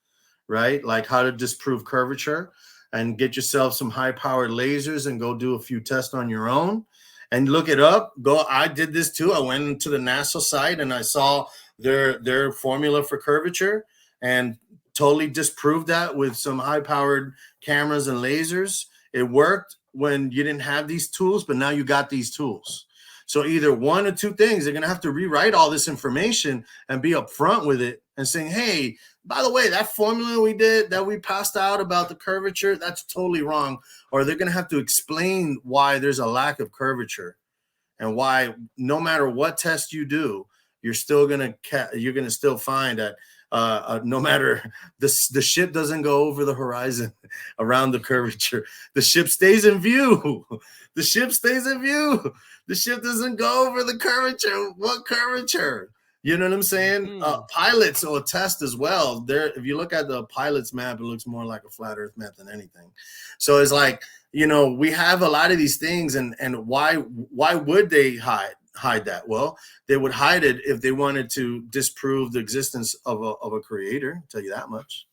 right? Like how to disprove curvature, and get yourself some high-powered lasers and go do a few tests on your own. And look it up. I did this too. I went to the NASA site and I saw their formula for curvature and totally disproved that with some high-powered cameras and lasers. It worked when you didn't have these tools, but now you got these tools. So either one or two things, they're going to have to rewrite all this information and be upfront with it and saying, hey, by the way, that formula we passed out about the curvature, that's totally wrong. Or they're going to have to explain why there's a lack of curvature and why no matter what test you do, you're going to still find that no matter the ship doesn't go over the horizon around the curvature, the ship stays in view. The ship stays in view. The ship doesn't go over the curvature. What curvature? You know what I'm saying? Pilots will attest as well. If you look at the pilot's map, it looks more like a flat Earth map than anything. So it's like, we have a lot of these things, and why would they hide that? Well, they would hide it if they wanted to disprove the existence of a creator. I'll tell you that much.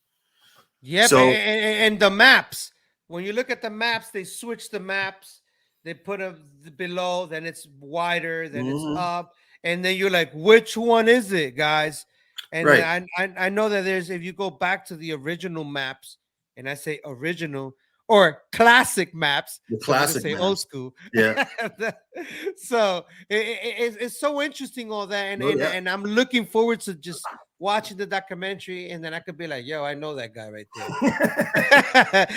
Yeah, so, and the maps. When you look at the maps, they switch the maps. They put them below, then it's wider, then it's up, and then you're like, which one is it, guys? And right. I know that if you go back to the original maps, and I say original or classic maps, the classic say maps. Old school, yeah. So it's so interesting all that, and I'm looking forward to just watching the documentary, and then I could be like, yo, I know that guy right there.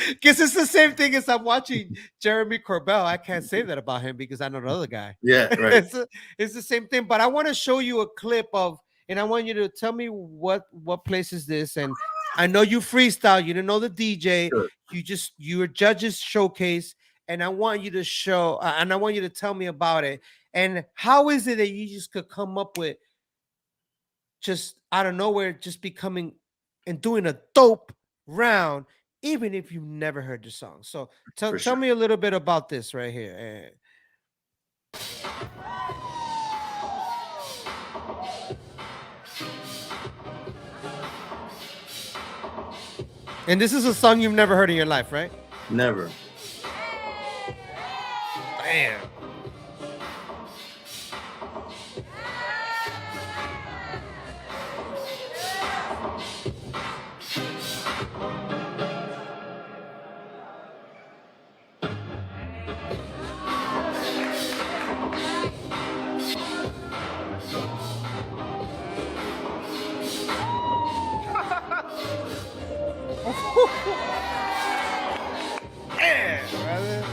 Because it's the same thing as I'm watching Jeremy Corbell. I can't say that about him because I know the other guy. Yeah, right. It's the same thing. But I want to show you a clip of, and I want you to tell me what place is this. And I know you freestyle. You didn't know the DJ. Sure. You a judges showcase. And I want you to show, and I want you to tell me about it. And how is it that you just could come up with just out of nowhere, just becoming and doing a dope round, even if you've never heard the song? So tell me a little bit about this right here. And this is a song you've never heard in your life, right? Never. Damn. Yeah, brother.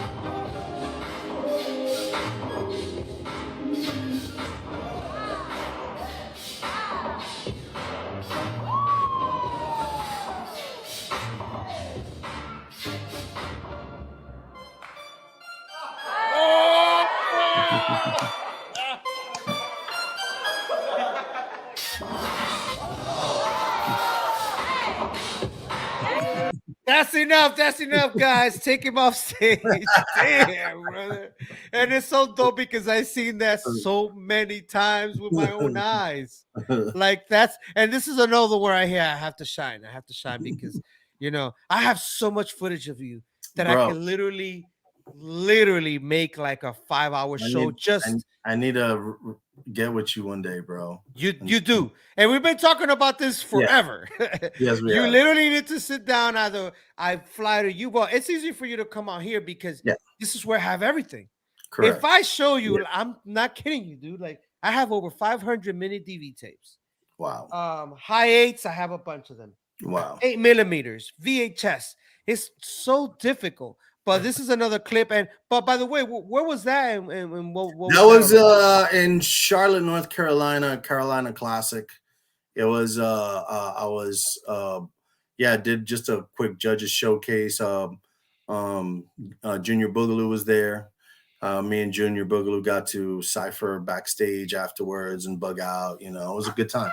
That's enough, guys. Take him off stage. Damn, brother. And it's so dope because I've seen that so many times with my own eyes. Like and this is another where I have to shine. I have to shine because, I have so much footage of you that I can literally make like a 5-hour show. I need to get with you one day, bro. You do. And we've been talking about this forever. Yeah. Yes, we You have. literally need to sit down. Either I fly to you. Well, it's easy for you to come out here because this is where I have everything. Correct. If I show you, I'm not kidding you, dude. Like I have over 500 mini DV tapes. Wow. High 8s, I have a bunch of them. Wow. 8mm, VHS. It's so difficult. But this is another clip. But by the way, where was that? And what that was in Charlotte, North Carolina, Carolina Classic. It was did just a quick judges showcase. Junior Boogaloo was there. Me and Junior Boogaloo got to cypher backstage afterwards and bug out. It was a good time.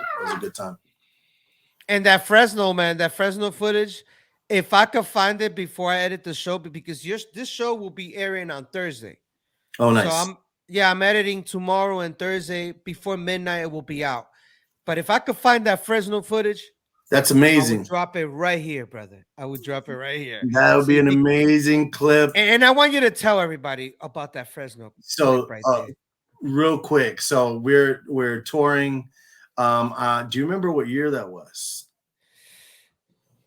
And that Fresno, man, that Fresno footage, if I could find it before I edit the show, because this show will be airing on Thursday. Oh, nice. So I'm editing tomorrow and Thursday. Before midnight, it will be out. But if I could find that Fresno footage, that's amazing. I would drop it right here, brother. I would drop it right here. That would be an amazing clip. And I want you to tell everybody about that Fresno. So right there. Real quick. So we're touring Do you remember what year that was?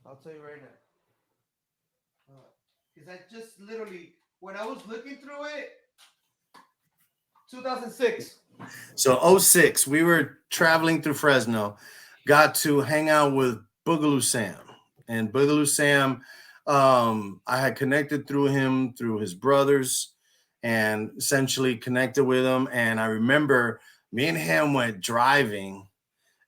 I'll tell you right now. Because I just literally, when I was looking through it, 2006. So 06, we were traveling through Fresno, got to hang out with Boogaloo Sam. And Boogaloo Sam, I had connected through him, through his brothers, and essentially connected with him. And I remember me and him went driving,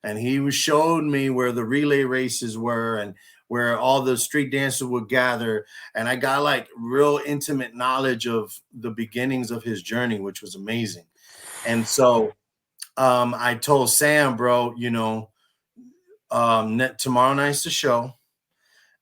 and he showed me where the relay races were and where all the street dancers would gather. And I got like real intimate knowledge of the beginnings of his journey, which was amazing. And so I told Sam, bro, tomorrow night's the show.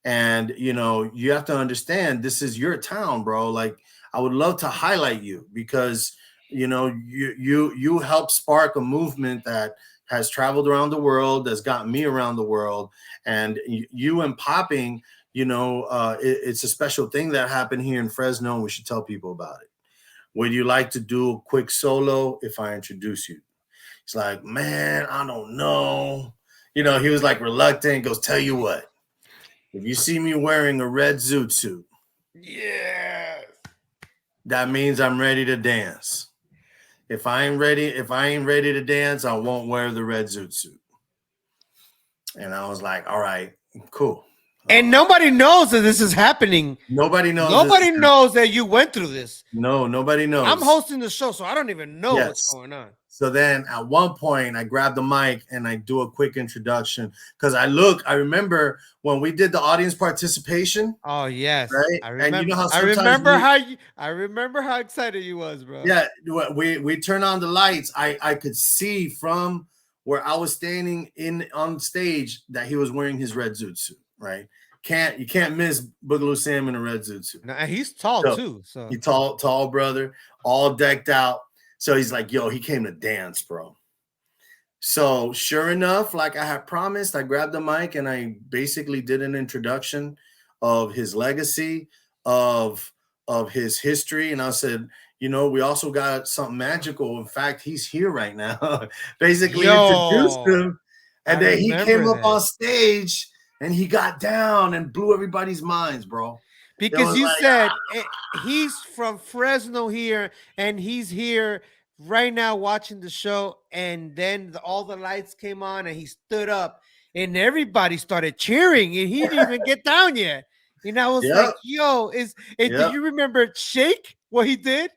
And, you have to understand, this is your town, bro. Like, I would love to highlight you because, you help spark a movement that has traveled around the world, that's gotten me around the world. And you and popping, it's a special thing that happened here in Fresno. And we should tell people about it. Would you like to do a quick solo if I introduce you? He's like, man, I don't know. He was like reluctant, goes, tell you what, if you see me wearing a red zoot suit, Yes, that means I'm ready to dance. If I ain't ready to dance, I won't wear the red zoot suit. And I was like, all right, cool. And nobody knows that this is happening. Nobody knows. Nobody knows that you went through this. No, nobody knows. I'm hosting the show, so I don't even know what's going on. So then at one point I grab the mic and I do a quick introduction because I remember when we did the audience participation. Oh yes. Right. I remember, and you know how I remember how excited you was, bro. Yeah. We turn on the lights. I could see from where I was standing on stage that he was wearing his red zoot suit. Right. You can't miss Boogaloo Sam in a red zoot suit. And he's tall too. So he's tall brother, all decked out. So he's like, yo, he came to dance, bro. So sure enough, like I had promised, I grabbed the mic and I basically did an introduction of his legacy, of his history. And I said, we also got something magical. In fact, he's here right now. Basically introduced him. And then he came up on stage and he got down and blew everybody's minds, bro. Because you said he's from Fresno here, and he's here right now watching the show. And then all the lights came on, and he stood up, and everybody started cheering, and he didn't even get down yet. And I was like, "Yo, do you remember Shake? What he did?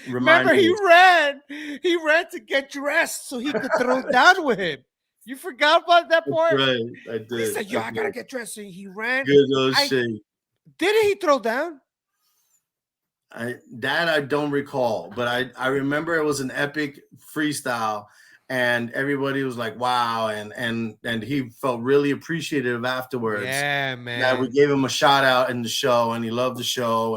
Remember, he ran to get dressed so he could throw down with him. You forgot about that part? Right, I did. He said, "Yo, I gotta get dressed." And he ran. Good old Shake. Didn't he throw down? I don't recall, but I remember it was an epic freestyle, and everybody was like, "Wow!" and he felt really appreciative afterwards. Yeah, man. That we gave him a shout out in the show, and he loved the show,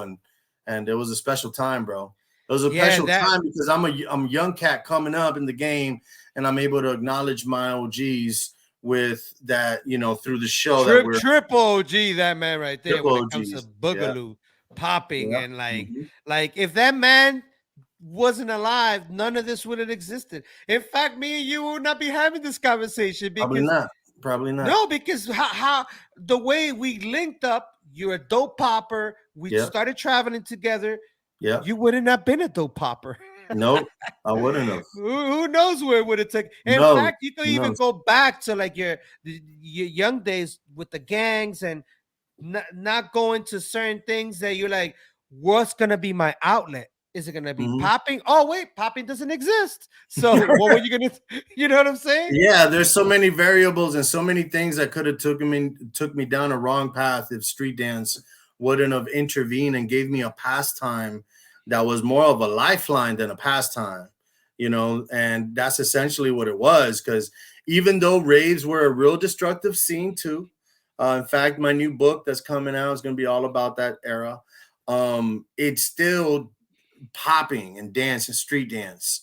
and it was a special time, bro. It was a special time because I'm a young cat coming up in the game, and I'm able to acknowledge my OGs with that, through the show. Triple OG, that man right there. When it comes to Boogaloo, popping, and like if that man wasn't alive, none of this would have existed. In fact, me and you would not be having this conversation. Because, Probably not. No, because how the way we linked up, you're a dope popper. We started traveling together. Yeah, you wouldn't have been a dope popper. Nope, I wouldn't have. Who knows where it would have taken? In fact, you can even go back to like your young days with the gangs and not going to certain things that you're like, what's gonna be my outlet? Is it gonna be popping? Oh wait, popping doesn't exist. So what were you gonna? You know what I'm saying? Yeah, there's so many variables and so many things that could have took me down a wrong path if street dance wouldn't have intervened and gave me a pastime that was more of a lifeline than a pastime, and that's essentially what it was. Because even though raves were a real destructive scene too, in fact, my new book that's coming out is going to be all about that era. It's still popping and dance and street dance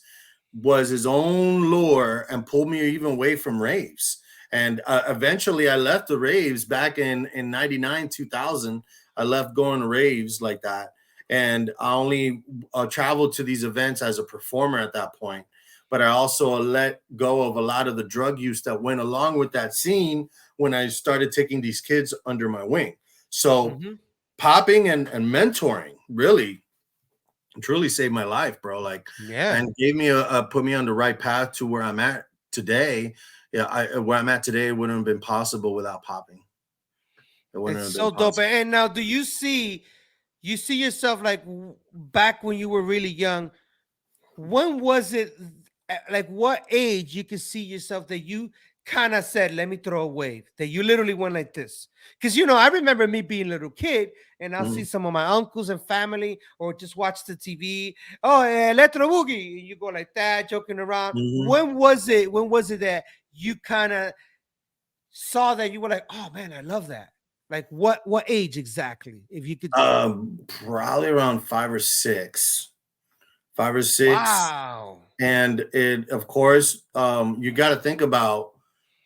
was his own lore and pulled me even away from raves. And eventually I left the raves back in 99, 2000. I left going to raves like that. And I only traveled to these events as a performer at that point. but I also let go of a lot of the drug use that went along with that scene when I started taking these kids under my wing. So popping and mentoring really truly saved my life, bro. Like, and gave me put me on the right path to where I'm at today. Yeah, where I'm at today wouldn't have been possible without popping. It wouldn't It's have been so dope. possible. And now, do you see yourself like back when you were really young? When was it, like what age you could see yourself that you kind of said, let me throw a wave, that you literally went like this? Because, you know, I remember me being a little kid and I'll see some of my uncles and family or just watch the TV. Oh, Electro Boogie. And you go like that, joking around. When was it that you kind of saw that you were like, oh man, I love that? Like what age exactly? If you could probably around 5 or 6. 5 or 6. Wow. And it, of course, you got to think about,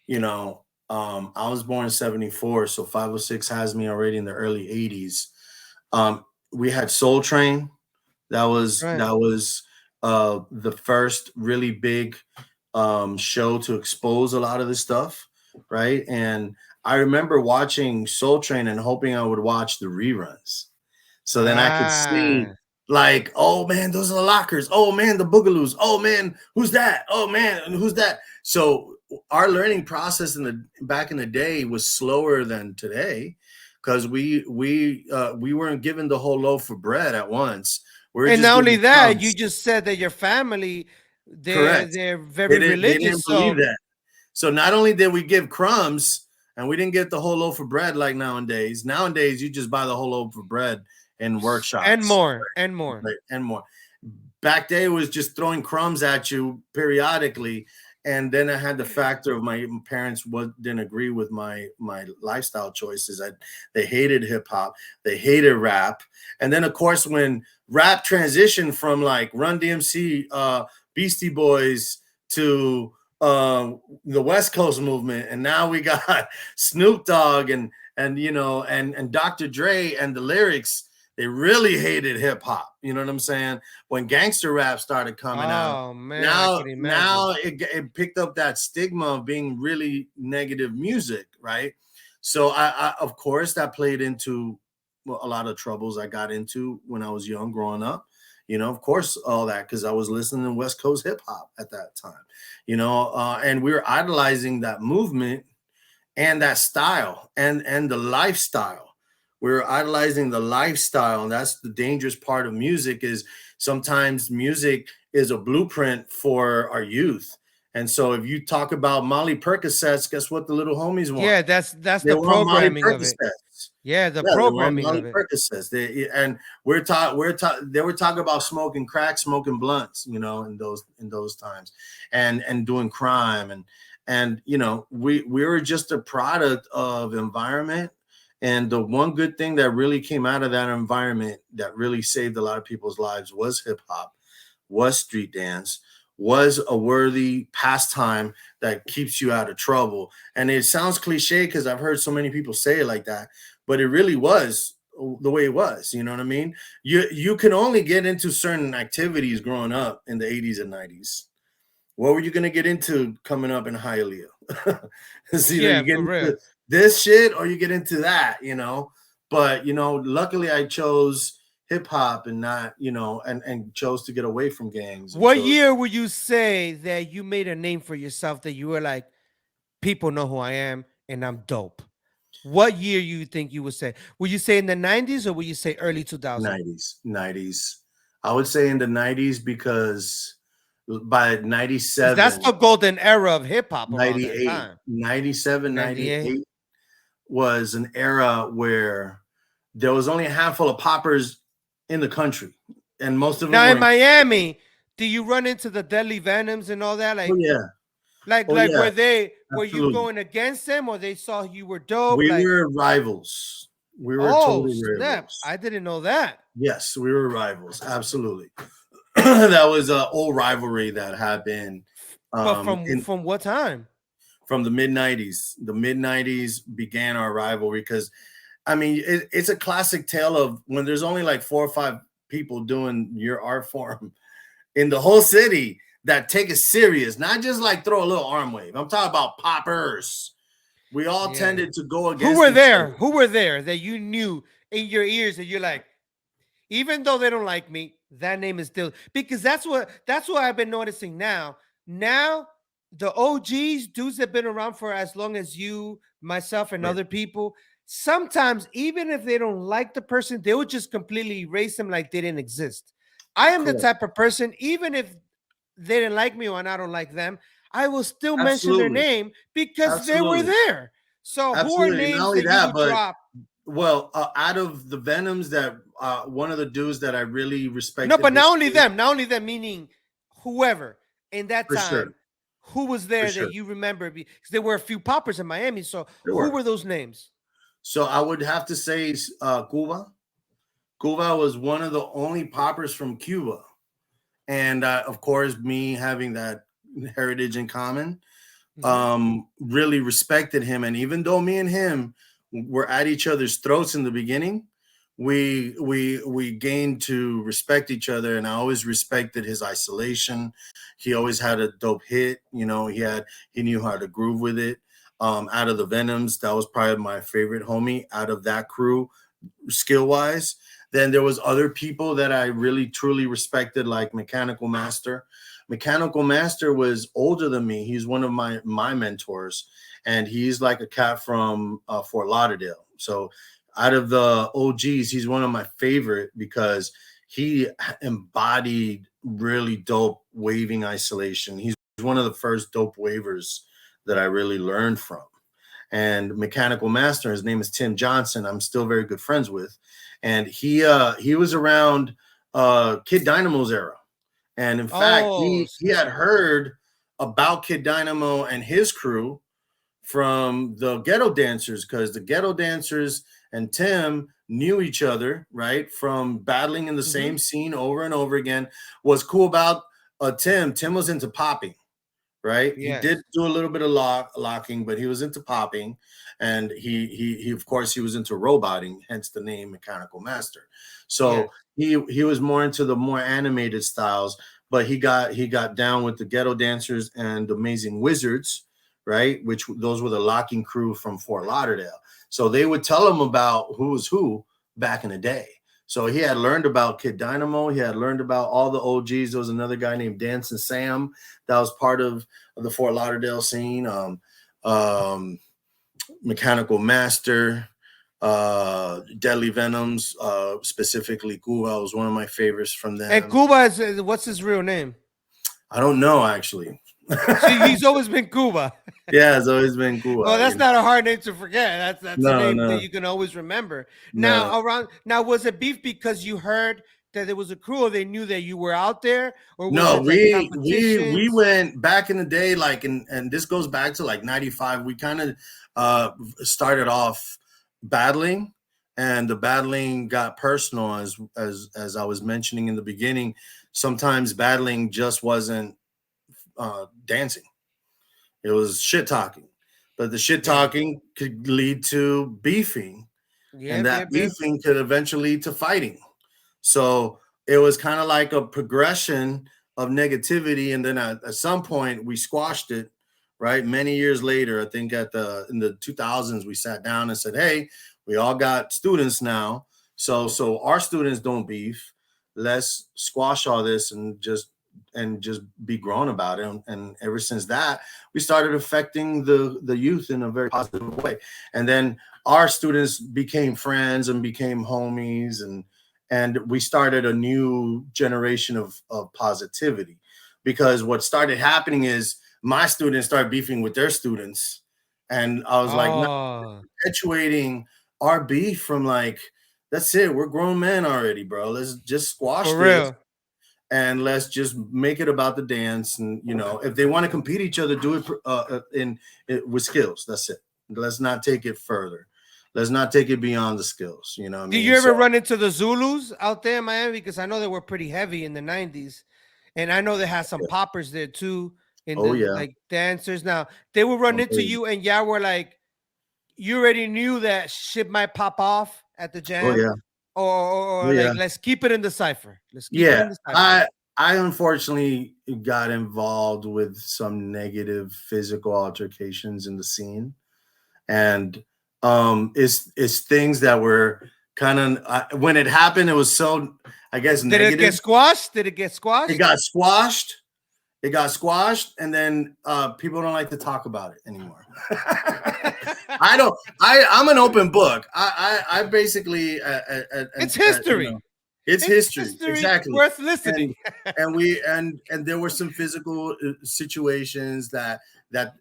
you know, I was born in 74, so 5 or 6 has me already in the early 80s. We had Soul Train. That was the first really big show to expose a lot of this stuff, right? And I remember watching Soul Train and hoping I would watch the reruns, so then I could see, like, oh man, those are the Lockers. Oh man, the Boogaloos. Oh man, who's that? Oh man, who's that? So our learning process back in the day was slower than today, because we weren't given the whole loaf of bread at once. And not only that, you just said that your family, they're very religious. They didn't believe that. So not only did we give crumbs, and we didn't get the whole loaf of bread like nowadays. Nowadays, you just buy the whole loaf of bread in workshops. And more. Back then, it was just throwing crumbs at you periodically. And then I had the factor of my parents didn't agree with my lifestyle choices. They hated hip hop. They hated rap. And then, of course, when rap transitioned from like Run DMC, Beastie Boys to the West Coast movement, and now we got Snoop Dogg and you know and Dr. Dre, and the lyrics, they really hated hip hop. You know what I'm saying? When gangster rap started coming out, man, now it picked up that stigma of being really negative music, right? So I of course that played into a lot of troubles I got into when I was young, growing up. You know, of course, all that, because I was listening to West Coast hip hop at that time, you know, and we were idolizing that movement and that style and the lifestyle. We were idolizing the lifestyle, and that's the dangerous part of music. Is sometimes music is a blueprint for our youth. And so if you talk about Molly Percocets, guess what the little homies want? Yeah, that's the programming of it. Yeah, the programming of it. Percocets. They were talking about smoking crack, smoking blunts, you know, in those times, and doing crime, and you know, we were just a product of environment. And the one good thing that really came out of that environment that really saved a lot of people's lives was hip hop, was street dance, was a worthy pastime that keeps you out of trouble. And it sounds cliche because I've heard so many people say it like that, but it really was the way it was. You know what I mean? You can only get into certain activities growing up in the 80s and 90s. What were you going to get into coming up in Hialeah? It's either you get into this shit or you get into that, you know. But, you know, luckily I chose hip hop and not, you know, and chose to get away from gangs. What year would you say that you made a name for yourself, that you were like, people know who I am and I'm dope? What year you think you would say? Would you say in the 90s or would you say early 2000s? 90s. I would say in the 90s, because by 97, that's the golden era of hip hop. 98, 97, 98 was an era where there was only a handful of poppers in the country, and most of them now were in Miami. Do you run into the Deadly Venoms and all that? Like, were you going against them, or they saw you were dope? We were rivals. We were totally rivals. I didn't know that. Yes, we were rivals. Absolutely. That was an old rivalry that had been. But from what time? From the mid-90s. The mid-90s began our rivalry, because, I mean, it's a classic tale of when there's only like 4 or 5 people doing your art form in the whole city. that take it serious, not just like throw a little arm wave. I'm talking about poppers. We all tended to go against Who were each there? other. Who were there that you knew in your ears that you're like, even though they don't like me, that name is still, because that's what I've been noticing now. Now the OGs, dudes that have been around for as long as you, myself, and Right. other people, sometimes even if they don't like the person, they would just completely erase them like they didn't exist. I am the Correct. type of person, even if they didn't like me or I don't like them, I will still mention their Absolutely. name because they were Absolutely. there. So who are Absolutely. Not names only that you that, would but drop? well, out of the Venoms, that one of the dudes that I really respected. No, but his not only crew, them, meaning whoever in that for time, sure, who was for there sure. that you remember? Because there were a few poppers in Miami. So There who were. were those names? So I would have to say Cuba. Cuba was one of the only poppers from Cuba. And of course, me having that heritage in common, really respected him. And even though me and him were at each other's throats in the beginning, we gained to respect each other. And I always respected his isolation. He always had a dope hit. You know, he knew how to groove with it. Out of the Venoms, that was probably my favorite homie out of that crew, skill wise. Then there was other people that I really truly respected, like Mechanical Master. Mechanical Master was older than me. He's one of my mentors, and he's like a cat from Fort Lauderdale. So out of the OGs, he's one of my favorite because he embodied really dope waving isolation. He's one of the first dope wavers that I really learned from. And Mechanical Master, his name is Tim Johnson. I'm still very good friends with, and he was around Kid Dynamo's era, and in fact, he had heard about Kid Dynamo and his crew from the Ghetto Dancers, because the Ghetto Dancers and Tim knew each other, right, from battling in the same scene over and over again. What's cool about Tim was into popping. Right, he did do a little bit of locking, but he was into popping, and he of course he was into roboting, hence the name Mechanical Master. So he was more into the more animated styles, but he got down with the Ghetto Dancers and Amazing Wizards, right? Which those were the locking crew from Fort Lauderdale. So they would tell him about who was who back in the day. So he had learned about Kid Dynamo. He had learned about all the OGs. There was another guy named Dancing Sam that was part of the Fort Lauderdale scene. Mechanical Master, Deadly Venoms, specifically Cuba was one of my favorites from them. And Cuba is, what's his real name? I don't know, actually. See, he's always been Cuba. Yeah, it's always been Cuba. Well, that's not a hard name to forget. That's a name that you can always remember. Now, was it beef because you heard that there was a crew, or they knew that you were out there? Or was we went back in the day, like, and this goes back to like 95. We kind of started off battling, and the battling got personal, as I was mentioning in the beginning. Sometimes battling just wasn't dancing. It was shit talking, but the shit talking could lead to beefing, and that beefing could eventually lead to fighting. So it was kind of like a progression of negativity, and then at some point we squashed it. Right, many years later, I think in the 2000s, we sat down and said, "Hey, we all got students now, so our students don't beef. Let's squash all this and just be grown about it." And ever since that, we started affecting the youth in a very positive way. And then our students became friends and became homies, and we started a new generation of positivity, because what started happening is my students started beefing with their students, and I was like, no, perpetuating our beef from like, that's it, we're grown men already, bro. Let's just squash this. And let's just make it about the dance. And, you know, if they want to compete each other, do it with skills. That's it. Let's not take it further. Let's not take it beyond the skills. You know what I mean? Did you ever run into the Zulus out there in Miami? Because I know they were pretty heavy in the 90s. And I know they had some poppers there too. Like dancers. Now, they would run into you, and y'all were like, you already knew that shit might pop off at the jam. Or like, let's keep it in the cipher. Let's keep it in the cipher. I unfortunately got involved with some negative physical altercations in the scene, and it's things that were kind of when it happened, it was so, I guess, Did it get negative. squashed? Did it get It squashed? got squashed. It got squashed, and then people don't like to talk about it anymore. I don't. I'm an open book. I basically. It's history. It's history, exactly. Worth listening. And there were some physical situations that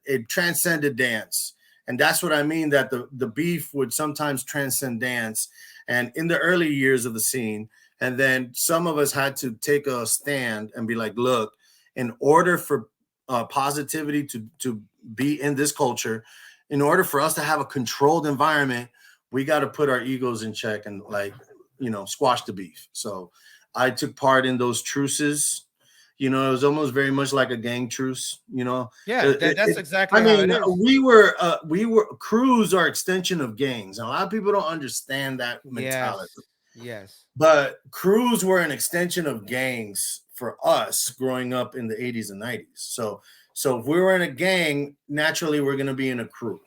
it transcended dance, and that's what I mean. That the beef would sometimes transcend dance, and in the early years of the scene, and then some of us had to take a stand and be like, look, in order for positivity to be in this culture, in order for us to have a controlled environment, we got to put our egos in check and, like, squash the beef. So I took part in those truces. It was almost very much like a gang truce. Yeah, that's exactly how it is. We were crews are extension of gangs. And a lot of people don't understand that mentality. Yes. But crews were an extension of gangs for us growing up in the 80s and 90s. So if we were in a gang, naturally we're going to be in a crew,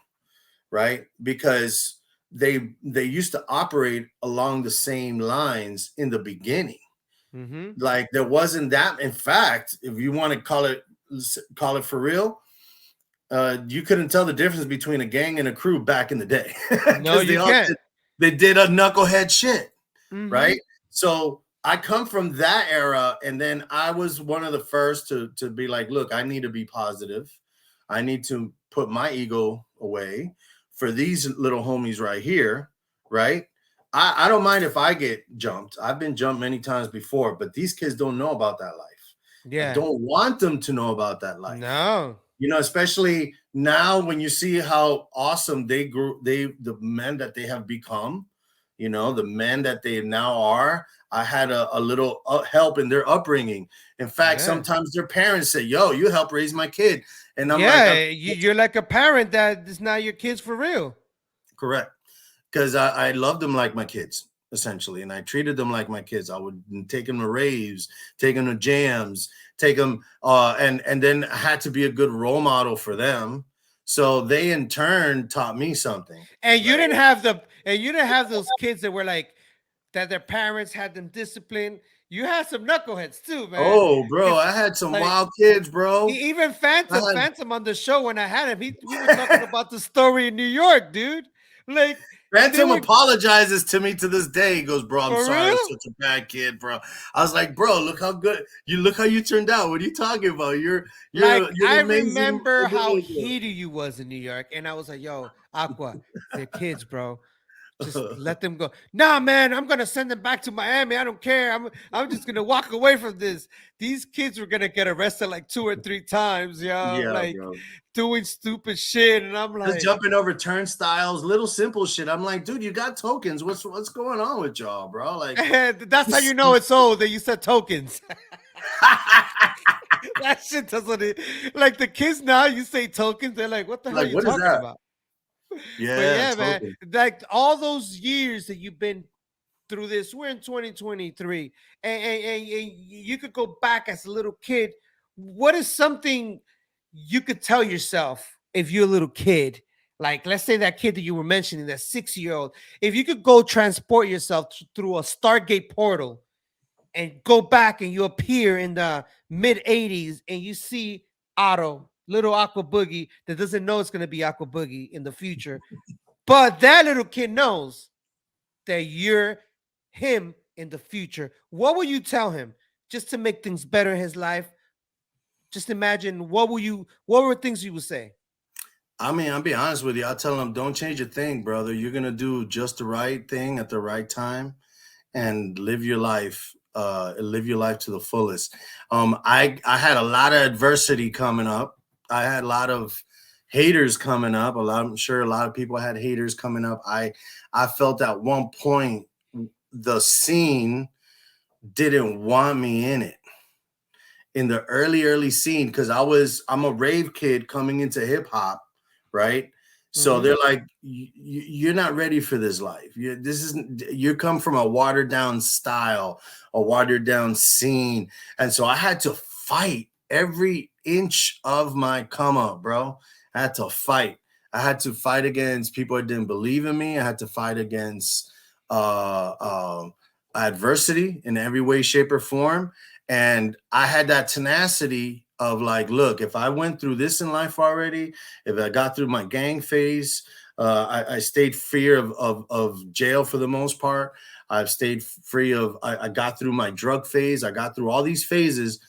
right? Because they used to operate along the same lines in the beginning. Mm-hmm. Like, there wasn't that. In fact, if you want to call it for real, you couldn't tell the difference between a gang and a crew back in the day. No, you can't. They did a knucklehead shit, Mm-hmm. right? So I come from that era, and then I was one of the first to be like, look, I need to be positive. I need to put my ego away for these little homies right here, right? I don't mind if I get jumped. I've been jumped many times before, but these kids don't know about that life. Yeah. I don't want them to know about that life. No. Especially now when you see how awesome the men that they have become, the men that they now are. I had a little help in their upbringing. In fact, sometimes their parents say, yo, you help raise my kid. And I'm like, you're like a parent that is not your kids for real. Correct. Because I loved them like my kids, essentially. And I treated them like my kids. I would take them to raves, take them to jams, take them, and then I had to be a good role model for them. So they in turn taught me something. And you didn't have those kids that were like, that their parents had them disciplined. You had some knuckleheads too, man. Oh, bro, I had some wild kids, bro. Even Phantom on the show, when I had him, we were talking about the story in New York, dude. Like, Phantom apologizes to me to this day. He goes, bro, I'm sorry, I'm such a bad kid, bro. I was like, bro, look how you turned out. What are you talking about? You're I remember how heated you was in New York, and I was like, yo, Aqua, they're kids, bro. Just let them go. Nah, man, I'm gonna send them back to Miami. I don't care. I'm just gonna walk away from this. These kids were gonna get arrested like 2 or 3 times, bro. Doing stupid shit. And I'm like, just jumping over turnstiles, little simple shit. I'm like, dude, you got tokens. What's going on with y'all, bro? Like, that's how you know it's old that you said tokens. That shit doesn't, like, the kids now, you say tokens, they're like, what the hell are you talking about? Yeah, man. Like, all those years that you've been through this, we're in 2023, and you could go back as a little kid. What is something you could tell yourself if you're a little kid? Like, let's say that kid that you were mentioning, that 6-year-old, if you could go transport yourself through a Stargate portal and go back and you appear in the mid 80s and you see Otto, little Aquaboogy, that doesn't know it's going to be Aquaboogy in the future, but that little kid knows that you're him in the future, what will you tell him just to make things better in his life? Just imagine, what were things you would say? I mean, I'll be honest with you. I'll tell them, don't change a thing, brother. You're going to do just the right thing at the right time and live your life to the fullest. I had a lot of adversity coming up. I had a lot of haters coming up. I'm sure a lot of people had haters coming up. I felt at one point the scene didn't want me in it. In the early scene, because I'm a rave kid coming into hip hop, right? So they're like, you're not ready for this life. You come from a watered down style, a watered down scene. And so I had to fight every inch of my come up, bro. I had to fight. I had to fight against people that didn't believe in me. I had to fight against adversity in every way, shape, or form. And I had that tenacity of like, look, if I went through this in life already, if I got through my gang phase, I stayed free of jail for the most part. I've stayed free of, I got through my drug phase. I got through all these phases.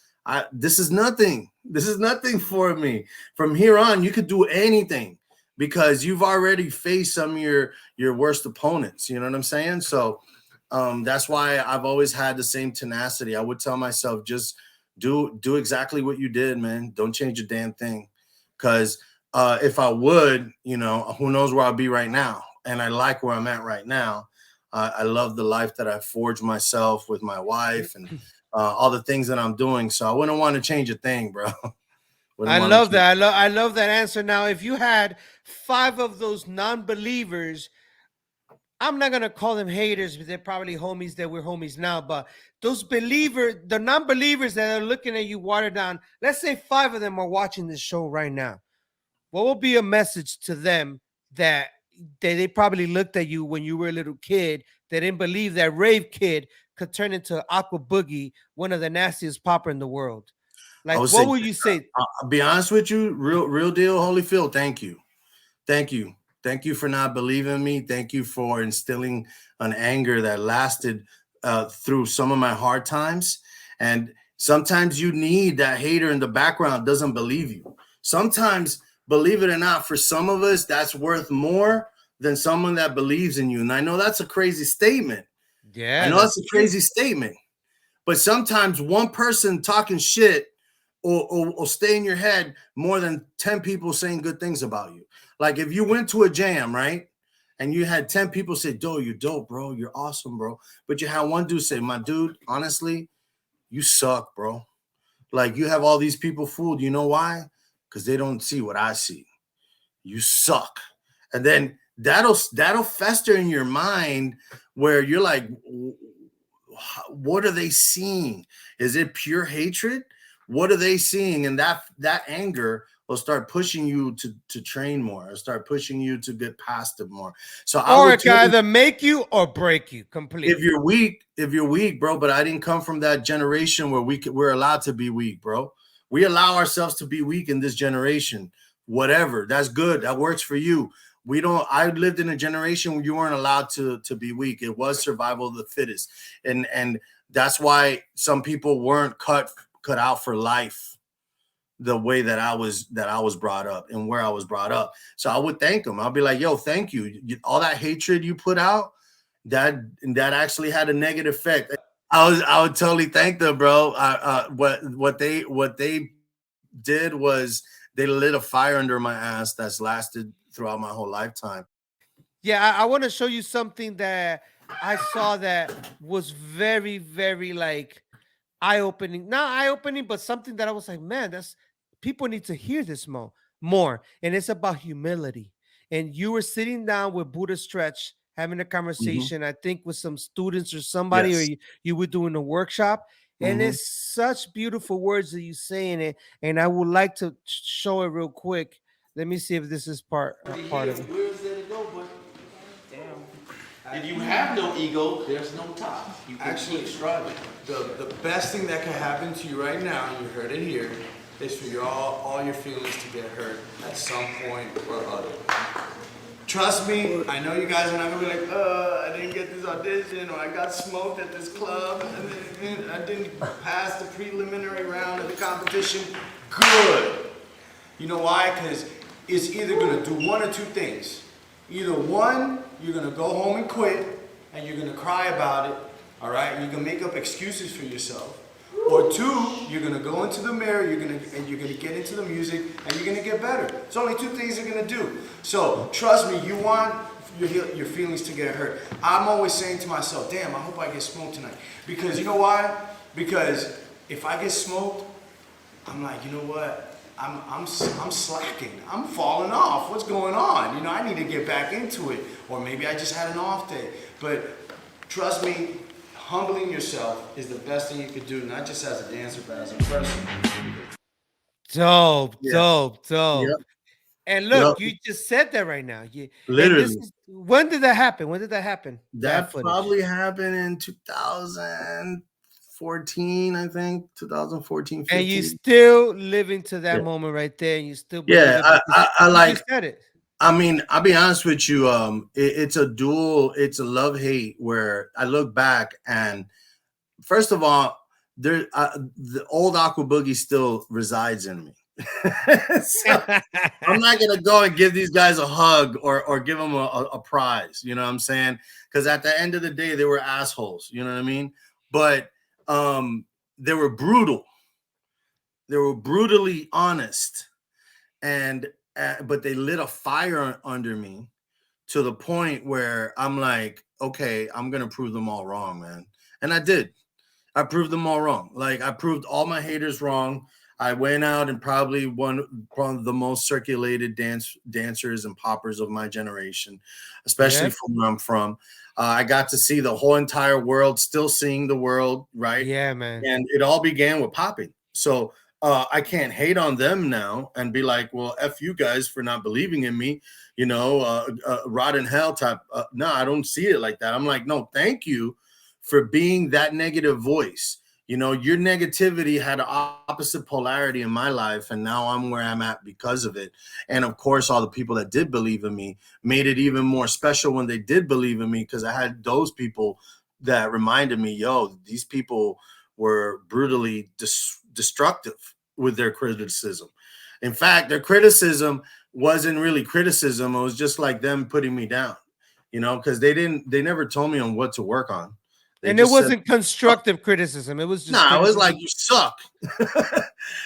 This is nothing. This is nothing for me. From here on, you could do anything because you've already faced some of your worst opponents. You know what I'm saying? So that's why I've always had the same tenacity. I would tell myself, just do exactly what you did, man. Don't change a damn thing. Because if I would, you know, who knows where I'll be right now. And I like where I'm at right now. I love the life that I forged myself with my wife and all the things that I'm doing. So I wouldn't want to change a thing, bro. I love that. I love that answer. Now, if you had 5 of those non-believers, I'm not gonna call them haters, but they're probably homies that we're homies now. But those believers, the non-believers that are looking at you watered down, let's say 5 of them are watching this show right now. What will be a message to them that they probably looked at you when you were a little kid? They didn't believe that rave kid could turn into Aquaboogy, one of the nastiest popper in the world. Like, what will you say? I'll be honest with you, real deal, Holyfield. Thank you. Thank you for not believing me. Thank you for instilling an anger that lasted through some of my hard times. And sometimes you need that hater in the background doesn't believe you. Sometimes, believe it or not, for some of us, that's worth more than someone that believes in you. And I know that's a crazy statement. Yeah, I know that's a crazy statement. But sometimes one person talking shit will stay in your head more than 10 people saying good things about you. Like if you went to a jam, right? And you had 10 people say, "Doe, you're dope, bro. You're awesome, bro." But you had one dude say, "My dude, honestly, you suck, bro. Like you have all these people fooled. You know why? Because they don't see what I see. You suck." And then that'll fester in your mind where you're like, what are they seeing? Is it pure hatred? What are they seeing? And that anger will start pushing you to train more, or start pushing you to get past it more. So it can either make you or break you completely. If you're weak, bro. But I didn't come from that generation where we're allowed to be weak, bro. We allow ourselves to be weak in this generation. Whatever, that's good. That works for you. We don't. I lived in a generation where you weren't allowed to be weak. It was survival of the fittest, and that's why some people weren't cut out for life the way that I was brought up and where I was brought up. So I would thank them. I'll be like, yo, thank you. All that hatred you put out, that actually had a negative effect. I would totally thank them, bro. What they did was they lit a fire under my ass that's lasted throughout my whole lifetime. Yeah, I want to show you something that I saw that was very, very like eye-opening. Not eye-opening, but something that I was like, man, that's people need to hear this more. And it's about humility. And you were sitting down with Buddha Stretch having a conversation, I think with some students or somebody, Yes. or you were doing a workshop. And it's such beautiful words that you say in it. And I would like to show it real quick. Let me see if this is part of it. Where's there to go, but if you have no ego, there's no top. You can keep striving. The best thing that can happen to you right now, you heard it here, is for all your feelings to get hurt at some point or other. Trust me, I know you guys are not gonna be like, I didn't get this audition, or I got smoked at this club, and I didn't pass the preliminary round of the competition. Good. You know why? Because it's either gonna do one or two things. Either one, you're gonna go home and quit, and you're gonna cry about it, all right? You're gonna make up excuses for yourself. Or two, you're gonna go into the mirror, you're gonna get into the music, and you're gonna get better. It's only two things you're gonna do. So trust me, you want your feelings to get hurt. I'm always saying to myself, damn, I hope I get smoked tonight. Because you know why? Because if I get smoked, I'm like, you know what? I'm slacking. I'm falling off. What's going on? You know, I need to get back into it. Or maybe I just had an off day. But trust me, humbling yourself is the best thing you could do, not just as a dancer, but as a person. Dope, Yeah. dope. Yep. And look, Yep. you just said that right now. And Literally. When did that happen? When did that happen? That footage? probably happened in 2014, I think. 2014, 15. And you still living to that Yeah. moment right there, and you still believe Yeah, it because I you like. just said it. I mean, I'll be honest with you. It's a love-hate where I look back and first of all, the old Aquaboogy still resides in me. So I'm not gonna go and give these guys a hug or give them a prize. You know what I'm saying? Because at the end of the day, they were assholes. You know what I mean? But they were brutal. They were brutally honest, and but they lit a fire under me to the point where I'm like, okay, I'm gonna prove them all wrong, man. And I did. I proved them all wrong. Like I proved all my haters wrong. I went out and probably one of the most circulated dancers and poppers of my generation, especially from where I'm from. I got to see the whole entire world, still seeing the world, right? Yeah, man. And it all began with popping. So I can't hate on them now and be like, well, F you guys for not believing in me, you know, rot in hell type. No, I don't see it like that. I'm like, no, thank you for being that negative voice. You know, your negativity had an opposite polarity in my life, and now I'm where I'm at because of it. And of course, all the people that did believe in me made it even more special when they did believe in me, because I had those people that reminded me, yo, these people were brutally destructive with their criticism. In fact, their criticism wasn't really criticism. It was just like them putting me down, you know, because they never told me on what to work on. And it wasn't constructive criticism. It was just it was like, you suck.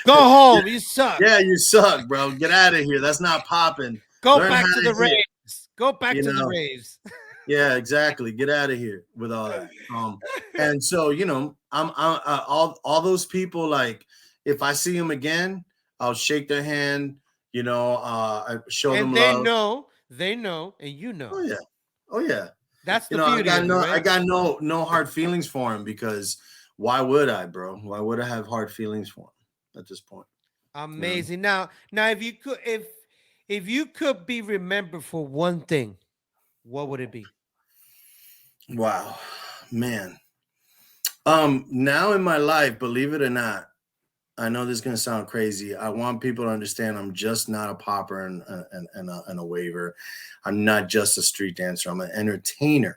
Go home. You suck. Yeah, you suck, bro. Get out of here. That's not popping. Go back to the raves. Go back to the raves. Yeah, exactly. Get out of here with all that. And so, you know, I'm all those people, like, if I see them again, I'll shake their hand, you know, I show them love. They know, and you know. Oh, yeah. Oh, yeah. That's the beauty. right? I got no hard feelings for him, because why would I, bro? Why would I have hard feelings for him at this point? Amazing. Now, if you could be remembered for one thing, what would it be? Wow, man. Now in my life, believe it or not, I know this is gonna sound crazy. I want people to understand I'm just not a popper and a waver. I'm not just a street dancer. I'm an entertainer.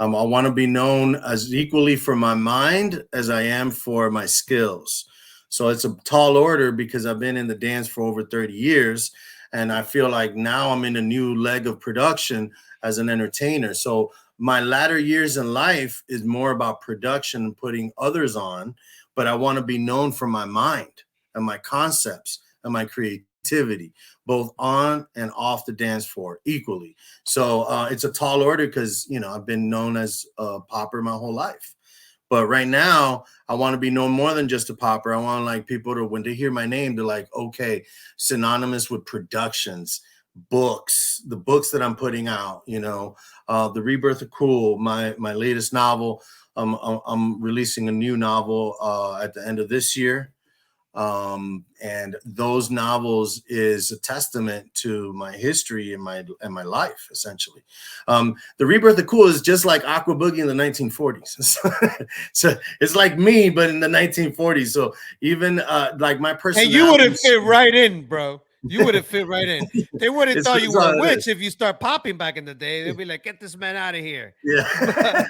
I want to be known as equally for my mind as I am for my skills. So it's a tall order, because I've been in the dance for over 30 years. And I feel like now I'm in a new leg of production as an entertainer. So my latter years in life is more about production and putting others on, but I want to be known for my mind and my concepts and my creativity, both on and off the dance floor equally. So it's a tall order, because, you know, I've been known as a popper my whole life. But right now, I want to be known more than just a popper. I want, like, people to, when they hear my name, they're like, okay, synonymous with productions, books, the books that I'm putting out, you know, The Rebirth of Cool, my latest novel. I'm releasing a new novel at the end of this year. And those novels is a testament to my history and my life, essentially. The Rebirth of Cool is just like Aquaboogy in the 1940s. So it's like me, but in the 1940s. So even like my personality. And you would have fit right in, bro. You would have fit right in. They would have thought you were a witch if you start popping back in the day. They'd be like, get this man out of here. Yeah.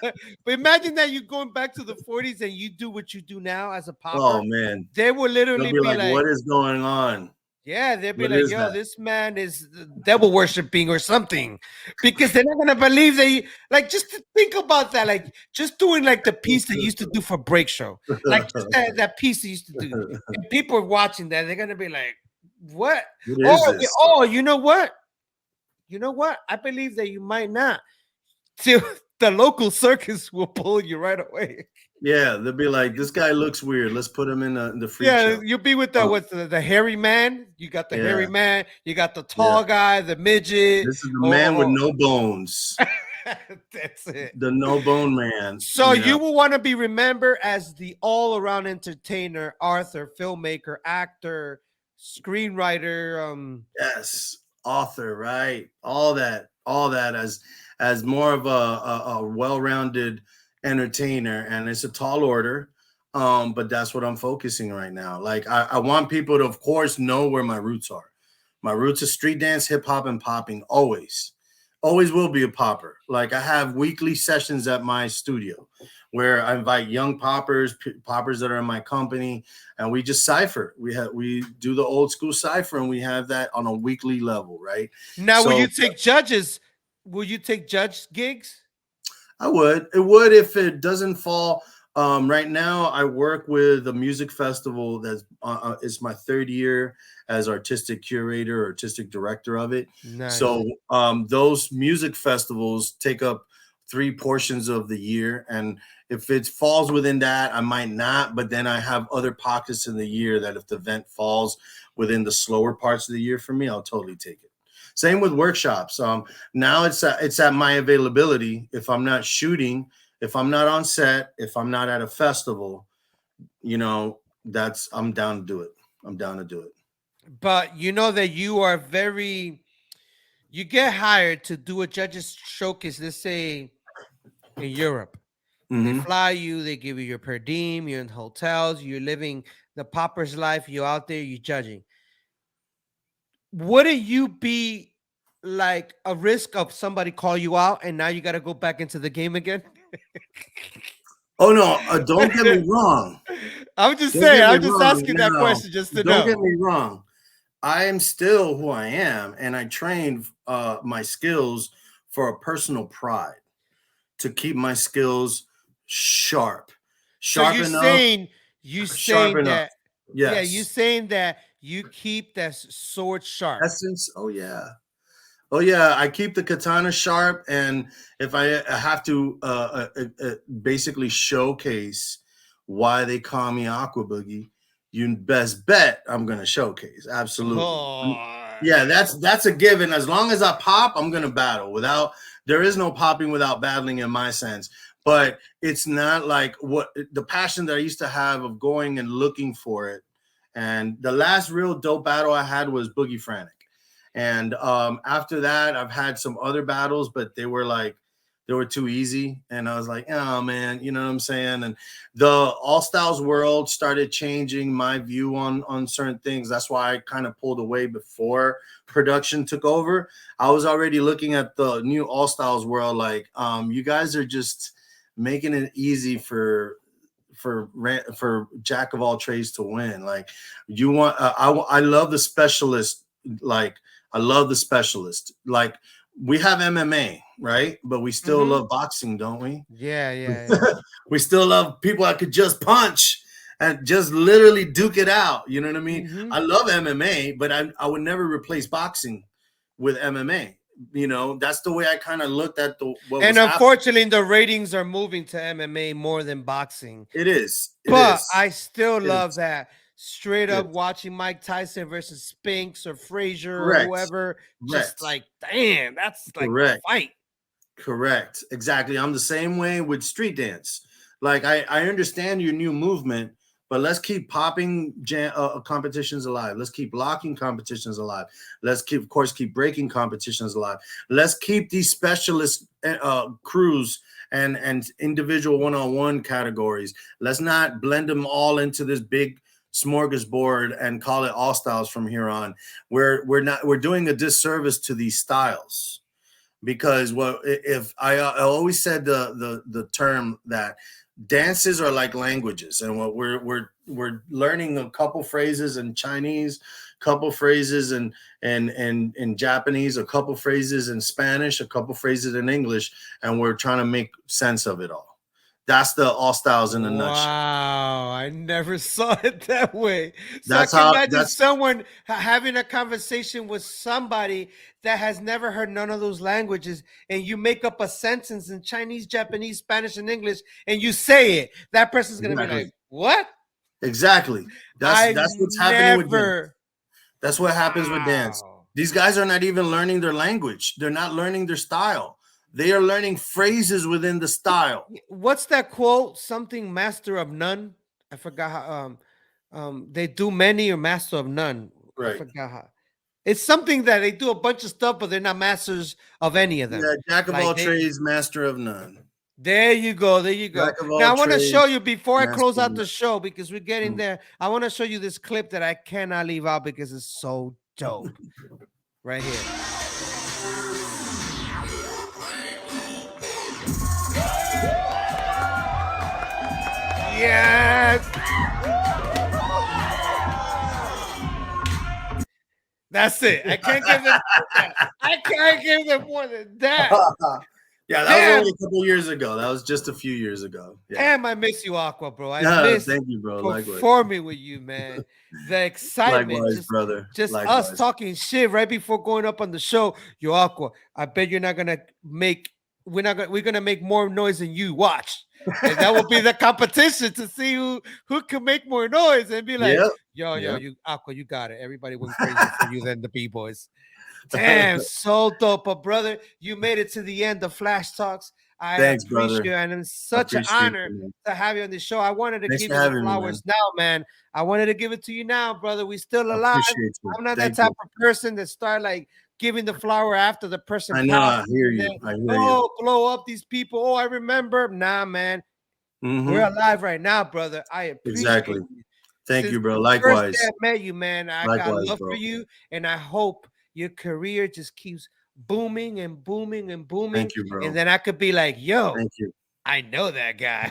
But imagine that you going back to the 40s and you do what you do now as a popper. Oh, man. They will literally be like, what is going on? Yeah, they'd be like, yo, this man is devil worshiping or something, because they're not going to believe that you, like, just to think about that, like, just doing like the piece they used to do for Break Show, like that piece they used to do. And people are watching that, they're going to be like, what? Oh, you know what? You know what? I believe that you might not. See, the local circus will pull you right away. Yeah, they'll be like, this guy looks weird. Let's put him in the freak Yeah, show. you'll be with the what's the hairy man. You got the hairy Yeah, man. You got the yeah. tall guy, the midget. This is the man with no bones. That's it. The no bone man. So you will want to be remembered as the all-around entertainer, author, filmmaker, actor, screenwriter. Yes, author, right? All that as more of a well-rounded entertainer, and it's a tall order. But that's what I'm focusing right now. Like I want people to, of course, know where my roots are. My roots are street dance, hip hop, and popping. Always will be a popper. Like I have weekly sessions at my studio where I invite young poppers that are in my company, and we just cipher. We do the old school cipher, and we have that on a weekly level, right? Now, So, will you take judges? Will you take judge gigs? I would. It would if it doesn't fall. Right now, I work with a music festival that's it's my third year as artistic curator, artistic director of it. Nice. So those music festivals take up 3 portions of the year, and if it falls within that, I might not. But then I have other pockets in the year that if the event falls within the slower parts of the year for me, I'll totally take it. Same with workshops. Now it's at my availability. If I'm not shooting, if I'm not on set, if I'm not at a festival, I'm down to do it. I'm down to do it. But you know that you get hired to do a judges showcase, let's say in Europe. They fly you, they give you your per diem, you're in hotels, you're living the popper's life, you're out there, you're judging. Wouldn't you be like a risk of somebody call you out and now you got to go back into the game again? Oh no, don't get me wrong. I'm just saying, I'm just asking that question just to know. Don't get me wrong. I am still who I am, and I trained my skills for a personal pride to keep my skills sharp. So you're enough. saying Sharp enough. that Yes. yeah, you're saying that you keep that sword sharp. Essence. Oh yeah. I keep the katana sharp, and if I have to basically showcase why they call me Aquaboogy, you best bet I'm gonna showcase. Absolutely. Yeah, that's a given. As long as I pop, I'm gonna battle. There is no popping without battling in my sense. But it's not like what the passion that I used to have of going and looking for it. And the last real dope battle I had was Boogie Frantic. And after that, I've had some other battles, but they were too easy. And I was like, oh man, you know what I'm saying? And the All Styles world started changing my view on certain things. That's why I kind of pulled away before production took over. I was already looking at the new All Styles world like, you guys are just making it easy for jack of all trades to win. Like you want, I love the specialist. Like I love the specialist. Like we have MMA, right? But we still love boxing, don't we? Yeah. We still love people that could just punch and just literally duke it out. You know what I mean? I love MMA, but I would never replace boxing with MMA. That's the way I kind of looked at and unfortunately, the ratings are moving to MMA more than boxing. It is. But I still love that. Straight up watching Mike Tyson versus Spinks or Frazier or whoever, just like, damn, that's like a fight. Correct. Exactly. I'm the same way with street dance. Like I understand your new movement, but let's keep popping competitions alive. Let's keep locking competitions alive. Let's keep breaking competitions alive. Let's keep these specialist crews and individual one-on-one categories. Let's not blend them all into this big smorgasbord and call it All Styles from here on. We're doing a disservice to these styles, because if I always said the term that dances are like languages, and what we're learning a couple phrases in Chinese, couple phrases in Japanese, a couple phrases in Spanish, a couple phrases in English, and we're trying to make sense of it all. That's the all styles in a nutshell. Wow, I never saw it that way. So That's I can how- imagine that's- someone having a conversation with somebody that has never heard none of those languages, and you make up a sentence in Chinese, Japanese, Spanish, and English, and you say it. That person's gonna be Exactly. like, "What?" Exactly. That's what's happening with dance. That's what happens with dance. Wow. These guys are not even learning their language. They're not learning their style. They are learning phrases within the style. What's that quote? Something master of none. I forgot how. They do many or master of none. I Right. forgot how. It's something that they do a bunch of stuff, but they're not masters of any of them. Yeah, jack of Like all they- trades, master of none. There you go. There you go. Jack of all Now I want to trades, show you before I master close of out the none. show because we're getting there. I want to show you this clip that I cannot leave out because it's so dope. Right here. Yes. That's it. I can't give them. I can't give them more than that. Yeah, that Damn. was only a couple years ago. That was just a few years ago. Yeah. Damn, I miss you, Aqua, bro. I Yeah, miss thank you, bro. Likewise. performing with you, man. The excitement, Likewise, just, brother. just Likewise. us talking shit right before going up on the show. Yo, Aqua, I bet you're not gonna make. We're gonna make more noise than you. Watch, and that will be the competition to see who can make more noise and be like, Yep. yo, Yep. you Aqua, you got it. Everybody went crazy for you than the Bboys. Damn, so dope, but brother, you made it to the end of Flash Talks. I Thanks, appreciate brother. you, and it's such an Appreciate honor you, man. to have you on the show. I wanted to Thanks give for you the having me, flowers now, man. I wanted to give it to you now, brother. We still I alive. appreciate you. I'm not Thank that type you. of person that start like giving the flower after the person I know. I passes hear and you. then, I hear you. oh, blow up these people. Oh, I remember. Nah, man. Mhm. We're alive right now, brother. I appreciate Exactly. you. Thank Since you, bro. the Likewise. First day I met you, man, I got Likewise, love bro. for you, and I hope your career just keeps booming and booming and booming. Thank you, bro. And then I could be like, yo, Thank you. I know that guy.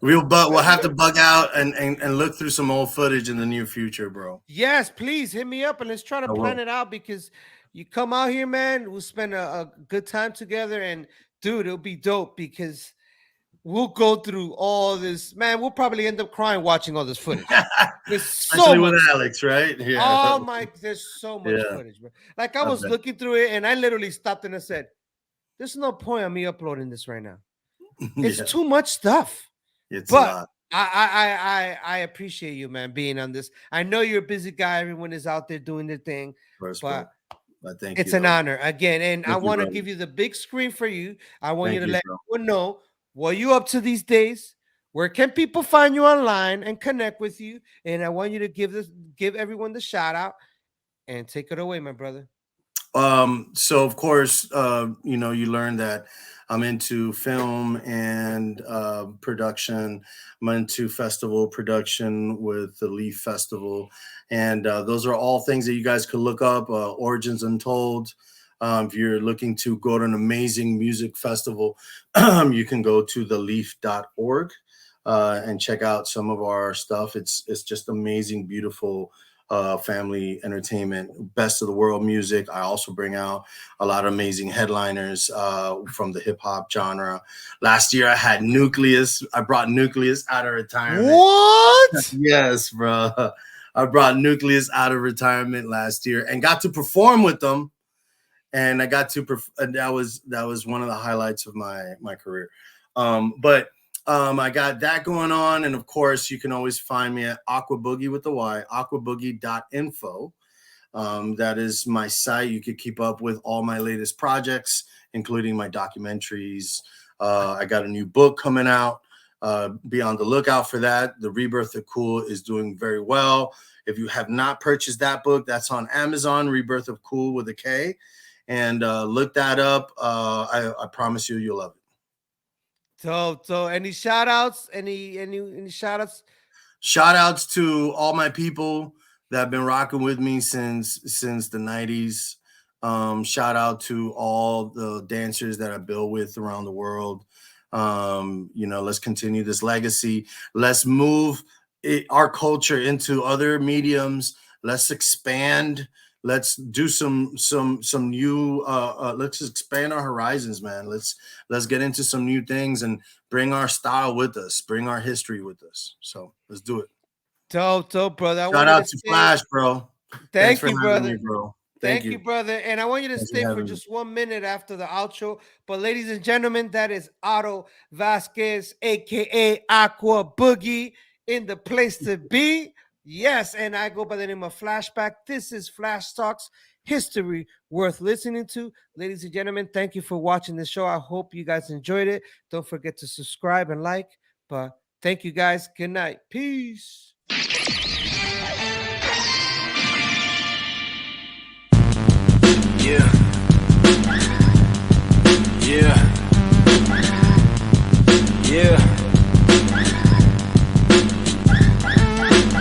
We'll have to bug out and look through some old footage in the near future, bro. Yes, please hit me up and let's try to I will. plan it out because you come out here, man. We'll spend a good time together, and dude, it'll be dope because we'll go through all this. Man, we'll probably end up crying watching all this footage. There's so Especially much. with Alex, right? Yeah. Oh my, there's so much Yeah. footage, bro. Like I I was bet. looking through it and I literally stopped and I said, there's no point on me uploading this right now. It's Yeah. too much stuff. It's But a lot. I appreciate you, man, being on this. I know you're a busy guy. Everyone is out there doing their thing, Of course, but bro. But thank it's you. an bro. honor again. And I Thank you, want to brother. give you the big screen for you. I want you Thank to you, let bro. everyone know what you up to these days. Where can people find you online and connect with you? And I want you to give everyone the shout out and take it away, my brother. So of course, you know, you learn that I'm into film and production. I'm into festival production with the Leaf Festival, and those are all things that you guys could look up. Origins Untold. If you're looking to go to an amazing music festival, you can go to theleaf.org and check out some of our stuff. It's just amazing, beautiful family entertainment, best of the world music. I also bring out a lot of amazing headliners from the hip hop genre. Last year I had Nucleus. I brought Nucleus out of retirement. What? Yes, bro. I brought Nucleus out of retirement last year and got to perform with them. And I got to that was one of the highlights of my career. I got that going on, and of course, you can always find me at Aquaboogy with the Y, aquaboogy.info. That is my site. You could keep up with all my latest projects, including my documentaries. I got a new book coming out. Be on the lookout for that. The Rebirth of Cool is doing very well. If you have not purchased that book, that's on Amazon, Rebirth of Cool with a K. And look that up. I promise you'll love it. So any shout outs? Any shout outs? Shout outs to all my people that have been rocking with me since the 90s. Shout out to all the dancers that I build with around the world. You know, let's continue this legacy. Let's move our culture into other mediums. Let's expand let's do some new let's expand our horizons, man. Let's get into some new things and bring our style with us, bring our history with us. So let's do it. Dope, brother. Shout out to Flash, bro. Thanks Thank for you, having brother. me, bro. Thank you, brother. And I want you to Thanks for stay for having me. just 1 minute after the outro. But ladies and gentlemen, that is Otto Vazquez, aka Aquaboogy, in the place to be. Yes, and I go by the name of Flashback. This is Flash Talks, history worth listening to. Ladies and gentlemen, thank you for watching the show. I hope you guys enjoyed it. Don't forget to subscribe and like. But thank you guys. Good night. Peace. Yeah.